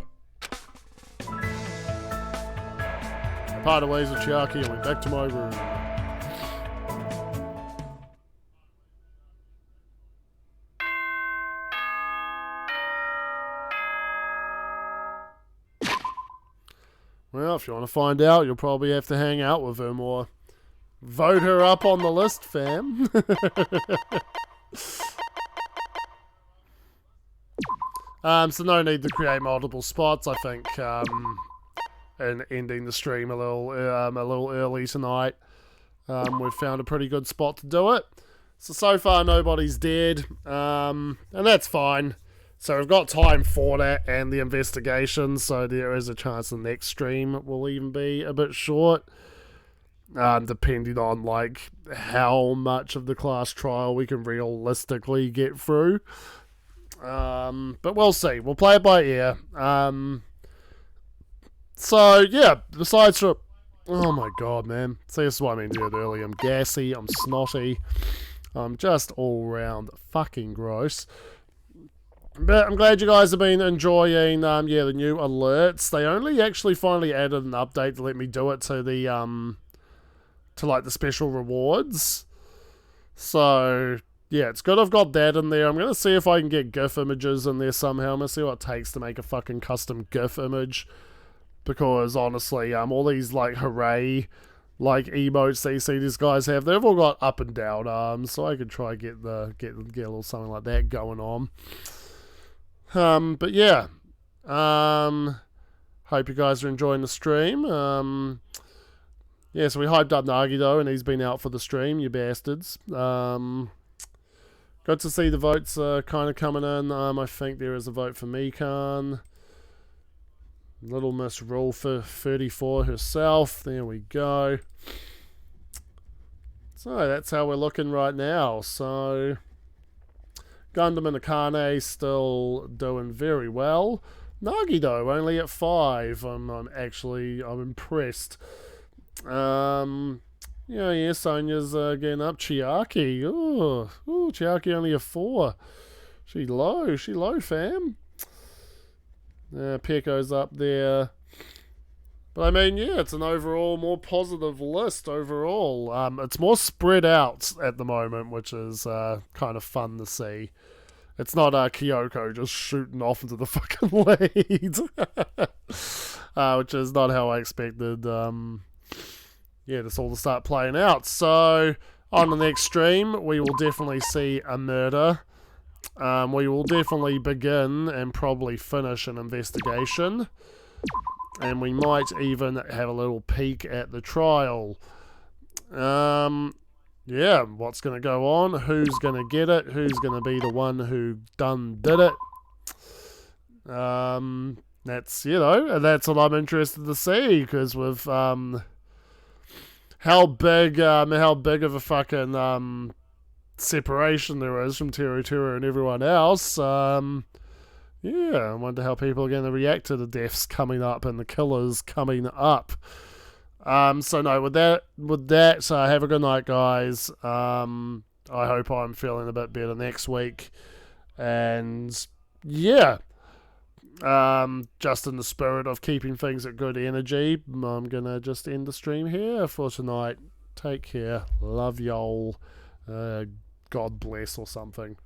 I parted ways with Chiaki and went back to my room. Well, if you want to find out, you'll probably have to hang out with her more. Vote her up on the list, fam. So no need to create multiple spots, I think, and ending the stream a little early tonight. We've found a pretty good spot to do it. So far nobody's dead, and that's fine. So we've got time for that and the investigation, so there is a chance the next stream will even be a bit short. Depending on like how much of the class trial we can realistically get through. But we'll see. We'll play it by ear. So yeah, besides for... Oh my god, man. See, this is what I mean earlier. I'm gassy, I'm snotty. I'm just all round fucking gross. But I'm glad you guys have been enjoying, the new alerts. They only actually finally added an update to let me do it to the, to like the special rewards. So, yeah, it's good I've got that in there. I'm going to see if I can get GIF images in there somehow. I'm going to see what it takes to make a fucking custom GIF image. Because, honestly, all these, like, hooray, like, emotes that you see these guys have, they've all got up and down arms. So I could try get a little something like that going on. But yeah, hope you guys are enjoying the stream. Yeah, so we hyped up Nagito and he's been out for the stream, you bastards. Got to see the votes kind of coming in. I think there is a vote for Mikan. Little Miss Rule for 34 herself. There we go. So that's how we're looking right now. So... Gundam and Akane still doing very well. Nagito only at 5. I'm impressed. Yeah, Sonya's getting up. Chiaki. Ooh, Chiaki only a 4. She low, fam. Pecco's up there. But I mean, yeah, it's an overall more positive list overall. It's more spread out at the moment, which is kind of fun to see. It's not Kyoko just shooting off into the fucking lead. Which is not how I expected this all to start playing out. So, on the next stream, we will definitely see a murder. We will definitely begin and probably finish an investigation. And we might even have a little peek at the trial. Yeah, what's going to go on? Who's going to get it? Who's going to be the one who did it? That's, that's what I'm interested to see, because with how big of a fucking separation there is from Terutura and everyone else, yeah, I wonder how people are going to react to the deaths coming up and the killers coming up. So no, with that, have a good night, guys. I hope I'm feeling a bit better next week. And yeah, just in the spirit of keeping things at good energy, I'm going to just end the stream here for tonight. Take care. Love y'all. God bless or something.